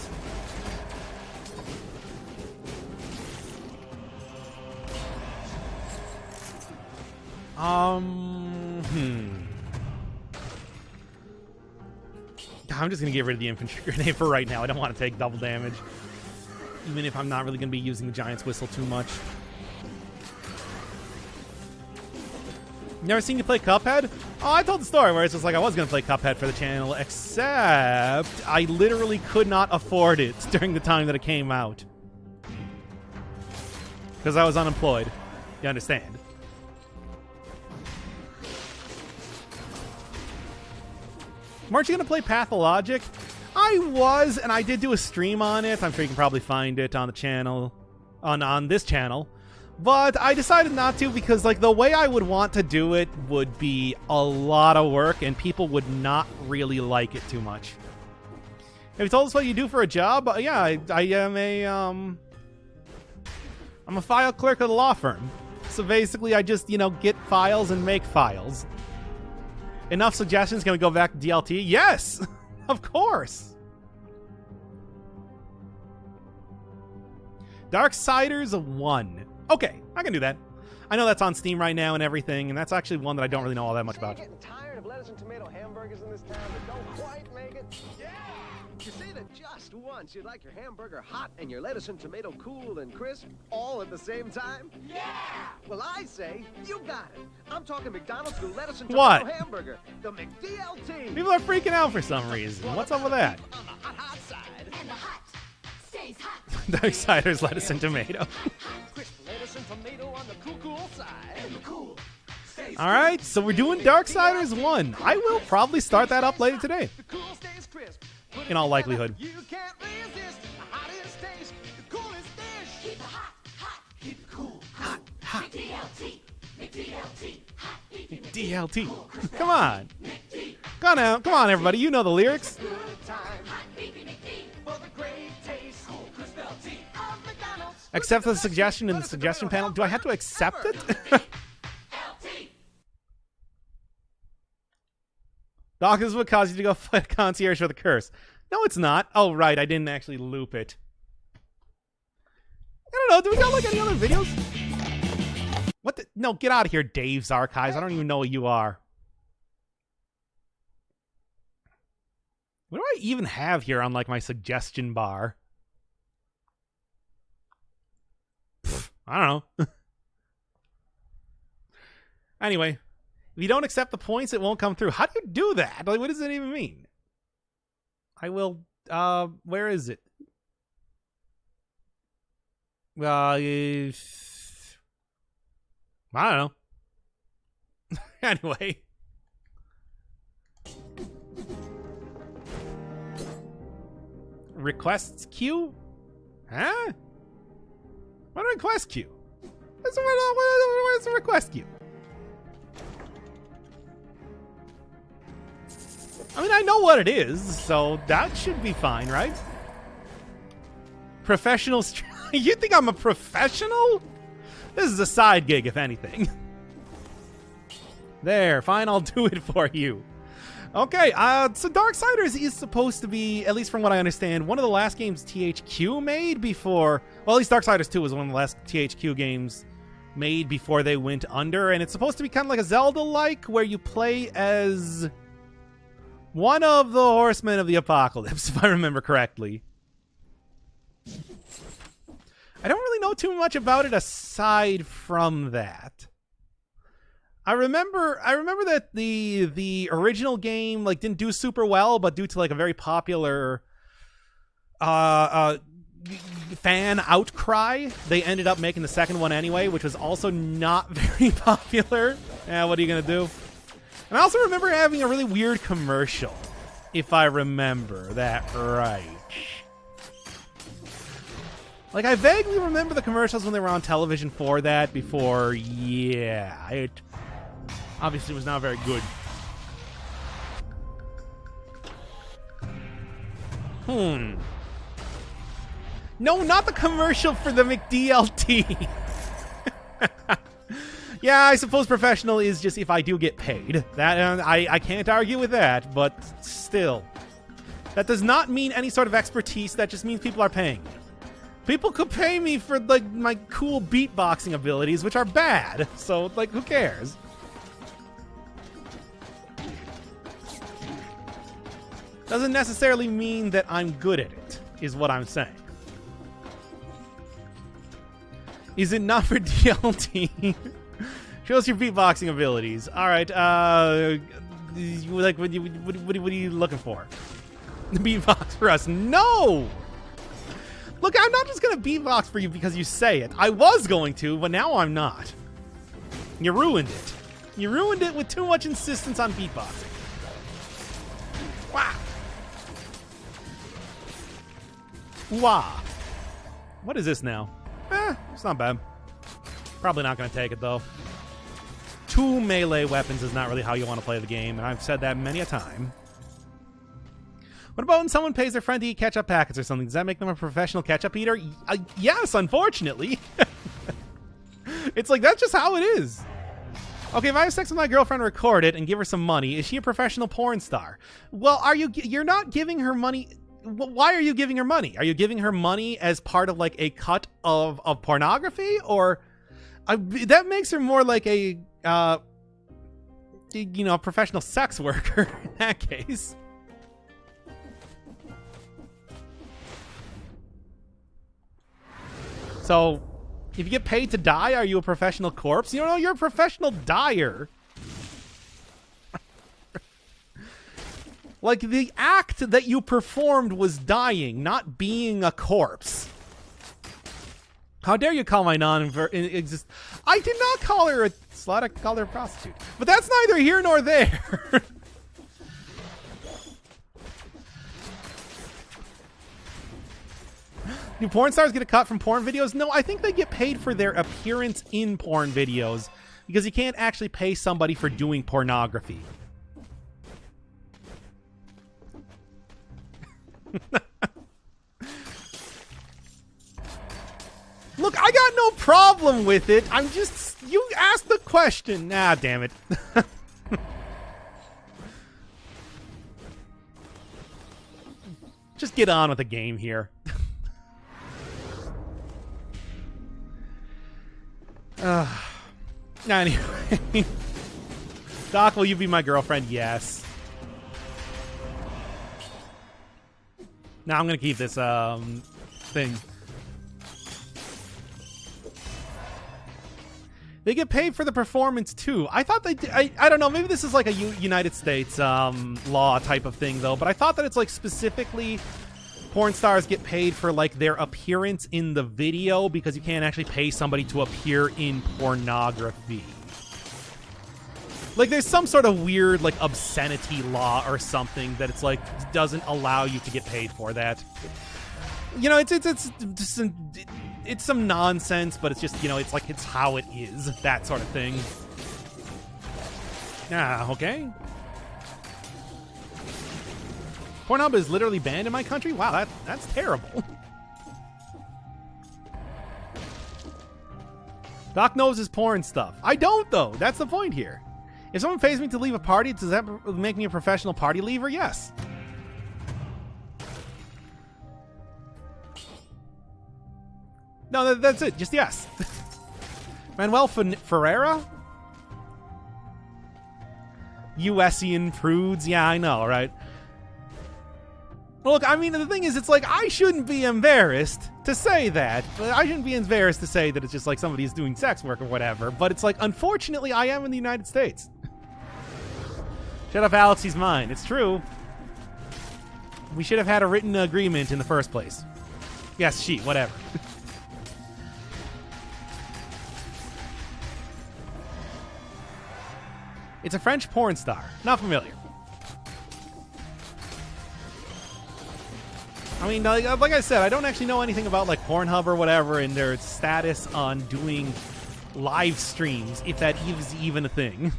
I'm just going to get rid of the infantry grenade for right now. I don't want to take double damage. Even if I'm not really going to be using the Giant's Whistle too much. Never seen you play Cuphead? Oh, I told the story where it's just like I was going to play Cuphead for the channel, except I literally could not afford it during the time that it came out. Because I was unemployed. You understand? Weren't you going to play Pathologic? I was, and I did do a stream on it. I'm sure you can probably find it on the channel, on this channel. But I decided not to because, like, the way I would want to do it would be a lot of work, and people would not really like it too much. Have you told us what you do for a job? Yeah, I am I'm a file clerk at a law firm. So basically, I just, get files and make files. Enough suggestions? Can we go back to DLT? Yes! Of course. Darksiders 1. Okay, I can do that. I know that's on Steam right now and everything, and that's actually one that I don't really know all that much about. Say you're getting tired of lettuce and tomato hamburgers in this town that don't quite make it? Yeah! You say that just once you'd like your hamburger hot and your lettuce and tomato cool and crisp all at the same time? Yeah! Well, I say you got it. I'm talking McDonald's new lettuce and What? tomato hamburger, the McDLT. People are freaking out for some reason. What's up with that? On the hot side. And the hot stays hot. Darksiders, lettuce, and tomato. Crisp lettuce and tomato on the cool side. And the cool stays All right, so we're doing Darksiders 1. I will probably start that up later today. The cool stays crisp. Put In it all together, likelihood. You can't resist the hottest taste, the coolest dish. Keep it hot, hot. Keep it cool, Hot, hot. McDLT, McDLT, hot beefy DLT. Come on. Come on now. Come on, everybody. You know the lyrics. Good time hot beefy McD. for the great taste. Cool crisp LT of McDonald's. Accept the suggestion in the suggestion panel. Do I have to accept it? LT. Doc, this is what caused you to go fight a concierge with a curse. No, it's not. Oh, right. I didn't actually loop it. I don't know. Do we got like any other videos? What the? No, get out of here, Dave's Archives. I don't even know what you are. What do I even have here on like my suggestion bar? Pfft, I don't know. Anyway, if you don't accept the points, it won't come through. How do you do that? Like, what does that even mean? I will, where is it? I don't know. Anyway. Requests queue? Huh? What a request queue? Where's the request queue? I mean, I know what it is, so that should be fine, right? Professional You think I'm a professional? This is a side gig, if anything. There, fine, I'll do it for you. Okay, so Darksiders is supposed to be, at least from what I understand, one of the last games THQ made before... Well, at least Darksiders 2 was one of the last THQ games made before they went under, and it's supposed to be kind of like a Zelda-like, where you play as one of the Horsemen of the Apocalypse, if I remember correctly. I don't really know too much about it aside from that. I remember that the original game like didn't do super well, but due to like a very popular fan outcry, they ended up making the second one anyway, which was also not very popular. Yeah, what are you gonna do? And I also remember having a really weird commercial, if I remember that right. Like, I vaguely remember the commercials when they were on television for that before, yeah, it obviously was not very good. No, not the commercial for the McDLT. Yeah, I suppose professional is just if I do get paid. That I can't argue with that, but still. That does not mean any sort of expertise, that just means people are paying. People could pay me for, like, my cool beatboxing abilities, which are bad. So, like, who cares? Doesn't necessarily mean that I'm good at it, is what I'm saying. Is it not for DLT? Show us your beatboxing abilities. All right, like, what are you looking for? The beatbox for us? No! Look, I'm not just going to beatbox for you because you say it. I was going to, but now I'm not. You ruined it. You ruined it with too much insistence on beatboxing. Wow. Wah. What is this now? It's not bad. Probably not going to take it, though. 2 melee weapons is not really how you want to play the game, and I've said that many a time. What about when someone pays their friend to eat ketchup packets or something? Does that make them a professional ketchup eater? Yes, unfortunately. It's like, that's just how it is. Okay, if I have sex with my girlfriend, record it, and give her some money, is she a professional porn star? Well, you're not giving her money. Why are you giving her money? Are you giving her money as part of like a cut of pornography, or that makes her more like a a professional sex worker in that case. So, if you get paid to die, are you a professional corpse? You know, you're a professional dyer. Like, the act that you performed was dying, not being a corpse. How dare you call my non-exist... I did not call her a slut, I called her a prostitute. But that's neither here nor there. Do porn stars get a cut from porn videos? No, I think they get paid for their appearance in porn videos, because you can't actually pay somebody for doing pornography. Look, I got no problem with it. I'm just... You asked the question. Nah, damn it. Just get on with the game here. Anyway. Doc, will you be my girlfriend? Yes. Now I'm gonna keep this thing. They get paid for the performance too. I thought they did, I don't know, maybe this is like a United States law type of thing though, but I thought that it's like specifically porn stars get paid for like their appearance in the video, because you can't actually pay somebody to appear in pornography. Like there's some sort of weird like obscenity law or something that it's like doesn't allow you to get paid for that. You know, it's some nonsense, but it's just, you know, it's like it's how it is, that sort of thing. Okay. Pornhub is literally banned in my country? Wow, that's terrible. Doc knows his porn stuff. I don't, though. That's the point here. If someone pays me to leave a party, does that make me a professional party leaver? Yes. No, that's it. Just yes. Manuel Ferreira? USian prudes? Yeah, I know, right? Look, I mean, the thing is, it's like, I shouldn't be embarrassed to say that. I shouldn't be embarrassed to say that it's just like somebody's doing sex work or whatever. But it's like, unfortunately, I am in the United States. Shut up, Alex, he's mine. It's true. We should have had a written agreement in the first place. Yes, she, whatever. It's a French porn star. Not familiar. I mean, like I said, I don't actually know anything about like Pornhub or whatever and their status on doing live streams, if that is even a thing.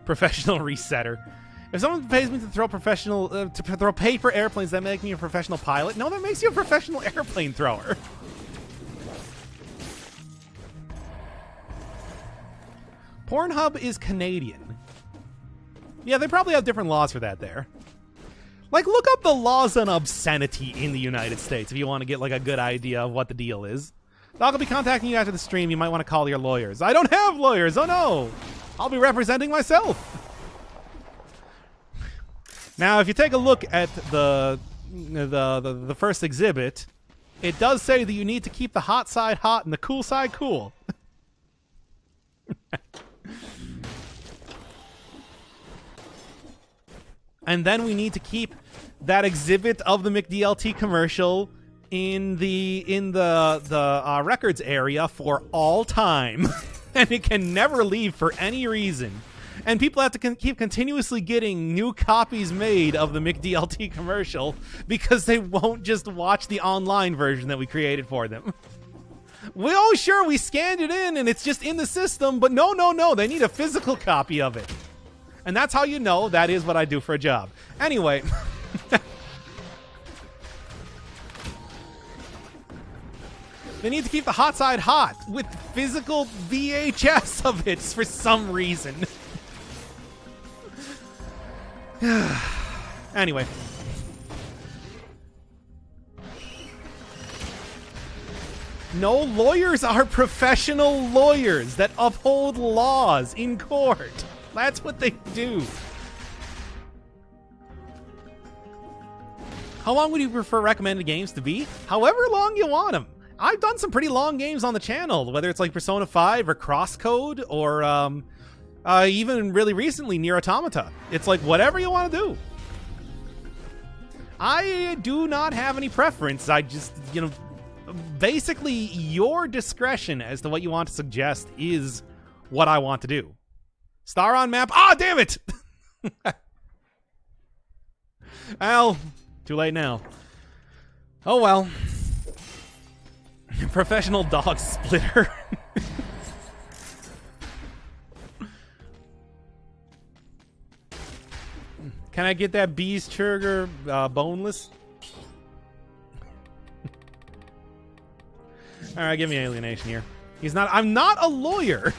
Professional resetter. If someone pays me to throw to throw paper airplanes, that make me a professional pilot? No, that makes you a professional airplane thrower. Pornhub is Canadian. Yeah, they probably have different laws for that there. Like, look up the laws on obscenity in the United States if you want to get, like, a good idea of what the deal is. Doc will be contacting you after the stream. You might want to call your lawyers. I don't have lawyers. Oh, no. I'll be representing myself. Now, if you take a look at the first exhibit, it does say that you need to keep the hot side hot and the cool side cool. And then we need to keep that exhibit of the McDLT commercial in the records area for all time. And it can never leave for any reason. And people have to keep continuously getting new copies made of the McDLT commercial because they won't just watch the online version that we created for them. Oh, sure, we scanned it in and it's just in the system, but no, they need a physical copy of it. And that's how you know that is what I do for a job. Anyway. They need to keep the hot side hot with physical VHS of it for some reason. Anyway. No, lawyers are professional lawyers that uphold laws in court. That's what they do. How long would you prefer recommended games to be? However long you want them. I've done some pretty long games on the channel, whether it's like Persona 5 or Crosscode or even really recently Nier Automata. It's like whatever you want to do. I do not have any preference. I just, basically your discretion as to what you want to suggest is what I want to do. Star on map. Ah, damn it! Well, too late now. Oh well. Professional dog splitter. Can I get that bees churger boneless? Alright, give me alienation here. I'm not a lawyer.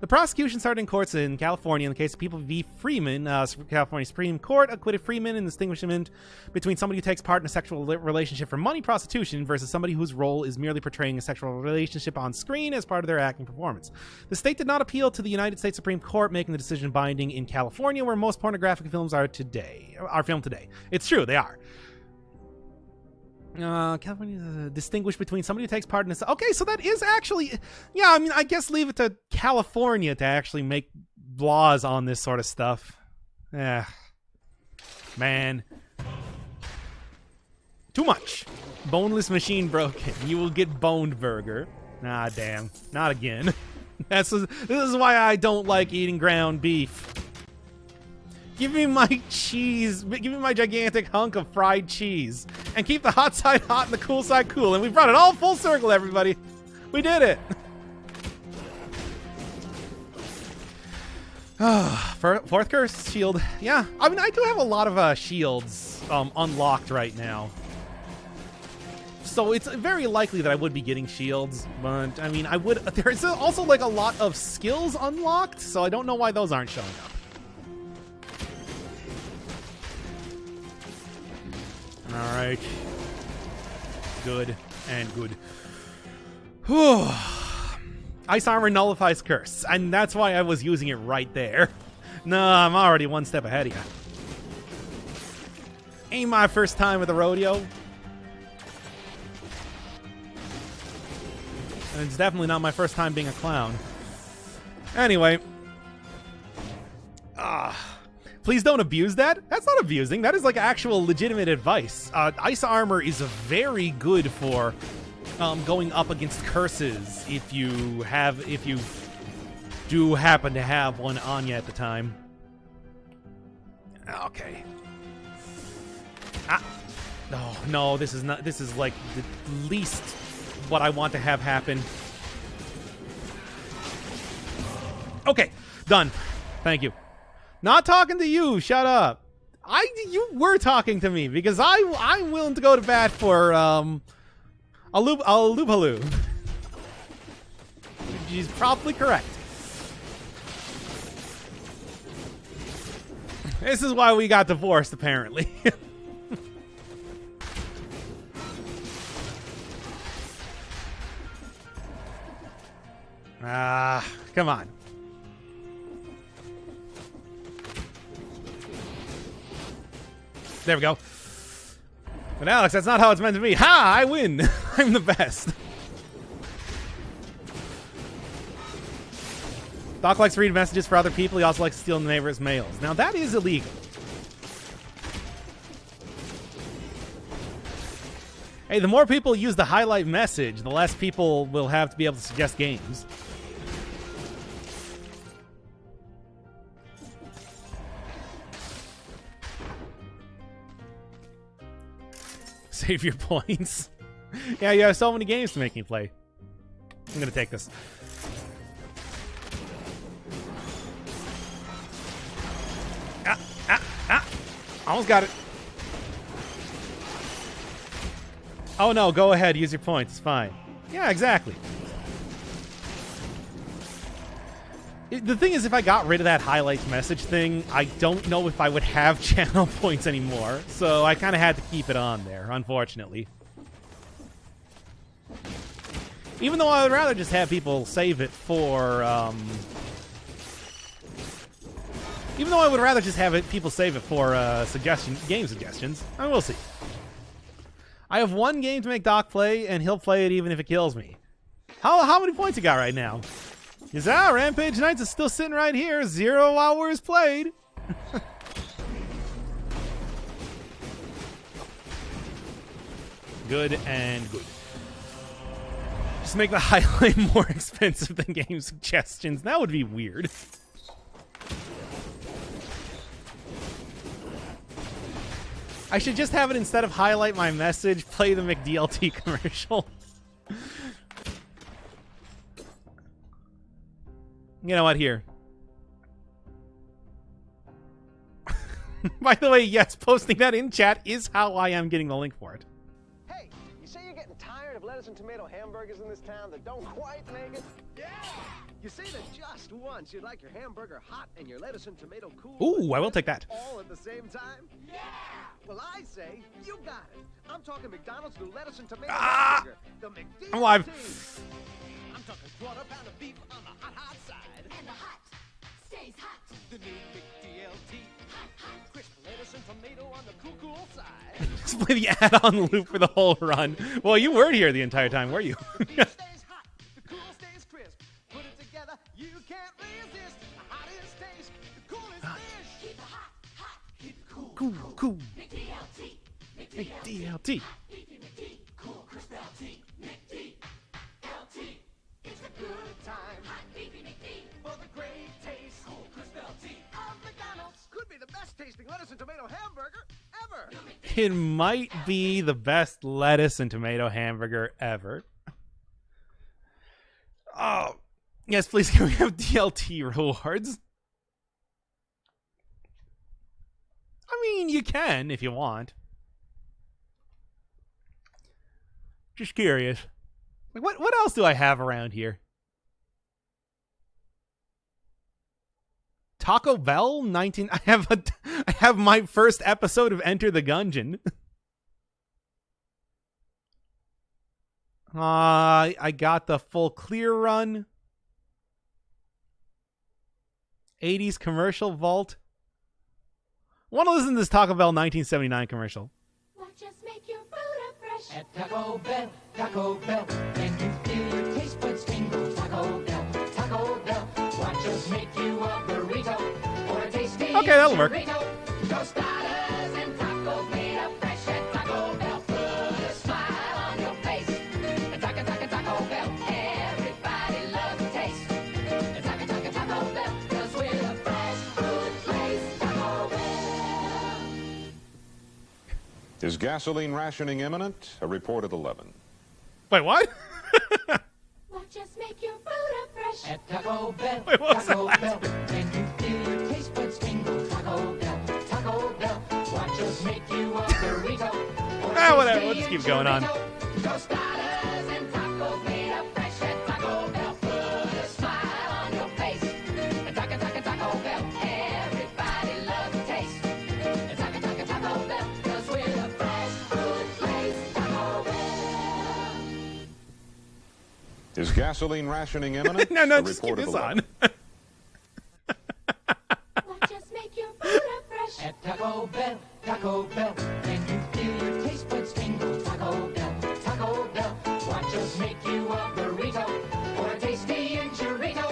The prosecution started in courts in California in the case of People v. Freeman. California Supreme Court acquitted Freeman in the distinguishment between somebody who takes part in a sexual relationship for money prostitution versus somebody whose role is merely portraying a sexual relationship on screen as part of their acting performance. The state did not appeal to the United States Supreme Court, making the decision binding in California, where most pornographic films are filmed today. It's true, they are. California distinguish between somebody who takes part in this. Okay, so that is actually, yeah, I mean, I guess leave it to California to actually make laws on this sort of stuff. Man. Too much. Boneless machine broken. You will get boned burger. Nah, damn. Not again. This is why I don't like eating ground beef. Give me my cheese. Give me my gigantic hunk of fried cheese. And keep the hot side hot and the cool side cool. And we brought it all full circle, everybody. We did it. Fourth curse shield. Yeah, I mean, I do have a lot of shields unlocked right now. So it's very likely that I would be getting shields. But, I mean, there's also like a lot of skills unlocked. So I don't know why those aren't showing up. Alright. Good and good. Whew. Ice armor nullifies curse, and that's why I was using it right there. No, I'm already one step ahead of you. Ain't my first time at the rodeo. And it's definitely not my first time being a clown. Anyway. Please don't abuse that. That's not abusing. That is like actual legitimate advice. Ice armor is very good for going up against curses if you do happen to have one on you at the time. Okay. No, this is not. This is like the least what I want to have happen. Okay, done. Thank you. Not talking to you. Shut up. You were talking to me because I'm willing to go to bat for a Loopaloo. She's probably correct. This is why we got divorced, apparently. Come on. There we go. But Alex, that's not how it's meant to be. Ha! I win. I'm the best. Doc likes to read messages for other people. He also likes to steal the neighbor's mails. Now, that is illegal. Hey, the more people use the highlight message, the less people will have to be able to suggest games. Save your points. Yeah, you have so many games to make me play. I'm gonna take this. Almost got it. Oh no, go ahead, use your points, it's fine. Yeah, exactly. The thing is, if I got rid of that highlights message thing, I don't know if I would have channel points anymore. So I kind of had to keep it on there, unfortunately. Even though I would rather just have people save it for, even though I would rather just have people save it for game suggestions. I will see. I have one game to make Doc play, and he'll play it even if it kills me. How many points you got right now? Because Rampage Knights is still sitting right here. 0 hours played. Good and good. Just make the highlight more expensive than game suggestions. That would be weird. I should just have it, instead of highlight my message, play the McDLT commercial. You know what? Here. By the way, yes, posting that in chat is how I am getting the link for it. Hey, you say you're getting tired of lettuce and tomato hamburgers in this town that don't quite make it? Yeah! You say that just once you'd like your hamburger hot and your lettuce and tomato cool. Ooh, I will take that. All at the same time? Yeah! Well, I say you got it. I'm talking McDonald's new lettuce and tomato hamburger. The McDLT. I'm alive. I'm talking quarter pound of beef on the hot side. And the hot stays hot. The new McDLT. Hot. Crisp lettuce and tomato on the cool side. Just play the add-on loop for the whole run. Well, you weren't here the entire time, were you? The beef stays hot. The cool stays crisp. Put it together, you can't resist. The hottest taste. The coolest dish. Keep it hot, hot. Keep it cool. Cool. McDLT. McDLT. Beefy McD. Cool crisp LT. McDLT. It's a good time. Hot beefy McD. For the great taste. Cool crisp LT. Of McDonald's. Could be the best tasting lettuce and tomato hamburger ever. It might be the best lettuce and tomato hamburger ever. Oh, yes, please can we have DLT rewards? I mean, you can if you want. Just curious. Like, what else do I have around here? Taco Bell 19. I have my first episode of Enter the Gungeon. I got the full clear run. 80s commercial vault. I want to listen to this Taco Bell 1979 commercial. Watch us make your food fresh. At Taco Bell, can you feel your taste buds tingle? Taco Bell, watch us make you a burrito or a tasty Okay, that'll work. burrito. Tostadas and tacos made up fresh at Taco Bell. Put a smile on your face. At Taco Bell, everybody loves the taste. At Taco Bell, 'cause we're the fresh food place. Taco Bell. Is gasoline rationing imminent? A report at 11. Wait, what? Watch us make your food fresh. At Taco Bell, Wait, what was that Taco last Bell, bit? can you feel your taste buds tingle? Taco Bell, watch us make you a burrito. or a Whatever, tasty we'll just keep going on. burrito. Tostadas and tacos made up fresh at Taco Bell. Put a smile on your face. At Taco Bell, everybody loves the taste. At Taco Bell, 'cause we're the fresh food place. Taco Bell. Is gasoline rationing imminent? No, A just keep report at this 11. on. Watch us make your food fresh. At Taco Bell, can you feel your taste buds tingle? Taco Bell, watch us make you a burrito or a tasty enchilada.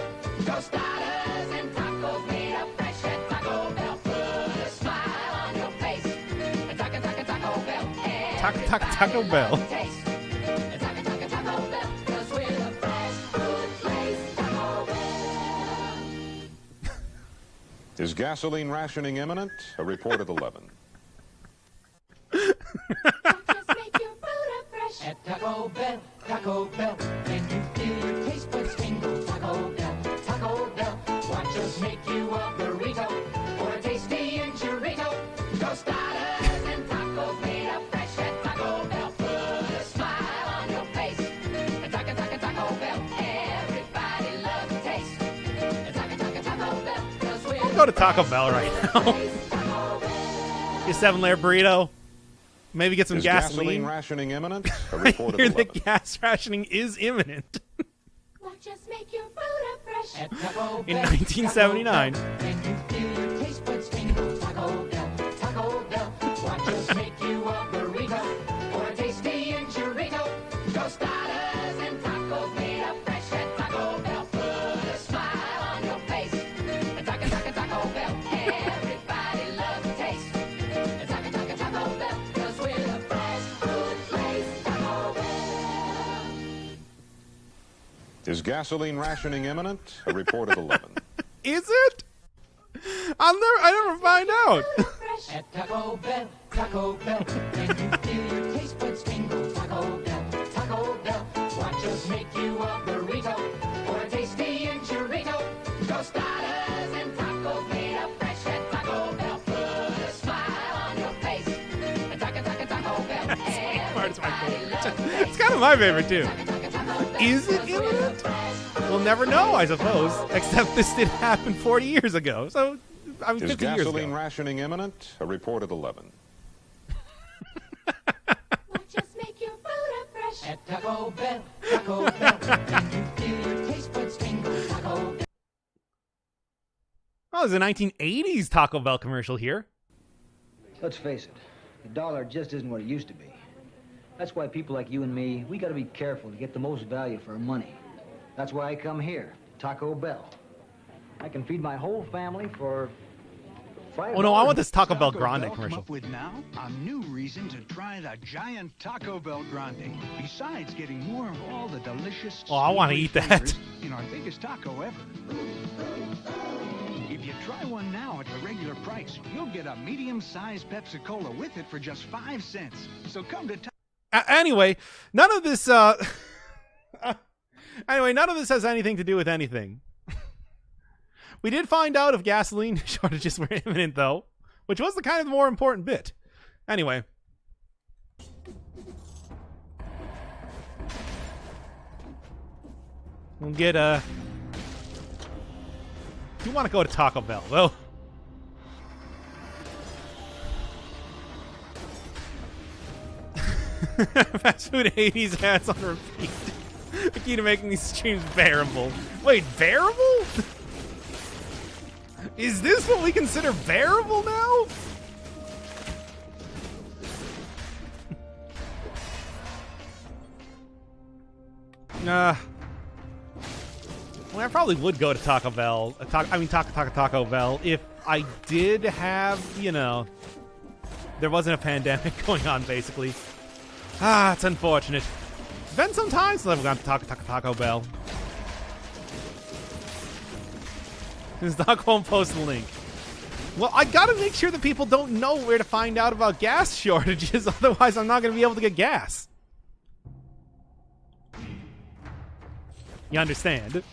Tostadas and tacos made up fresh at Taco Bell. Put a smile on your face. At Taco Bell, Taco Bell. taste. At Taco Bell, 'cause we're the fresh food place. Taco Bell. Is gasoline rationing imminent? A report at 11. Watch us make your food fresh. At Taco Bell, can you feel your taste buds tingle? Taco Bell, watch us make you a burrito or a tasty enchilada. Tostadas and tacos made up fresh at Taco Bell. Put a smile on your face. At go to Taco Bell right now. Get a 7-layer burrito. Maybe get some Is gasoline. rationing imminent? A I report of hear 11. that gas rationing is imminent. Watch us make your food fresh. At Taco In Bell, 1979. Taco Bell, and you feel your taste buds tingle. Taco Bell, Taco Bell. Watch us make you a burrito or a tasty enchilada. Tostadas and tacos made up fresh at Taco Bell. Put a smile on your face. Taco Bell. Everybody loves the taste. Taco Bell. 'Cause we're the fresh food place. Taco Bell. Is gasoline rationing imminent? A report of 11. Is it? I never find out. Fresh. At Taco Bell, Taco Bell, and you feel your taste buds tingle. Taco Bell, Taco Bell. Watch us make you a burrito or a tasty enchilada. Tostadas and tacos made up fresh at Taco Bell. Put a smile on your face. Taco Bell. It's my favorite. It's kind of my favorite too. Is it imminent? We'll never know, I suppose. Except this did happen 40 years ago. So, I mean, Is 50 years gasoline ago. rationing imminent? A report of 11. Watch us make your food fresh. At Taco Bell, Taco Bell, and you feel your taste buds tingle. Taco Bell. Oh, there's a 1980s Taco Bell commercial here. Let's face it, the dollar just isn't what it used to be. That's why people like you and me, we gotta be careful to get the most value for our money. That's why I come here, Taco Bell. I can feed my whole family for $5. Oh no, I want this Taco Bell Taco Grande Bell come commercial. up with now a new reason to try the giant Taco Bell Grande. Besides getting more of all the delicious. Oh, I wanna savory eat that. flavors in our biggest taco ever. If you try one now at the regular price, you'll get a medium-sized Pepsi Cola with it for just 5 cents. So come to. Anyway, none of this. Anyway, none of this has anything to do with anything. We did find out if gasoline shortages were imminent, though, which was the kind of the more important bit. Anyway. We'll get you want to go to Taco Bell, though. Fast food 80s ads on repeat. The key to making these streams bearable. Wait, bearable? Is this what we consider bearable now? Well, I probably would go to Taco Bell. Taco Bell if I did have, you know, there wasn't a pandemic going on, basically. Ah, it's unfortunate. It's been some time since I've gone to Taco Bell. This doc won't post the link. Well, I gotta make sure that people don't know where to find out about gas shortages, otherwise I'm not gonna be able to get gas. You understand? If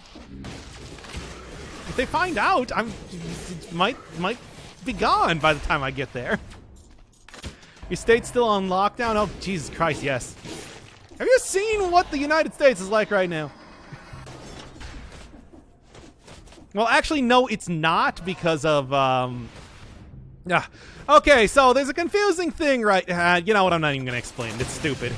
they find out, it might be gone by the time I get there. Your state's still on lockdown? Oh, Jesus Christ, yes. Have you seen what the United States is like right now? Well, actually, no, it's not because of, Okay, so there's a confusing thing, right? You know what, I'm not even gonna explain it. It's stupid.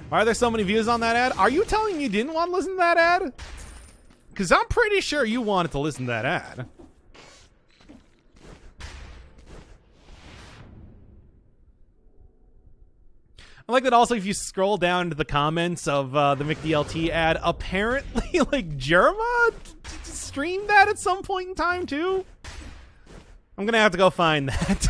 Why are there so many views on that ad? Are you telling me you didn't want to listen to that ad? Because I'm pretty sure you wanted to listen to that ad. I like that also if you scroll down to the comments of the McDLT ad, apparently, like, Jerma streamed that at some point in time, too? I'm gonna have to go find that.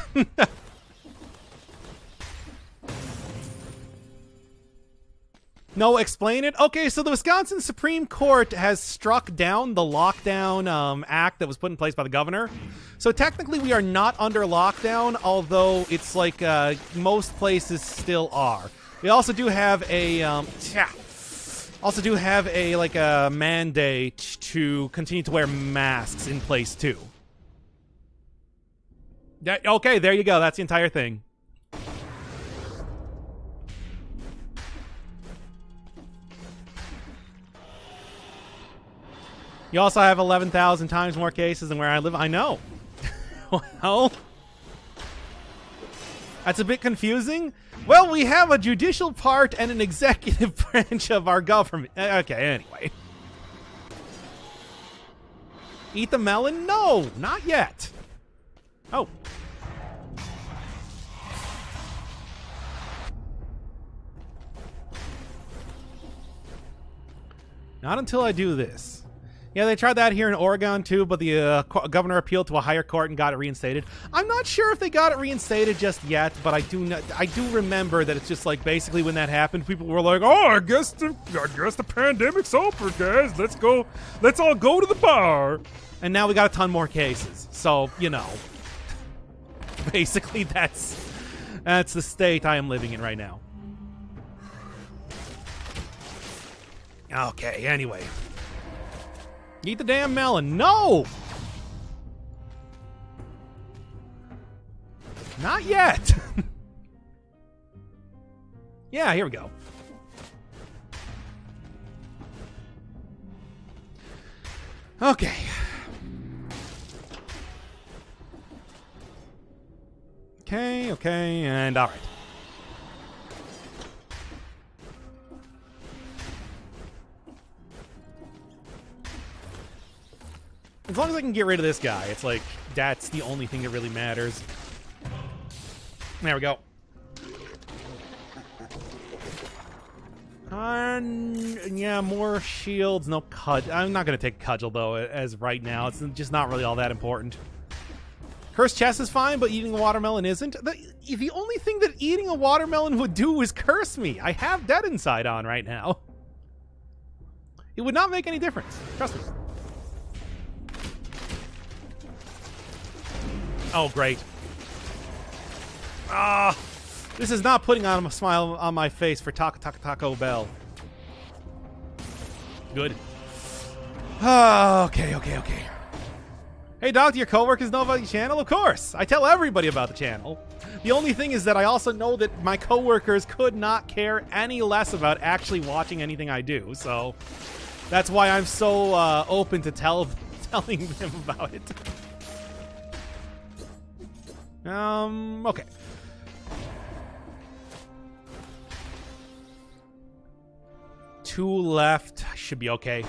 No, explain it? Okay, so the Wisconsin Supreme Court has struck down the lockdown act that was put in place by the governor. So technically we are not under lockdown, although it's like most places still are. We also do have a like a mandate to continue to wear masks in place too. Yeah, okay, there you go. That's the entire thing. You also have 11,000 times more cases than where I live. I know. Well, that's a bit confusing. Well, we have a judicial part and an executive branch of our government. Okay, anyway. Eat the melon? No, not yet. Oh. Not until I do this. Yeah, they tried that here in Oregon too, but the governor appealed to a higher court and got it reinstated. I'm not sure if they got it reinstated just yet, but I do remember that it's just like basically when that happened, people were like, "Oh, I guess the pandemic's over, guys. Let's all go to the bar." And now we got a ton more cases. So, you know, basically that's the state I am living in right now. Okay, anyway. Eat the damn melon. No! Not yet. Yeah, here we go. Okay. Okay, and all right. As long as I can get rid of this guy, it's like, that's the only thing that really matters. There we go. Yeah, more shields, no I'm not going to take Cudgel, though, as right now. It's just not really all that important. Cursed Chest is fine, but eating a watermelon isn't. The only thing that eating a watermelon would do is curse me. I have Dead Inside on right now. It would not make any difference. Trust me. Oh, great. This is not putting on a smile on my face for Taco Bell. Good. Okay. Hey, Doc, do your coworkers know about your channel? Of course. I tell everybody about the channel. The only thing is that I also know that my coworkers could not care any less about actually watching anything I do. So that's why I'm so open to telling them about it. Okay. Two left. Should be okay.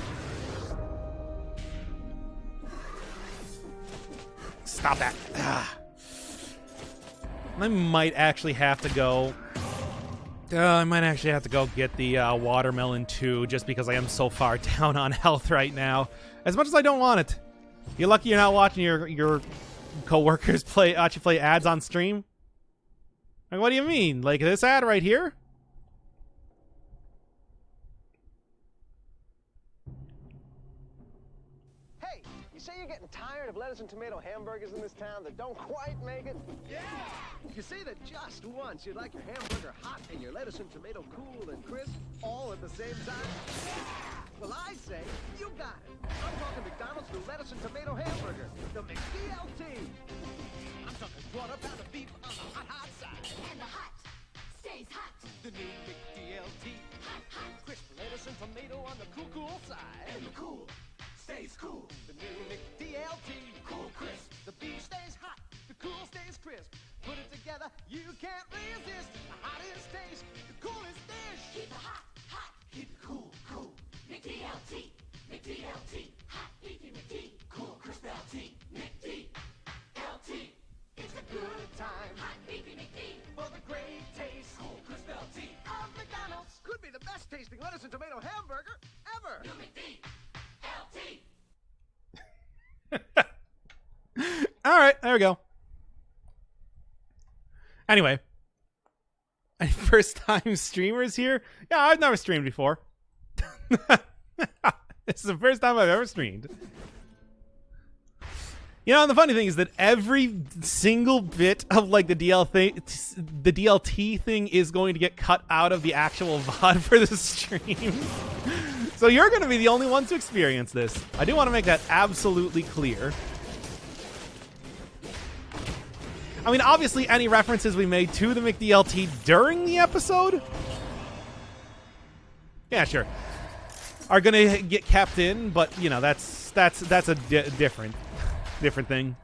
Stop that. I might actually have to go. Get the watermelon too, just because I am so far down on health right now. As much as I don't want it. You're lucky you're not watching your co-workers actually play ads on stream. Like, what do you mean? Like this ad right here? Hey, you say you're getting tired of lettuce and tomato hamburgers in this town that don't quite make it? Yeah! You say that just once you'd like your hamburger hot and your lettuce and tomato cool and crisp all at the same time? Well, I say, you got it. I'm talking McDonald's new lettuce and tomato hamburger, the McDLT. I'm talking quarter pound of beef on the hot side. And the hot stays hot. The new McDLT. Hot. Crisp lettuce and tomato on the cool side. And the cool stays cool. The new McDLT. Cool crisp. The beef stays hot, the cool stays crisp. Put it together, you can't resist. The hottest taste, the coolest dish. Keep it hot. Keep it cool. McDLT. Hot beefy McD. Cool crisp LT. McDLT. It's a good time. Hot beefy McD. For the great taste, Cool crisp LT. of McDonald's. Could be the best tasting lettuce and tomato hamburger ever. New McDLT. All right, there we go. Anyway, any first time streamers here? Yeah, I've never streamed before. This is the first time I've ever streamed. You know, and the funny thing is that every single bit of like the DLT thing is going to get cut out of the actual VOD for the stream. So you're going to be the only ones to experience this. I do want to make that absolutely clear. I mean, obviously, any references we made to the McDLT during the episode, yeah, sure, are gonna get kept in. But you know, that's that's a different thing.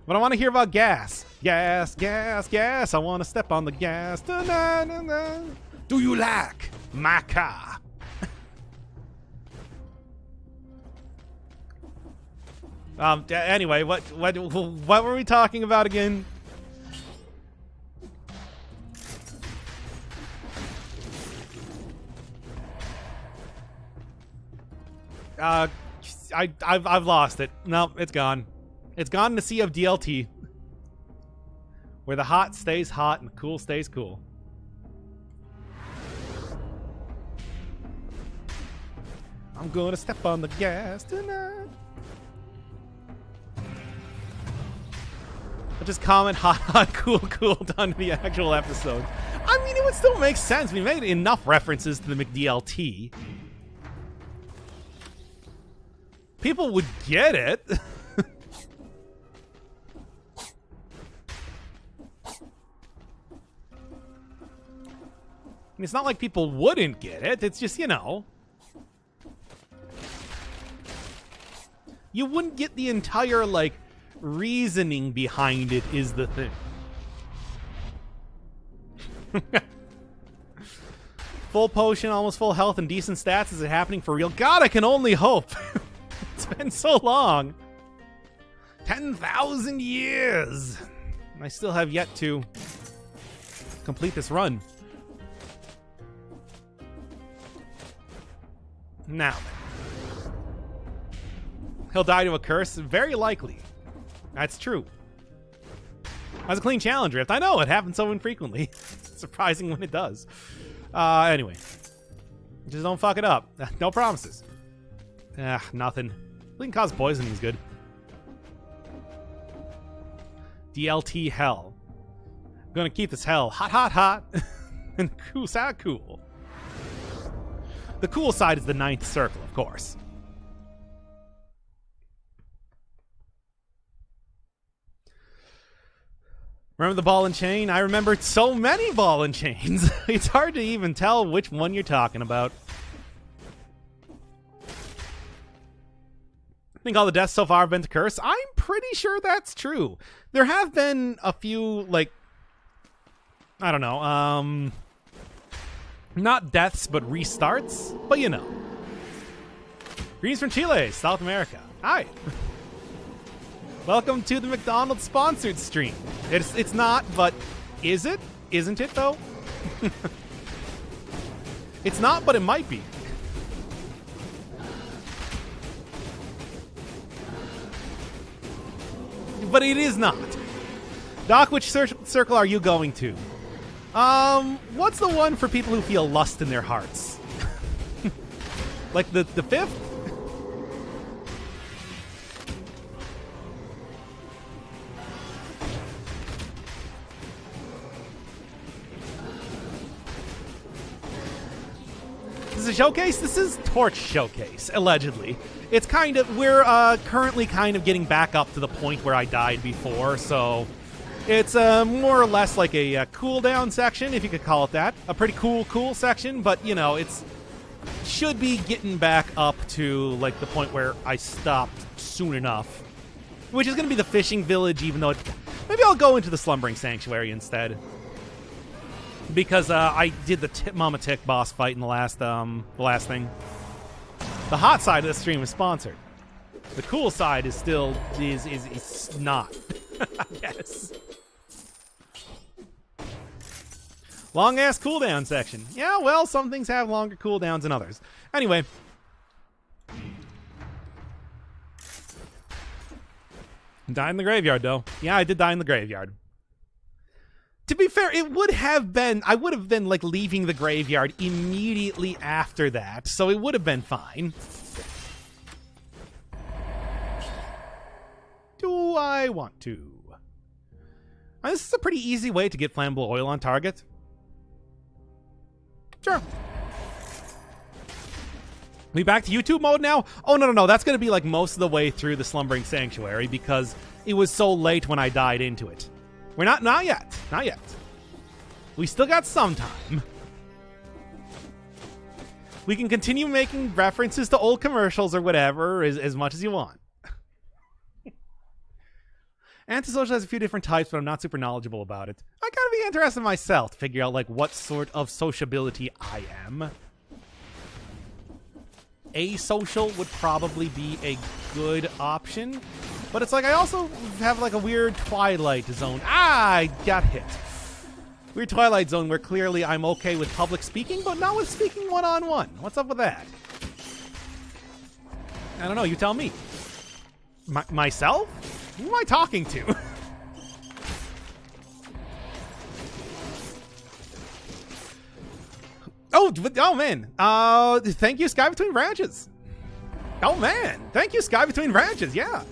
But I want to hear about gas. Gas, gas, gas. I want to step on the gas. Da-na-na-na. Do you like my car? Anyway, what were we talking about again? I've lost it. No, it's gone. It's gone in the sea of DLT, where the hot stays hot and the cool stays cool. I'm gonna step on the gas tonight. I'll just comment hot, hot, cool, cool done to the actual episode. I mean, it would still make sense. We made enough references to the McDLT. People would get it. It's not like people wouldn't get it. It's just, you know. You wouldn't get the entire, like, reasoning behind it is the thing. Full potion, almost full health, and decent stats. Is it happening for real? God, I can only hope. It's been so long. 10,000 years. I still have yet to complete this run. Now, he'll die to a curse? Very likely. That's true. As a clean challenger, if I know it happens so infrequently. It's surprising when it does. Anyway. Just don't fuck it up. No promises. Nothing. Clean cause poisoning is good. DLT hell. I'm gonna keep this hell hot, hot, hot. And cool side cool. The cool side is the 9th circle, of course. Remember the ball and chain? I remembered so many ball and chains. It's hard to even tell which one you're talking about. I think all the deaths so far have been to curse. I'm pretty sure that's true. There have been a few, like, I don't know, not deaths, but restarts. But you know. Greetings from Chile, South America. Hi. Welcome to the McDonald's sponsored stream. It's not, but is it? Isn't it, though? It's not, but it might be. But it is not. Doc, which circle are you going to? What's the one for people who feel lust in their hearts? Like the 5th? This is a showcase? This is Torch Showcase, allegedly. It's kind of, we're currently kind of getting back up to the point where I died before, so it's more or less like a cooldown section, if you could call it that. A pretty cool section, but, you know, it's should be getting back up to, like, the point where I stopped soon enough. Which is going to be the fishing village, even though maybe I'll go into the slumbering sanctuary instead. Because I did the Mama Tick boss fight in the last thing. The hot side of the stream is sponsored. The cool side is still is not. I guess. Long ass cooldown section. Yeah, well, some things have longer cooldowns than others. Anyway. Died in the graveyard, though. Yeah, I did die in the graveyard. To be fair, it would have been, I would have been, like, leaving the graveyard immediately after that, so it would have been fine. Do I want to? This is a pretty easy way to get flammable oil on target. Sure. We back to YouTube mode now? Oh, no. That's going to be, like, most of the way through the Slumbering Sanctuary, because it was so late when I died into it. We're not yet. Not yet. We still got some time. We can continue making references to old commercials or whatever as much as you want. Antisocial has a few different types, but I'm not super knowledgeable about it. I gotta be interested myself to figure out like what sort of sociability I am. Asocial would probably be a good option, but it's like I also have like a weird Twilight Zone. I got hit. Weird Twilight Zone where clearly I'm okay with public speaking, but not with speaking one-on-one. What's up with that? I don't know. You tell me. Myself? Who am I talking to? Oh man. Thank you, Sky Between Branches. Oh man. Thank you, Sky Between Branches. Yeah.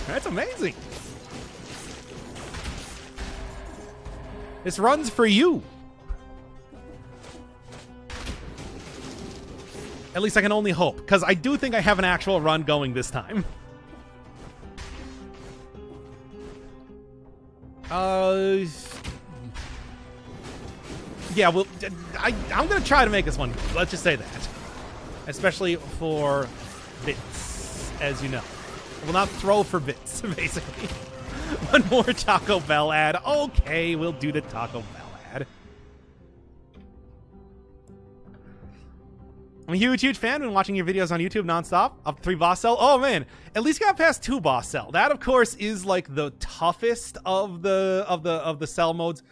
That's amazing. This run's for you. At least I can only hope, because I do think I have an actual run going this time. Yeah, well, I'm going to try to make this one. Let's just say that. Especially for bits, as you know. I will not throw for bits, basically. One more Taco Bell ad. Okay, we'll do the Taco Bell ad. I'm a huge fan. Been watching your videos on YouTube nonstop. Up 3 boss cell. Oh man, at least got past 2 boss cell. That of course is like the toughest of the cell modes.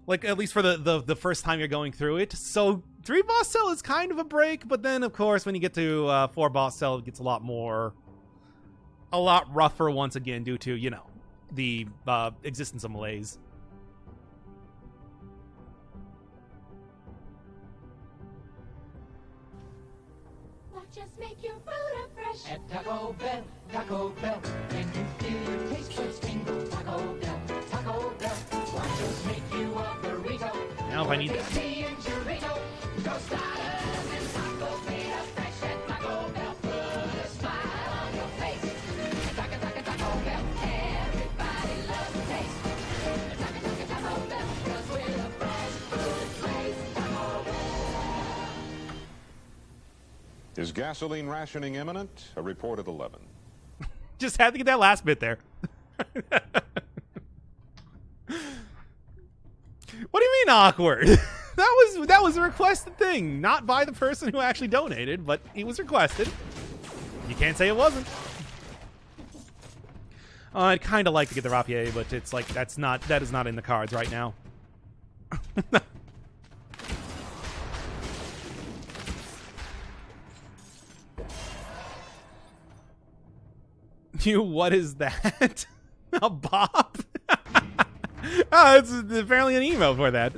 Like at least for the first time you're going through it. So 3 boss cell is kind of a break, but then of course when you get to 4 boss cell, it gets a lot rougher once again due to, you know, the existence of malaise. Just make your food fresh At Taco Bell, and you feel your taste buds tingle. Taco Bell, why just make you a burrito? Now if I need that. Tasty and churrito, tostadas and tacos made up fresh at Taco Bell. Put a smile on your face. Taco Bell, everybody loves the taste. Taco Bell, 'cause we're the fresh food place. Taco Bell. Is gasoline rationing imminent? A report at 11. Just had to get that last bit there. What do you mean awkward? that was a requested thing, not by the person who actually donated, but it was requested. You can't say it wasn't. I'd kind of like to get the rapier, but it's like that is not in the cards right now. What is that? A bop? Oh, it's apparently an email for that.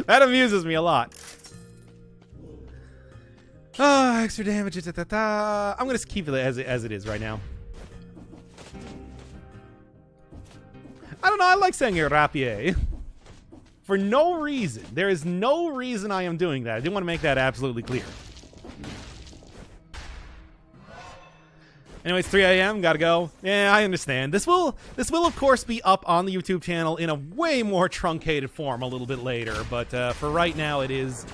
That amuses me a lot. Oh, extra damage. I'm going to keep it as it is right now. I don't know. I like saying rapier. For no reason. There is no reason I am doing that. I didn't want to make that absolutely clear. Anyways, 3 a.m. Gotta go. Yeah, I understand. This will of course be up on the YouTube channel in a way more truncated form a little bit later. But for right now, it is,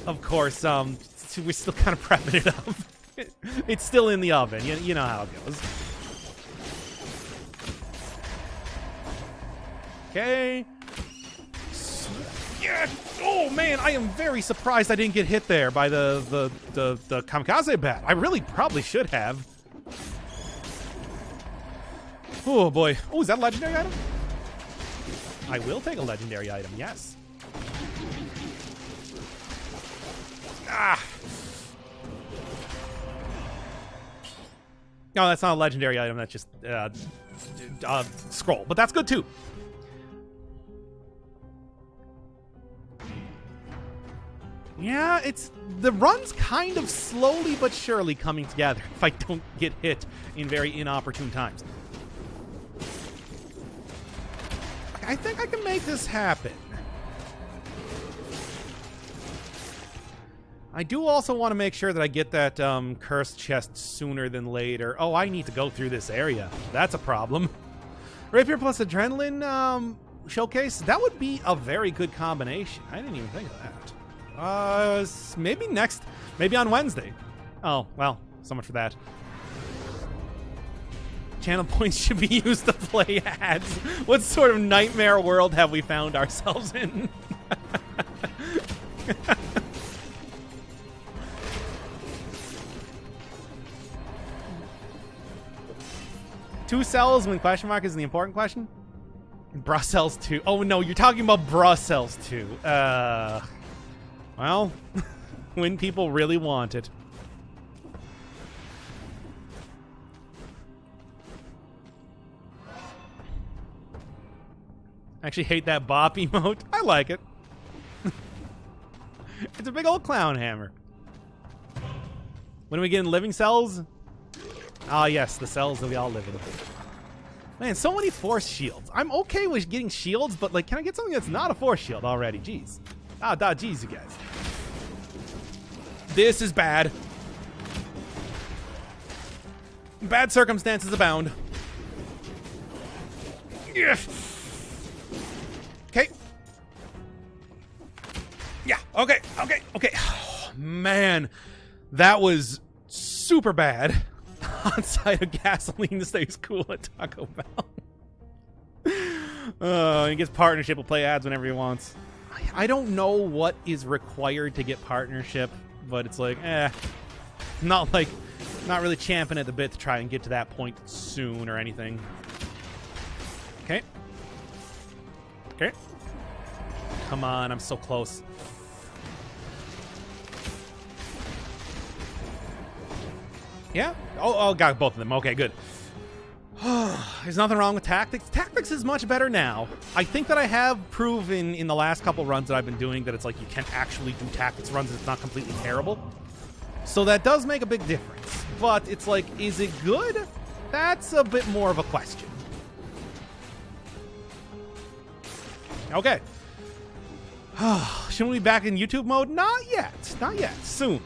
of course, we're still kind of prepping it up. It's still in the oven. You know how it goes. Okay. Yeah. Oh man, I am very surprised I didn't get hit there by the kamikaze bat. I really probably should have. Oh boy. Oh, is that a legendary item? I will take a legendary item, yes. Ah. No, that's not a legendary item. That's just scroll, but that's good too. Yeah, the run's kind of slowly but surely coming together if I don't get hit in very inopportune times. I think I can make this happen. I do also want to make sure that I get that cursed chest sooner than later. Oh, I need to go through this area. That's a problem. Rapier plus Adrenaline showcase? That would be a very good combination. I didn't even think of that. Maybe on Wednesday. Oh, well, so much for that. Channel points should be used to play ads. What sort of nightmare world have we found ourselves in? Two cells when question mark is the important question? Brussels 2. Oh, no, you're talking about Brussels 2. Well, when people really want it. I actually hate that bop emote. I like it. It's a big old clown hammer. When are we getting living cells? Ah, yes, the cells that we all live in. Man, so many force shields. I'm okay with getting shields, but like, can I get something that's not a force shield already? Jeez. Jeez, you guys. This is bad. Bad circumstances abound. Yeah. Okay. Yeah, okay. Oh, man, that was super bad. On side of gasoline stays cool at Taco Bell. He gets partnership. Will play ads whenever he wants. I don't know what is required to get partnership, but it's like, not really champing at the bit to try and get to that point soon or anything. Okay. Come on, I'm so close. Yeah? Oh, got both of them. Okay, good. There's nothing wrong with tactics. Tactics is much better now. I think that I have proven in the last couple runs that I've been doing that it's like you can actually do tactics runs. It's not completely terrible. So that does make a big difference. But it's like, is it good? That's a bit more of a question. Okay. Shouldn't we be back in YouTube mode? Not yet. Not yet. Soon.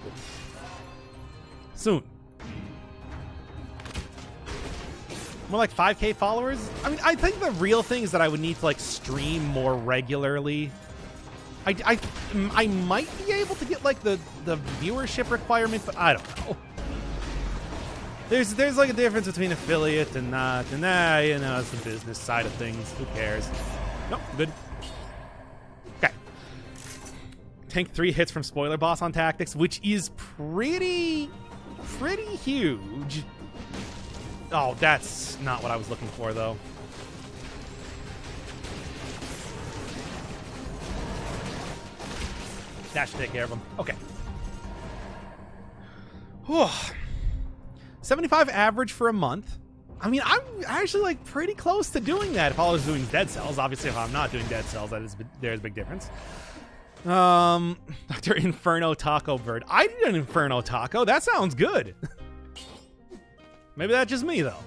More like 5K followers? I mean, I think the real thing is that I would need to like stream more regularly. I might be able to get like the viewership requirement, but I don't know. There's like a difference between affiliate and not, and you know, it's the business side of things. Who cares? Nope, good. Okay. Tank 3 hits from spoiler boss on tactics, which is pretty huge. Oh, that's not what I was looking for, though. That should take care of him. Okay. Whew. 75 average for a month. I mean, I'm actually, like, pretty close to doing that if all I was doing dead cells. Obviously, if I'm not doing dead cells, there's a big difference. Doctor Inferno Taco Bird. I did an Inferno Taco. That sounds good. Maybe that's just me, though.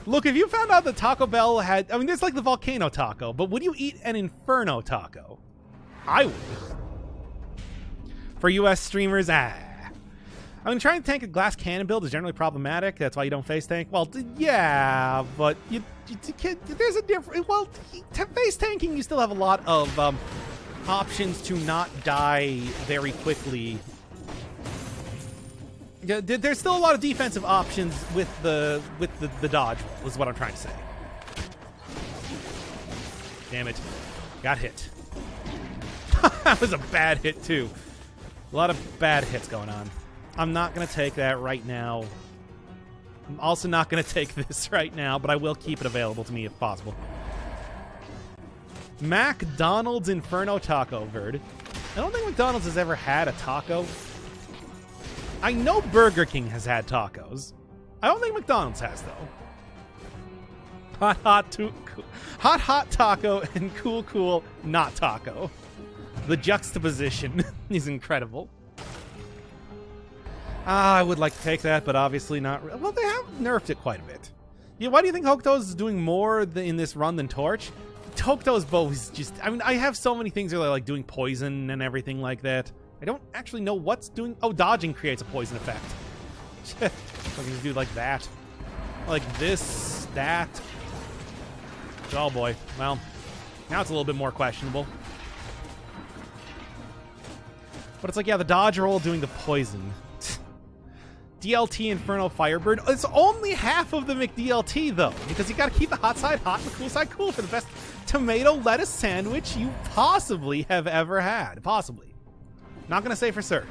Look, if you found out that Taco Bell had... I mean, there's like the Volcano Taco, but would you eat an Inferno Taco? I would. For U.S. streamers, I mean, trying to tank a glass cannon build is generally problematic. That's why you don't face tank. Well, yeah, but there's a different... Well, face tanking, you still have a lot of options to not die very quickly. Yeah, there's still a lot of defensive options with the dodge roll, is what I'm trying to say. Damn it. Got hit. That was a bad hit, too. A lot of bad hits going on. I'm not going to take that right now. I'm also not going to take this right now, but I will keep it available to me if possible. McDonald's Inferno Taco Bird. I don't think McDonald's has ever had a taco. I know Burger King has had tacos. I don't think McDonald's has, though. Hot taco and cool not taco. The juxtaposition is incredible. I would like to take that, but obviously not. Well, they have nerfed it quite a bit. Yeah, why do you think Hokuto's is doing more in this run than Torch? Hokuto's bow is just... I mean, I have so many things that are like doing poison and everything like that. I don't actually know what's doing... Oh, dodging creates a poison effect. I can just do like that. Like this, that. Oh boy. Well, now it's a little bit more questionable. But it's like, yeah, the dodge roll doing the poison. DLT Inferno Firebird. It's only half of the McDLT, though, because you got to keep the hot side hot and the cool side cool for the best tomato lettuce sandwich you possibly have ever had. Possibly. Not going to say for certain.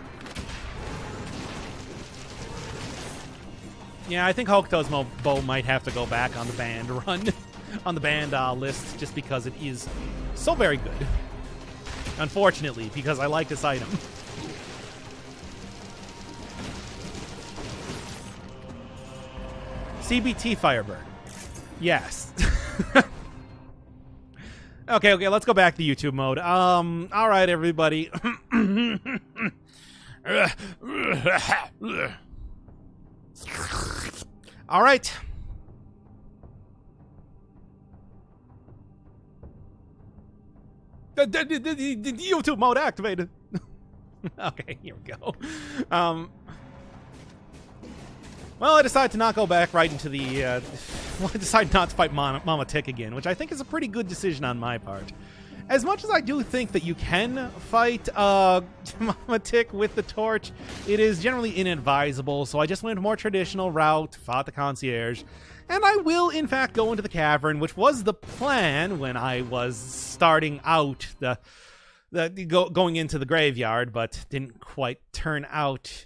Yeah, I think Hokuto's bow might have to go back on the banned run, on the banned list, just because it is so very good. Unfortunately, because I like this item. CBT Firebird. Yes. Okay, let's go back to YouTube mode. All right, everybody. All right. The YouTube mode activated. Okay, here we go. Well, I decided to not go back right into the... I decided not to fight Mama Tick again, which I think is a pretty good decision on my part. As much as I do think that you can fight Mama Tick with the torch, it is generally inadvisable, so I just went a more traditional route, fought the concierge, and I will, in fact, go into the cavern, which was the plan when I was starting out going into the graveyard, but didn't quite turn out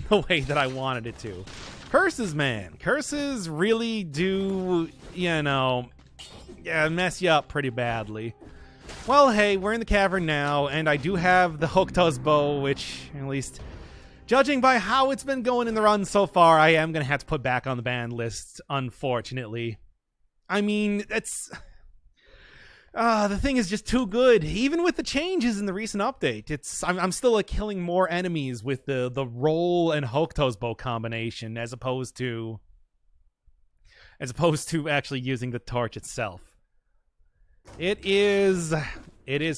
the way that I wanted it to. Curses, man. Curses really do, mess you up pretty badly. Well, hey, we're in the cavern now, and I do have the Hokuto's bow, which, at least, judging by how it's been going in the run so far, I am going to have to put back on the banned list, unfortunately. I mean, it's... the thing is just too good. Even with the changes in the recent update, I'm still like killing more enemies with the roll and Hokuto's bow combination as opposed to actually using the torch itself. It is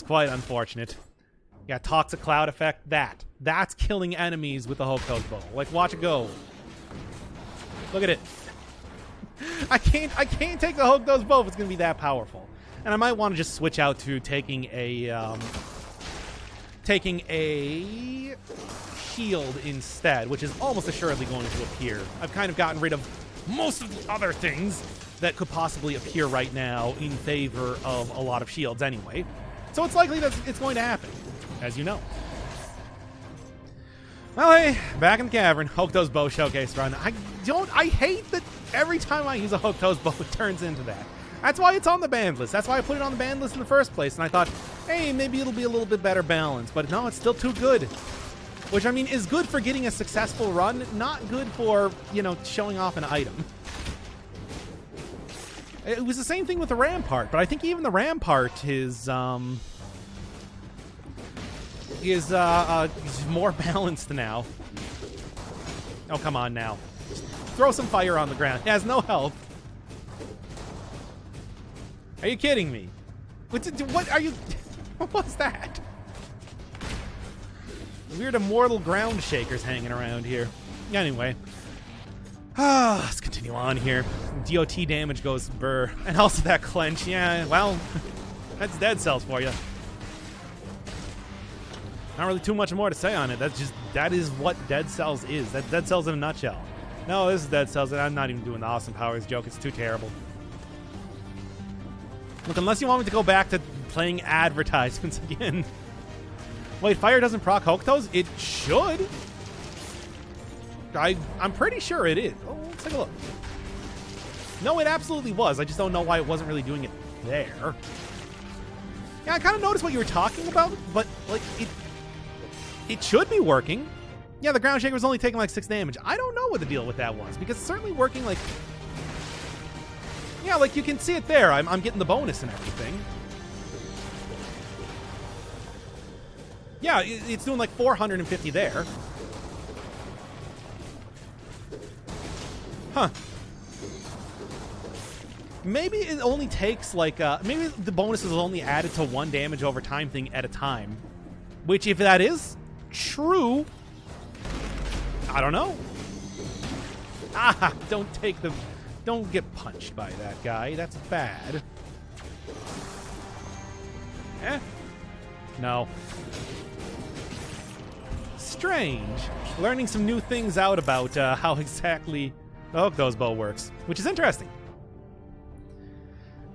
quite unfortunate. Yeah, toxic cloud effect. That's killing enemies with the Hokuto's bow. Like, watch it go. Look at it. I can't take the Hokuto's bow if it's gonna be that powerful. And I might want to just switch out to taking a shield instead, which is almost assuredly going to appear. I've kind of gotten rid of most of the other things that could possibly appear right now in favor of a lot of shields anyway. So it's likely that it's going to happen, as you know. Well, hey, back in the cavern, Hokuto's bow showcase run. I hate that every time I use a Hokuto's bow, it turns into that. That's why it's on the banned list. That's why I put it on the banned list in the first place. And I thought, hey, maybe it'll be a little bit better balanced. But no, it's still too good. Which, I mean, is good for getting a successful run, not good for, showing off an item. It was the same thing with the Rampart, but I think even the Rampart is more balanced now. Oh, come on now. Just throw some fire on the ground. It has no health. Are you kidding me? What are you... What was that? Weird immortal ground shakers hanging around here. Anyway. Let's continue on here. DOT damage goes burr. And also that clench. Yeah, well, that's dead cells for you. Not really too much more to say on it. That is what dead cells is. That's dead cells in a nutshell. No, this is dead cells, and I'm not even doing the Austin Powers joke. It's too terrible. Look, unless you want me to go back to playing advertisements again. Wait, fire doesn't proc Hokuto's? It should. I'm pretty sure it is. Oh, let's take a look. No, it absolutely was. I just don't know why it wasn't really doing it there. Yeah, I kind of noticed what you were talking about, but like it should be working. Yeah, the ground shaker was only taking like 6 damage. I don't know what the deal with that was, because it's certainly working like... Yeah, like you can see it there. I'm getting the bonus and everything. Yeah, it's doing like 450 there. Huh. Maybe it only takes like... maybe the bonus is only added to 1 damage over time thing at a time. Which, if that is true... I don't know. Ah, don't take the... Don't get punched by that guy. That's bad. No. strange learning some new things out about how exactly the Hookto's bow works, which is interesting.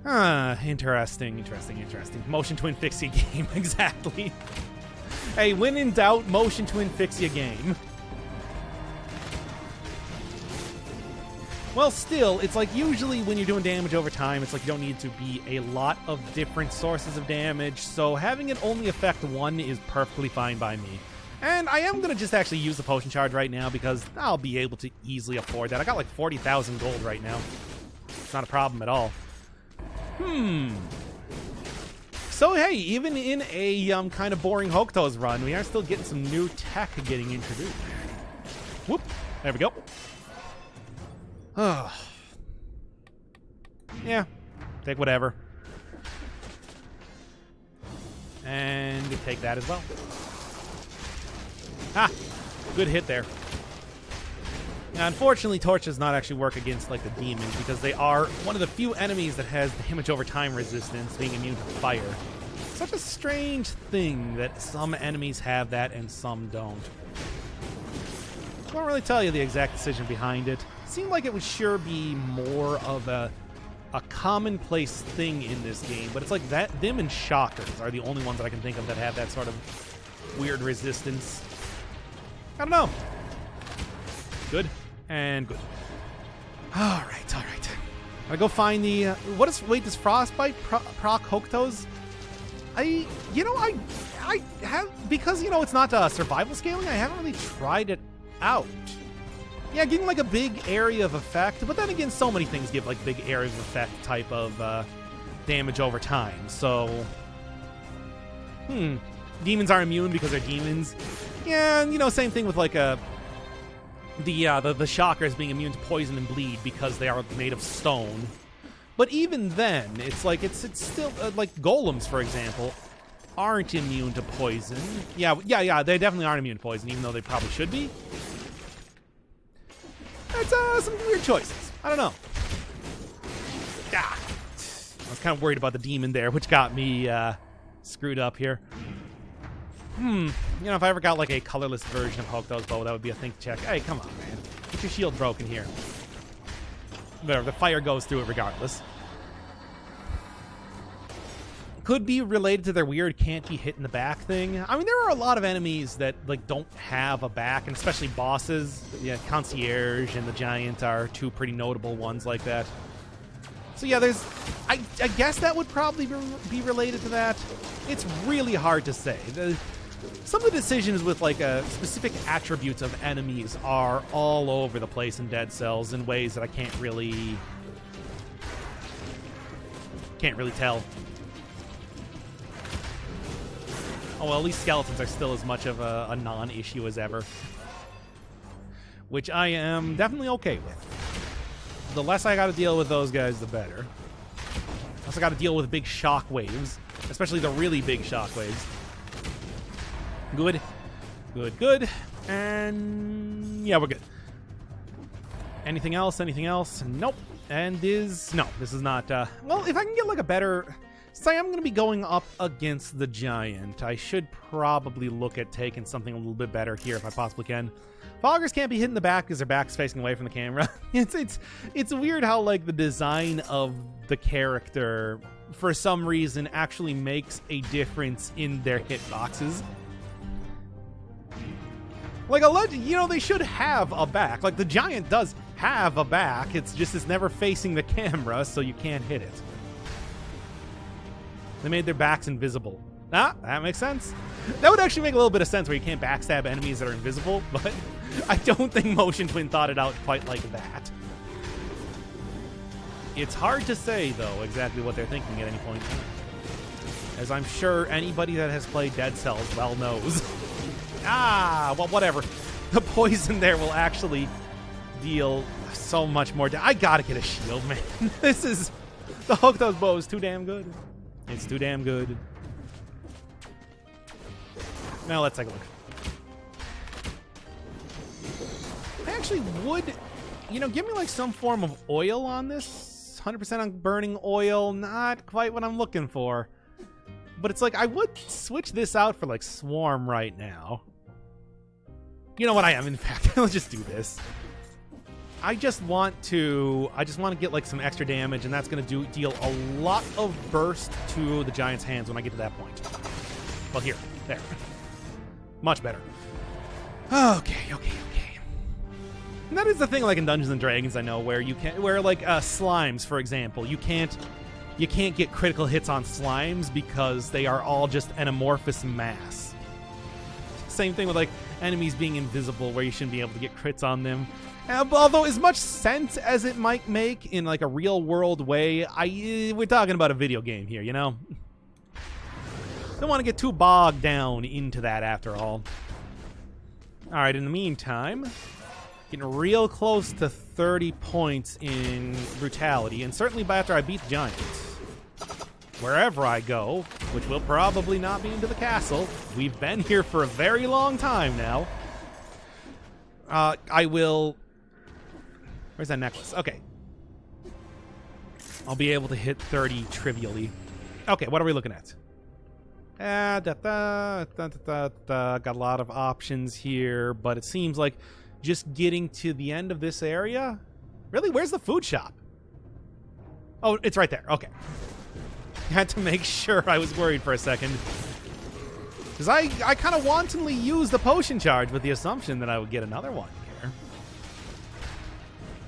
Interesting. Motion to infixia game, exactly. Hey, when in doubt, motion to infixia game. Well, still, it's like usually when you're doing damage over time, it's like you don't need to be a lot of different sources of damage, so having it only affect one is perfectly fine by me. And I am going to just actually use the potion charge right now because I'll be able to easily afford that. I got like 40,000 gold right now. It's not a problem at all. So hey, even in a kind of boring Hookto's run, we are still getting some new tech getting introduced. Whoop! There we go. Yeah, take whatever. And take that as well. Ah, good hit there. Now, unfortunately, Torch does not actually work against like the demons because they are one of the few enemies that has damage over time resistance, being immune to fire. Such a strange thing that some enemies have that and some don't. I won't really tell you the exact decision behind it. It seemed like it would sure be more of a commonplace thing in this game, but it's like that them and Shockers are the only ones that I can think of that have that sort of weird resistance. I don't know. Good and good. All right. I go find the wait, does Frostbite proc Hookto's? I have, because it's not survival scaling. I haven't really tried it out. Yeah, giving like a big area of effect, but then again, so many things give like big areas of effect type of damage over time. So, demons are immune because they're demons. Yeah, and same thing with like the Shockers being immune to poison and bleed because they are made of stone. But even then, it's like it's still like golems, for example, aren't immune to poison. Yeah, they definitely aren't immune to poison, even though they probably should be. That's some weird choices. I don't know. I was kind of worried about the demon there, which got me screwed up here. If I ever got like a colorless version of Hookto's bow, that would be a thing to check. Hey, come on, man. Get your shield broken here. Whatever, the fire goes through it regardless. Could be related to their weird can't be hit in the back thing. I mean, there are a lot of enemies that like don't have a back, and especially bosses. Yeah, Concierge and the Giant are two pretty notable ones like that. So yeah, I guess that would probably be related to that. It's really hard to say. Some of the decisions with like specific attributes of enemies are all over the place in Dead Cells in ways that I can't really tell. Oh well, at least skeletons are still as much of a non-issue as ever, which I am definitely okay with. The less I got to deal with those guys, the better. Less I got to deal with big shock waves, especially the really big shock waves. Good. And yeah, we're good. Anything else? Nope. And this is not, well, if I can get like a better, since I am going to be going up against the Giant, I should probably look at taking something a little bit better here if I possibly can. Foggers can't be hit in the back because their back's facing away from the camera. It's weird how like the design of the character, for some reason, actually makes a difference in their hitboxes. Like they should have a back. Like the Giant does have a back. It's just it's never facing the camera, so you can't hit it. They made their backs invisible. That makes sense. That would actually make a little bit of sense where you can't backstab enemies that are invisible, but I don't think Motion Twin thought it out quite like that. It's hard to say, though, exactly what they're thinking at any point, as I'm sure anybody that has played Dead Cells well knows. Well, whatever. The poison there will actually deal so much more I gotta get a shield, man. This is... The Hookto's bow is too damn good. It's too damn good. Now let's take a look. I actually would... give me like some form of oil on this. 100% on burning oil. Not quite what I'm looking for. But it's like, I would switch this out for like Swarm right now. You know what I am, in fact. Let's just do this. I just want to get like some extra damage, and that's going to deal a lot of burst to the Giant's hands when I get to that point. Well, here. There. Much better. Okay. And that is the thing, like in Dungeons and Dragons, I know, where like slimes, for example, you can't get critical hits on slimes because they are all just an amorphous mass. Same thing with like enemies being invisible, where you shouldn't be able to get crits on them. Although as much sense as it might make in like a real world way, we're talking about a video game here, you know? Don't want to get too bogged down into that after all. Alright, in the meantime, getting real close to 30 points in brutality, and certainly by after I beat the Giants. Wherever I go, which will probably not be into the castle. We've been here for a very long time now. I will... Where's that necklace? Okay. I'll be able to hit 30 trivially. Okay, what are we looking at? Got a lot of options here, but it seems like just getting to the end of this area... Really? Where's the food shop? Oh, it's right there. Okay. Had to make sure. I was worried for a second. Because I kind of wantonly used the potion charge with the assumption that I would get another one here.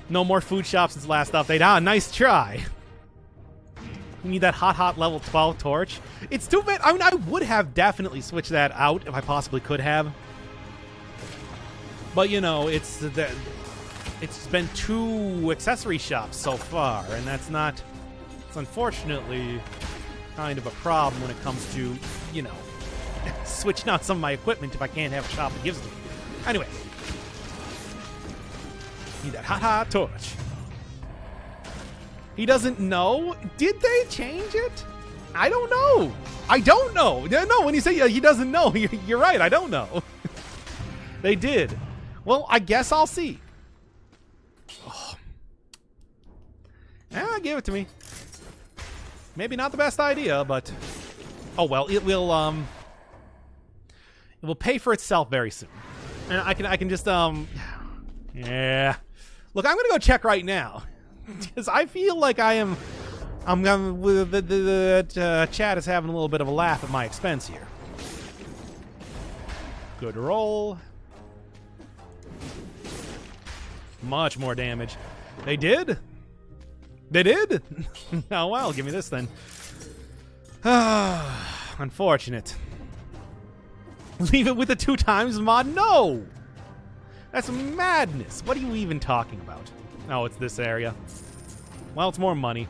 No more food shops since last update. Ah, nice try. You need that hot level 12 torch. It's too bad. I mean, I would have definitely switched that out if I possibly could have. But, you know, it's been 2 accessory shops so far, and that's not... It's unfortunately kind of a problem when it comes to, you know, switching out some of my equipment if I can't have a shop that gives it to me. Anyway. Need that hot torch. He doesn't know? Did they change it? I don't know. I don't know. No, when you say he doesn't know, you're right. I don't know. They did. Well, I guess I'll see. Oh. Give it to me. Maybe not the best idea, but oh well. It will pay for itself very soon. And I can just yeah. Look, I'm gonna go check right now because I feel like the chat is having a little bit of a laugh at my expense here. Good roll. Much more damage. They did? They did? Oh, well, give me this then. Unfortunate. Leave it with the 2 times mod? No! That's madness. What are you even talking about? Oh, it's this area. Well, it's more money.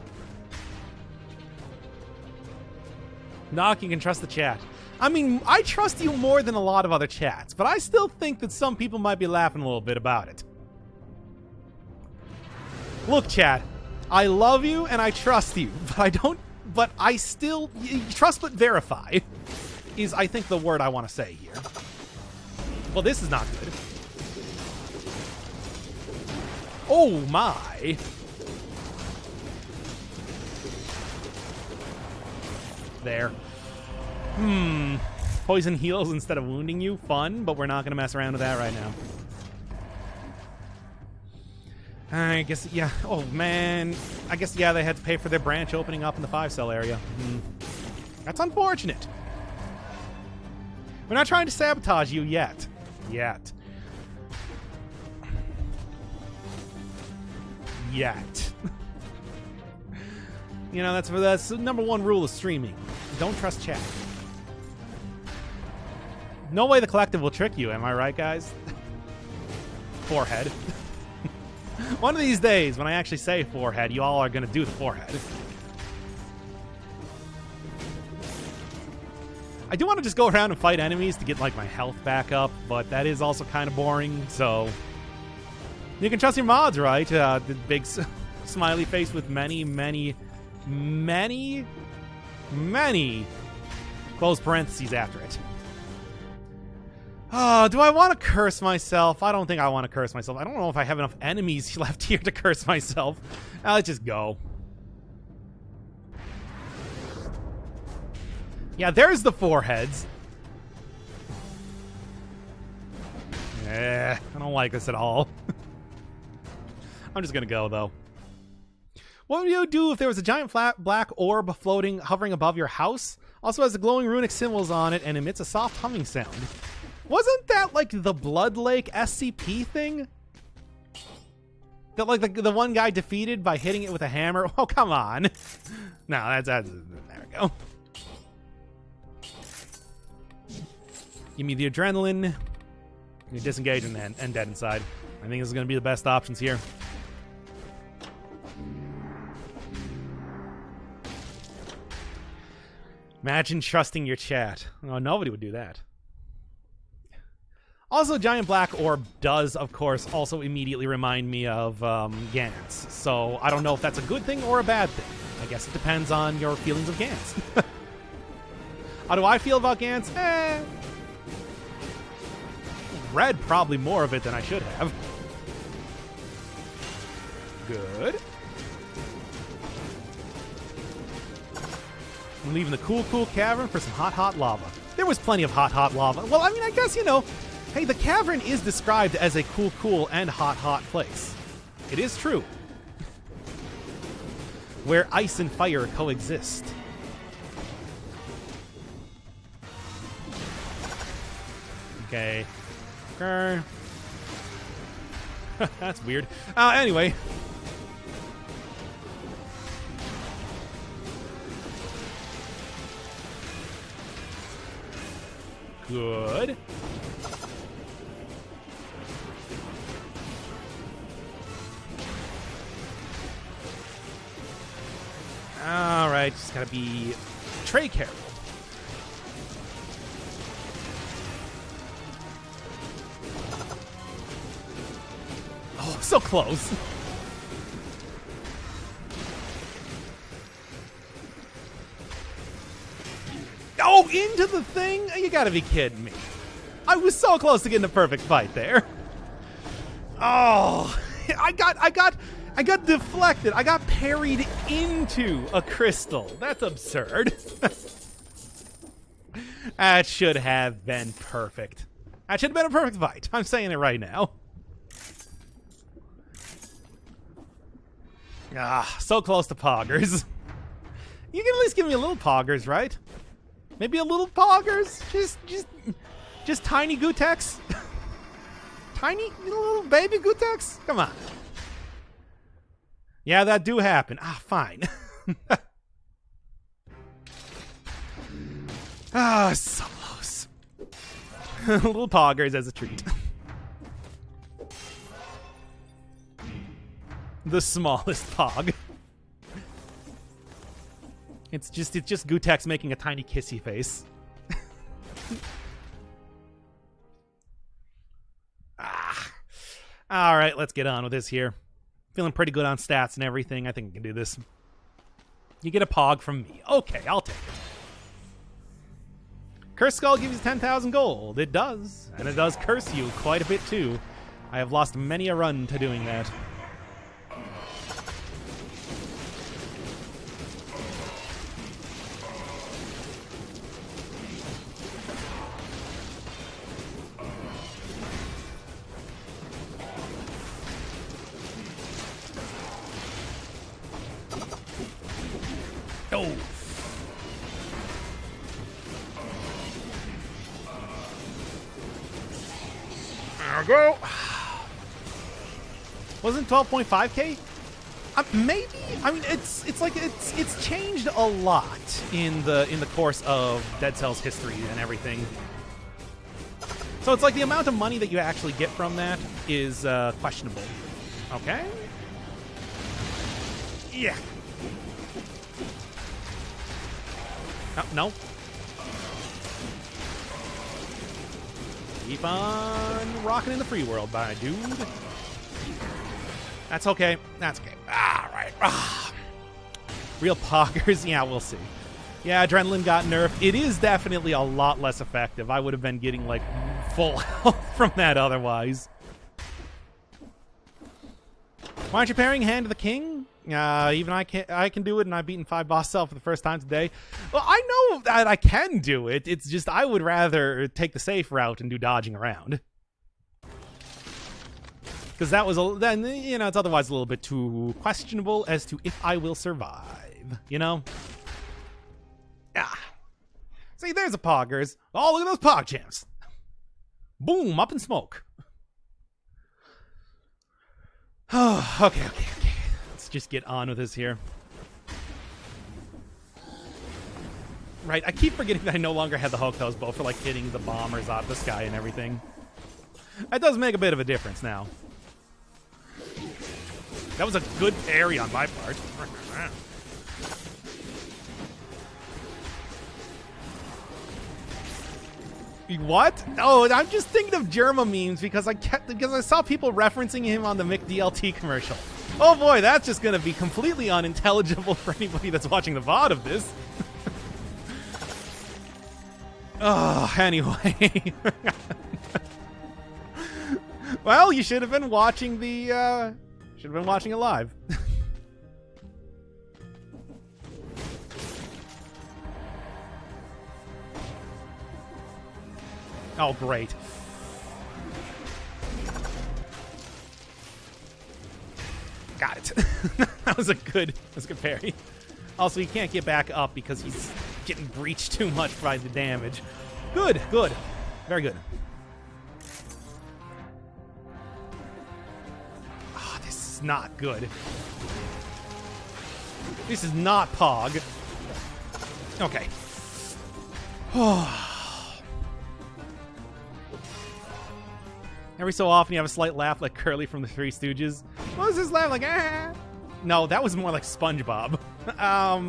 Knock, you can trust the chat. I mean, I trust you more than a lot of other chats, but I still think that some people might be laughing a little bit about it. Look, chat. I love you and I trust you, but I still trust but verify is, I think, the word I want to say here. Well, this is not good. Oh my. There. Poison heals instead of wounding you. Fun, but we're not going to mess around with that right now. I guess, yeah. Oh, man. I guess, yeah, they had to pay for their branch opening up in the 5-cell area. That's unfortunate. We're not trying to sabotage you yet. Yet. You know, that's the number 1 rule of streaming. Don't trust chat. No way the collective will trick you, am I right, guys? Forehead. One of these days, when I actually say forehead, you all are going to do the forehead. I do want to just go around and fight enemies to get, like, my health back up, but that is also kind of boring, so... You can trust your mods, right? The big smiley face with many close parentheses after it. Oh, do I want to curse myself? I don't think I want to curse myself. I don't know if I have enough enemies left here to curse myself. Let's just go. Yeah, there's the 4 heads. I don't like this at all. I'm just gonna go, though. What would you do if there was a giant flat black orb hovering above your house? Also has the glowing runic symbols on it and emits a soft humming sound. Wasn't that like the Blood Lake SCP thing? That like the one guy defeated by hitting it with a hammer? Oh, come on. No, there we go. Give me the adrenaline. You disengage and dead inside. I think this is going to be the best options here. Imagine trusting your chat. Oh, nobody would do that. Also, Giant Black Orb does, of course, also immediately remind me of Gantz. So I don't know if that's a good thing or a bad thing. I guess it depends on your feelings of Gantz. How do I feel about Gantz? Read probably more of it than I should have. Good. I'm leaving the cool cavern for some hot lava. There was plenty of hot lava. Well, I mean, I guess, you know, hey, the cavern is described as a cool and hot place. It is true. Where ice and fire coexist. Okay. That's weird. Anyway. Good. Alright, just gotta be tray careful. Oh, so close. Oh, into the thing? You gotta be kidding me. I was so close to getting a perfect fight there. Oh, I got deflected. I got parried into a crystal. That's absurd. That should have been perfect. That should have been a perfect fight. I'm saying it right now. Ah, so close to poggers. You can at least give me a little poggers, right? Maybe a little poggers? Just tiny Gutex? Tiny little baby Gutex? Come on. Yeah, that do happen. Ah, fine. Ah, so close. Little poggers as a treat. The smallest pog. It's just Gutex making a tiny kissy face. All right, let's get on with this here. Feeling pretty good on stats and everything. I think we can do this. You get a pog from me. Okay, I'll take it. Curse Skull gives you 10,000 gold. It does. And it does curse you quite a bit, too. I have lost many a run to doing that. Oh. There we go. Wasn't 12.5k? Maybe. I mean, it's like it's changed a lot in the course of Dead Cell's history and everything. So it's like the amount of money that you actually get from that is questionable. Okay. Yeah. Oh, no. Keep on rocking in the free world, my dude. That's okay. That's okay. All right. Real poggers. Yeah, we'll see. Yeah, adrenaline got nerfed. It is definitely a lot less effective. I would have been getting like full health from that otherwise. Why aren't you pairing Hand of the King? Even I can do it, and I've beaten 5 boss cell for the first time today. Well, I know that I can do it. It's just I would rather take the safe route and do dodging around. Because that was then it's otherwise a little bit too questionable as to if I will survive. Yeah. See, there's a Poggers. Oh, look at those Pog Champs. Boom, up in smoke. Oh, okay. Let's just get on with this here. Right, I keep forgetting that I no longer have the Hokuto's bow for, like, hitting the bombers out of the sky and everything. That does make a bit of a difference now. That was a good parry on my part. What? Oh, I'm just thinking of Germa memes because I saw people referencing him on the McDLT commercial. Oh boy, that's just going to be completely unintelligible for anybody that's watching the VOD of this. Oh, anyway. Well, you should have been watching the should have been watching it live. Oh, great. Got it. That was a good parry. Also, he can't get back up because he's getting breached too much by the damage. Good. Very good. Oh, this is not good. This is not Pog. Okay. Every so often you have a slight laugh like Curly from the Three Stooges. What was his laugh like? Ah? No, that was more like SpongeBob. I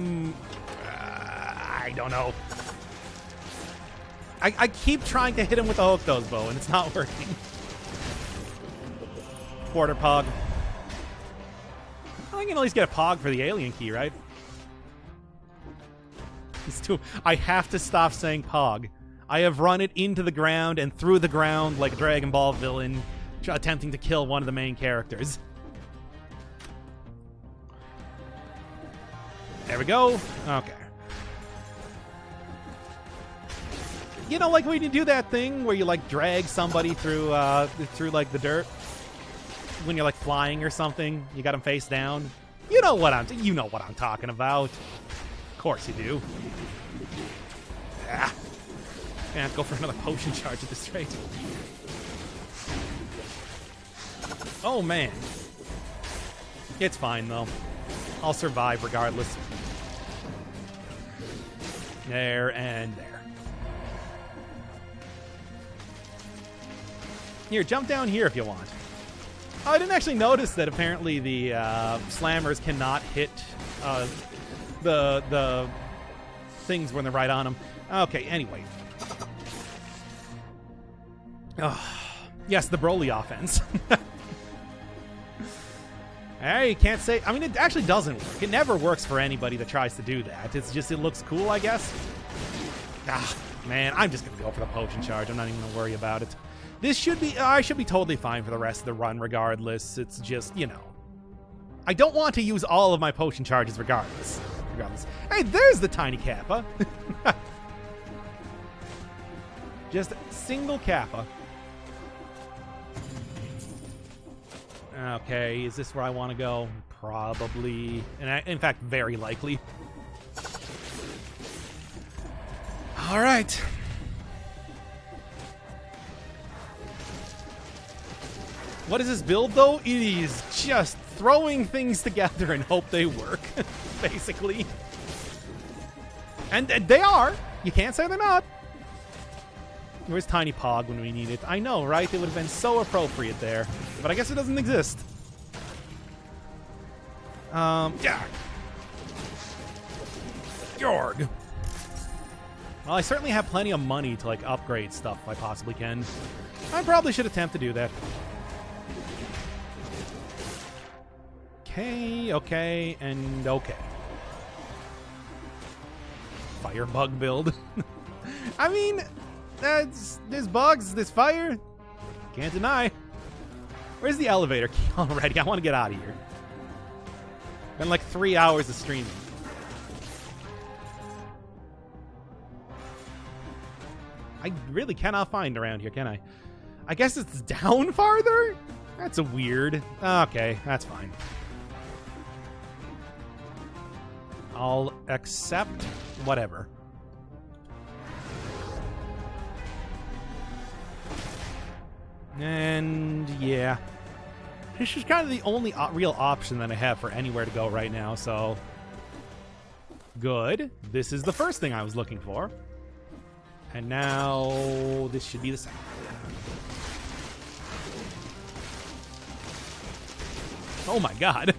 don't know. I keep trying to hit him with the Hokuto's bow, and it's not working. Quarter Pog. I can at least get a Pog for the alien key, right? I have to stop saying Pog. I have run it into the ground and through the ground like a Dragon Ball villain attempting to kill one of the main characters. There we go. Okay. You know, like when you do that thing where you like drag somebody through like the dirt when you're like flying or something. You got them face down. You know what I'm talking about. Of course you do. Ah. Can't go for another potion charge at this rate. Oh man. It's fine though. I'll survive regardless. There and there. Here, jump down here if you want. Oh, I didn't actually notice that apparently the slammers cannot hit the things when they're right on them. Okay, anyway. Yes, the Broly offense. Hey, you can't say... I mean, it actually doesn't work. It never works for anybody that tries to do that. It's just, it looks cool, I guess. Man, I'm just going to go for the potion charge. I'm not even going to worry about it. This should be... I should be totally fine for the rest of the run regardless. It's just, you know... I don't want to use all of my potion charges regardless. Hey, there's the tiny Kappa. Just single Kappa. Okay, is this where I want to go? Probably. And in fact, very likely. All right. What is this build, though? It is just throwing things together and hope they work, basically. And they are. You can't say they're not. Where's Tiny Pog when we need it? I know, right? It would have been so appropriate there. But I guess it doesn't exist. Yeah. Jorg. Well, I certainly have plenty of money to, like, upgrade stuff if I possibly can. I probably should attempt to do that. Okay, and okay. Firebug build. I mean... there's bugs, there's fire. Can't deny. Where's the elevator key already? I want to get out of here. Been like 3 hours of streaming. I really cannot find around here, can I? I guess it's down farther? That's a weird. Okay, that's fine. I'll accept whatever. And yeah. This is kind of the only real option that I have for anywhere to go right now, so good. This is the first thing I was looking for. And now this should be the second. Oh my god.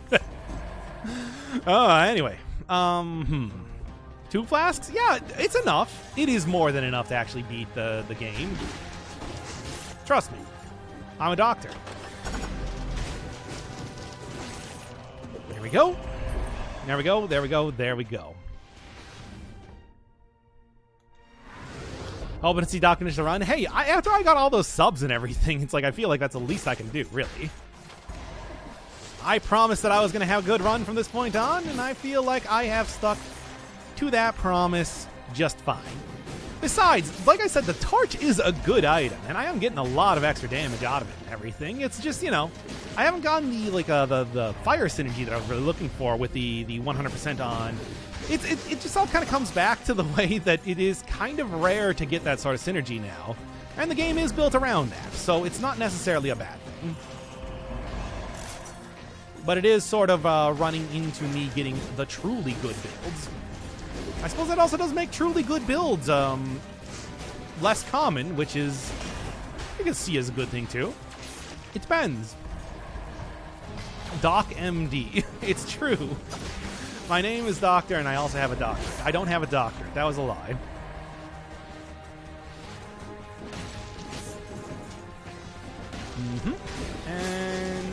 Anyway. 2 flasks? Yeah, it's enough. It is more than enough to actually beat the game. Trust me. I'm a doctor. There we go. There we go. There we go. There we go. Hoping to see Doc finish the run. Hey, after I got all those subs and everything, it's like I feel like that's the least I can do, really. I promised that I was going to have a good run from this point on, and I feel like I have stuck to that promise just fine. Besides, like I said, the torch is a good item, and I am getting a lot of extra damage out of it and everything. It's just, you know, I haven't gotten the fire synergy that I was really looking for with the 100% on. It just all kind of comes back to the way that it is kind of rare to get that sort of synergy now, and the game is built around that, so it's not necessarily a bad thing. But it is sort of running into me getting the truly good builds. I suppose that also does make truly good builds less common, which is, you can see as a good thing too. It depends. Doc MD. It's true. My name is Doctor, and I also have a doctorate. I don't have a doctorate. That was a lie. And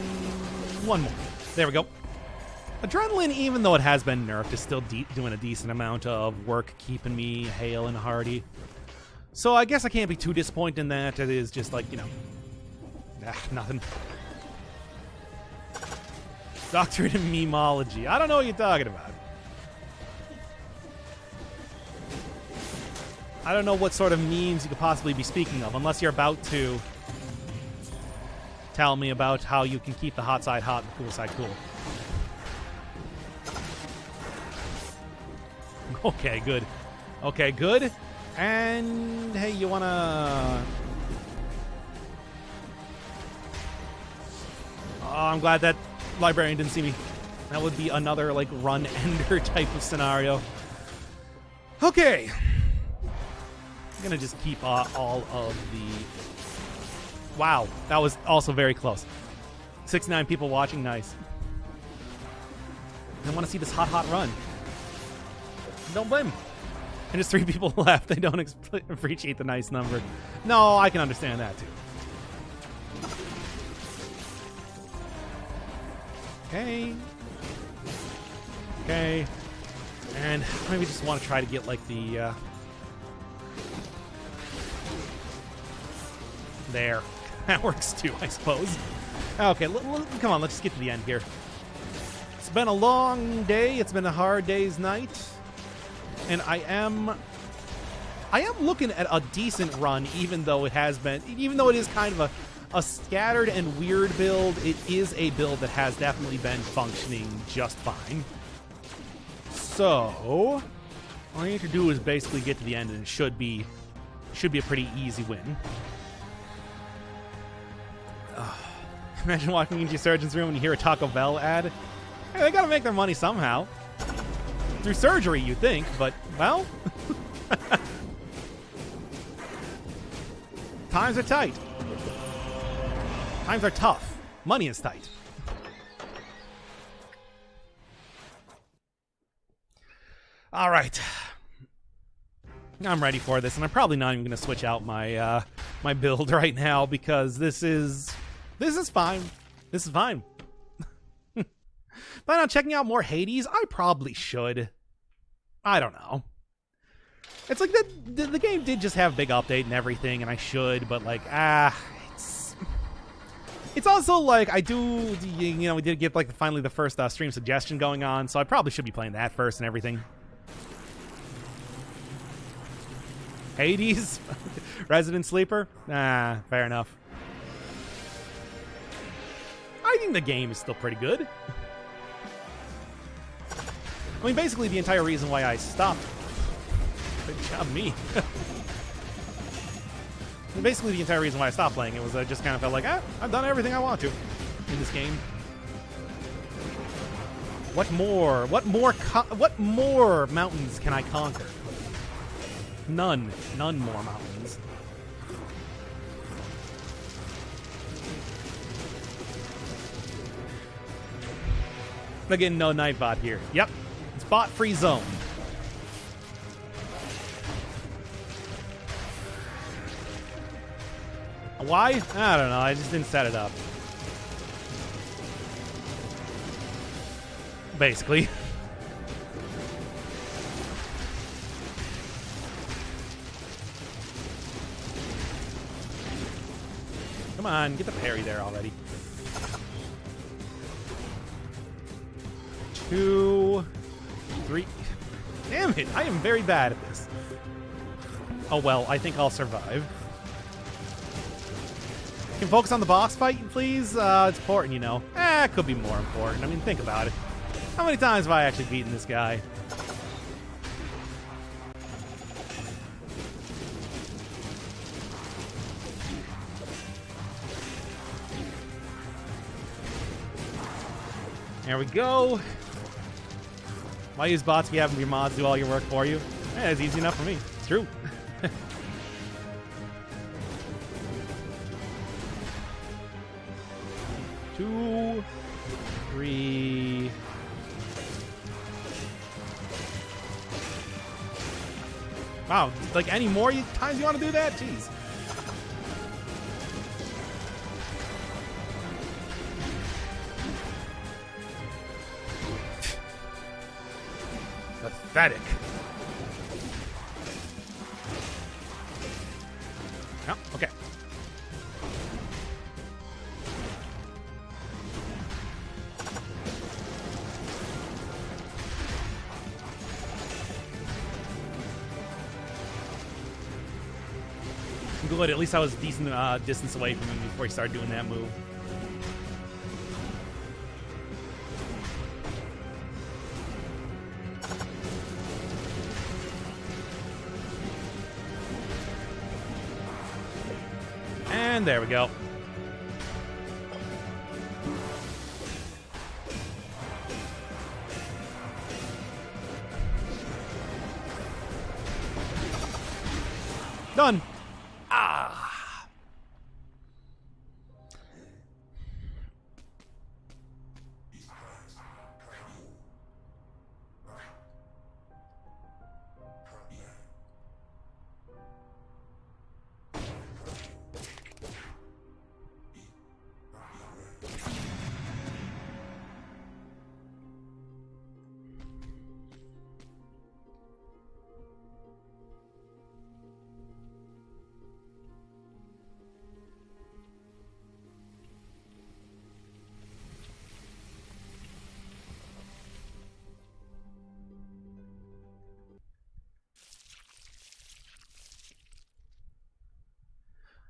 one more. There we go. Adrenaline, even though it has been nerfed, is still doing a decent amount of work keeping me hale and hearty. So I guess I can't be too disappointed in that. It is just like, you know, nothing. Doctorate in memology. I don't know what you're talking about. I don't know what sort of memes you could possibly be speaking of, unless you're about to tell me about how you can keep the hot side hot and the cool side cool. Okay, good. Okay, good. And, hey, you wanna... Oh, I'm glad that librarian didn't see me. That would be another, like, run-ender type of scenario. Okay. I'm gonna just keep all of the... Wow, that was also very close. 69 people watching, nice. I want to see this hot run. Don't blame me. And just 3 people left. They don't appreciate the nice number. No, I can understand that too. Okay. Okay. And maybe just want to try to get like the... There. That works too, I suppose. Okay, come on, let's just get to the end here. It's been a long day. It's been a hard day's night. And I am looking at a decent run, even though it is kind of a scattered and weird build. It is a build that has definitely been functioning just fine. So, all I need to do is basically get to the end, and it should be a pretty easy win. Imagine walking into your surgeon's room and you hear a Taco Bell ad. Hey, they gotta make their money somehow. Through surgery, you think, but, well... Times are tight. Times are tough. Money is tight. All right. I'm ready for this, and I'm probably not even going to switch out my my build right now, because this is fine. This is fine. Plan on checking out more Hades? I probably should. I don't know. It's like the game did just have a big update and everything, and I should, but like, it's also like I do, you know, we did get like finally the first stream suggestion going on, so I probably should be playing that first and everything. Hades? Resident Sleeper? Fair enough. I think the game is still pretty good. I mean, basically the entire reason why I stopped. Good job, me. Basically the entire reason why I stopped playing it was I just kind of felt like, I've done everything I want to in this game. What more mountains can I conquer? None more mountains. Again, no Nightbot here. Yep, it's bot-free zone. Why? I don't know. I just didn't set it up. Basically. Come on, get the parry there already. 2, 3. Damn it, I am very bad at this. Oh well, I think I'll survive. Can focus on the boss fight, please? It's important, you know. It could be more important. I mean, think about it. How many times have I actually beaten this guy? There we go. Why use bots if you have your mods do all your work for you? It's easy enough for me. It's true. 2, 3. Wow, like any more times you want to do that? Jeez. Pathetic. Oh, okay. Good, at least I was a decent distance away from him before he started doing that move. And there we go. Done.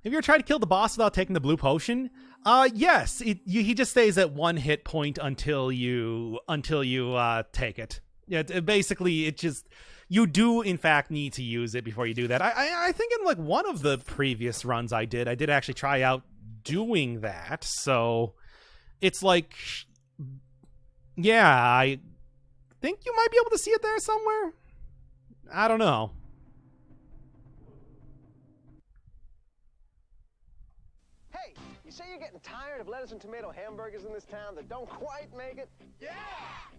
Have you ever tried to kill the boss without taking the blue potion? Yes. He just stays at 1 hit point until you take it. Yeah, basically, it just you do in fact need to use it before you do that. I think in like one of the previous runs I did actually try out doing that. So it's like, yeah, I think you might be able to see it there somewhere. I don't know. You say you're getting tired of lettuce and tomato hamburgers in this town that don't quite make it? Yeah!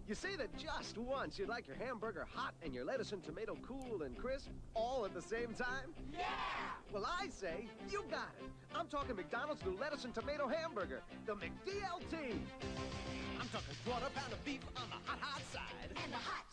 You say that just once you'd like your hamburger hot and your lettuce and tomato cool and crisp all at the same time? Yeah! Well, I say you got it. I'm talking McDonald's new lettuce and tomato hamburger, the McDLT. I'm talking quarter-pound of beef on the hot side. And the hot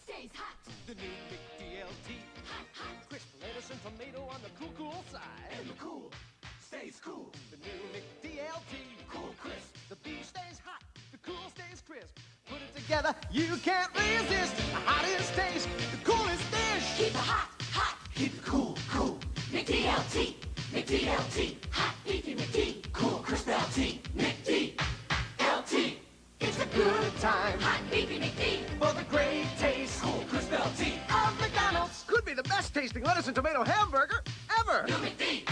stays hot. The new McDLT. Hot. Crisp lettuce and tomato on the cool side. And the cool stays cool. The new McDLT. Cool crisp. The beef stays hot, the cool stays crisp. Put it together, you can't resist. The hottest taste, the coolest dish. Keep it hot. Keep it cool. McDLT. Hot beefy McD. Cool crisp LT. McD. time. Hot beefy McD. For the great taste Cool crisp LT. of McDonald's. Could be the best tasting lettuce and tomato hamburger ever. New McD.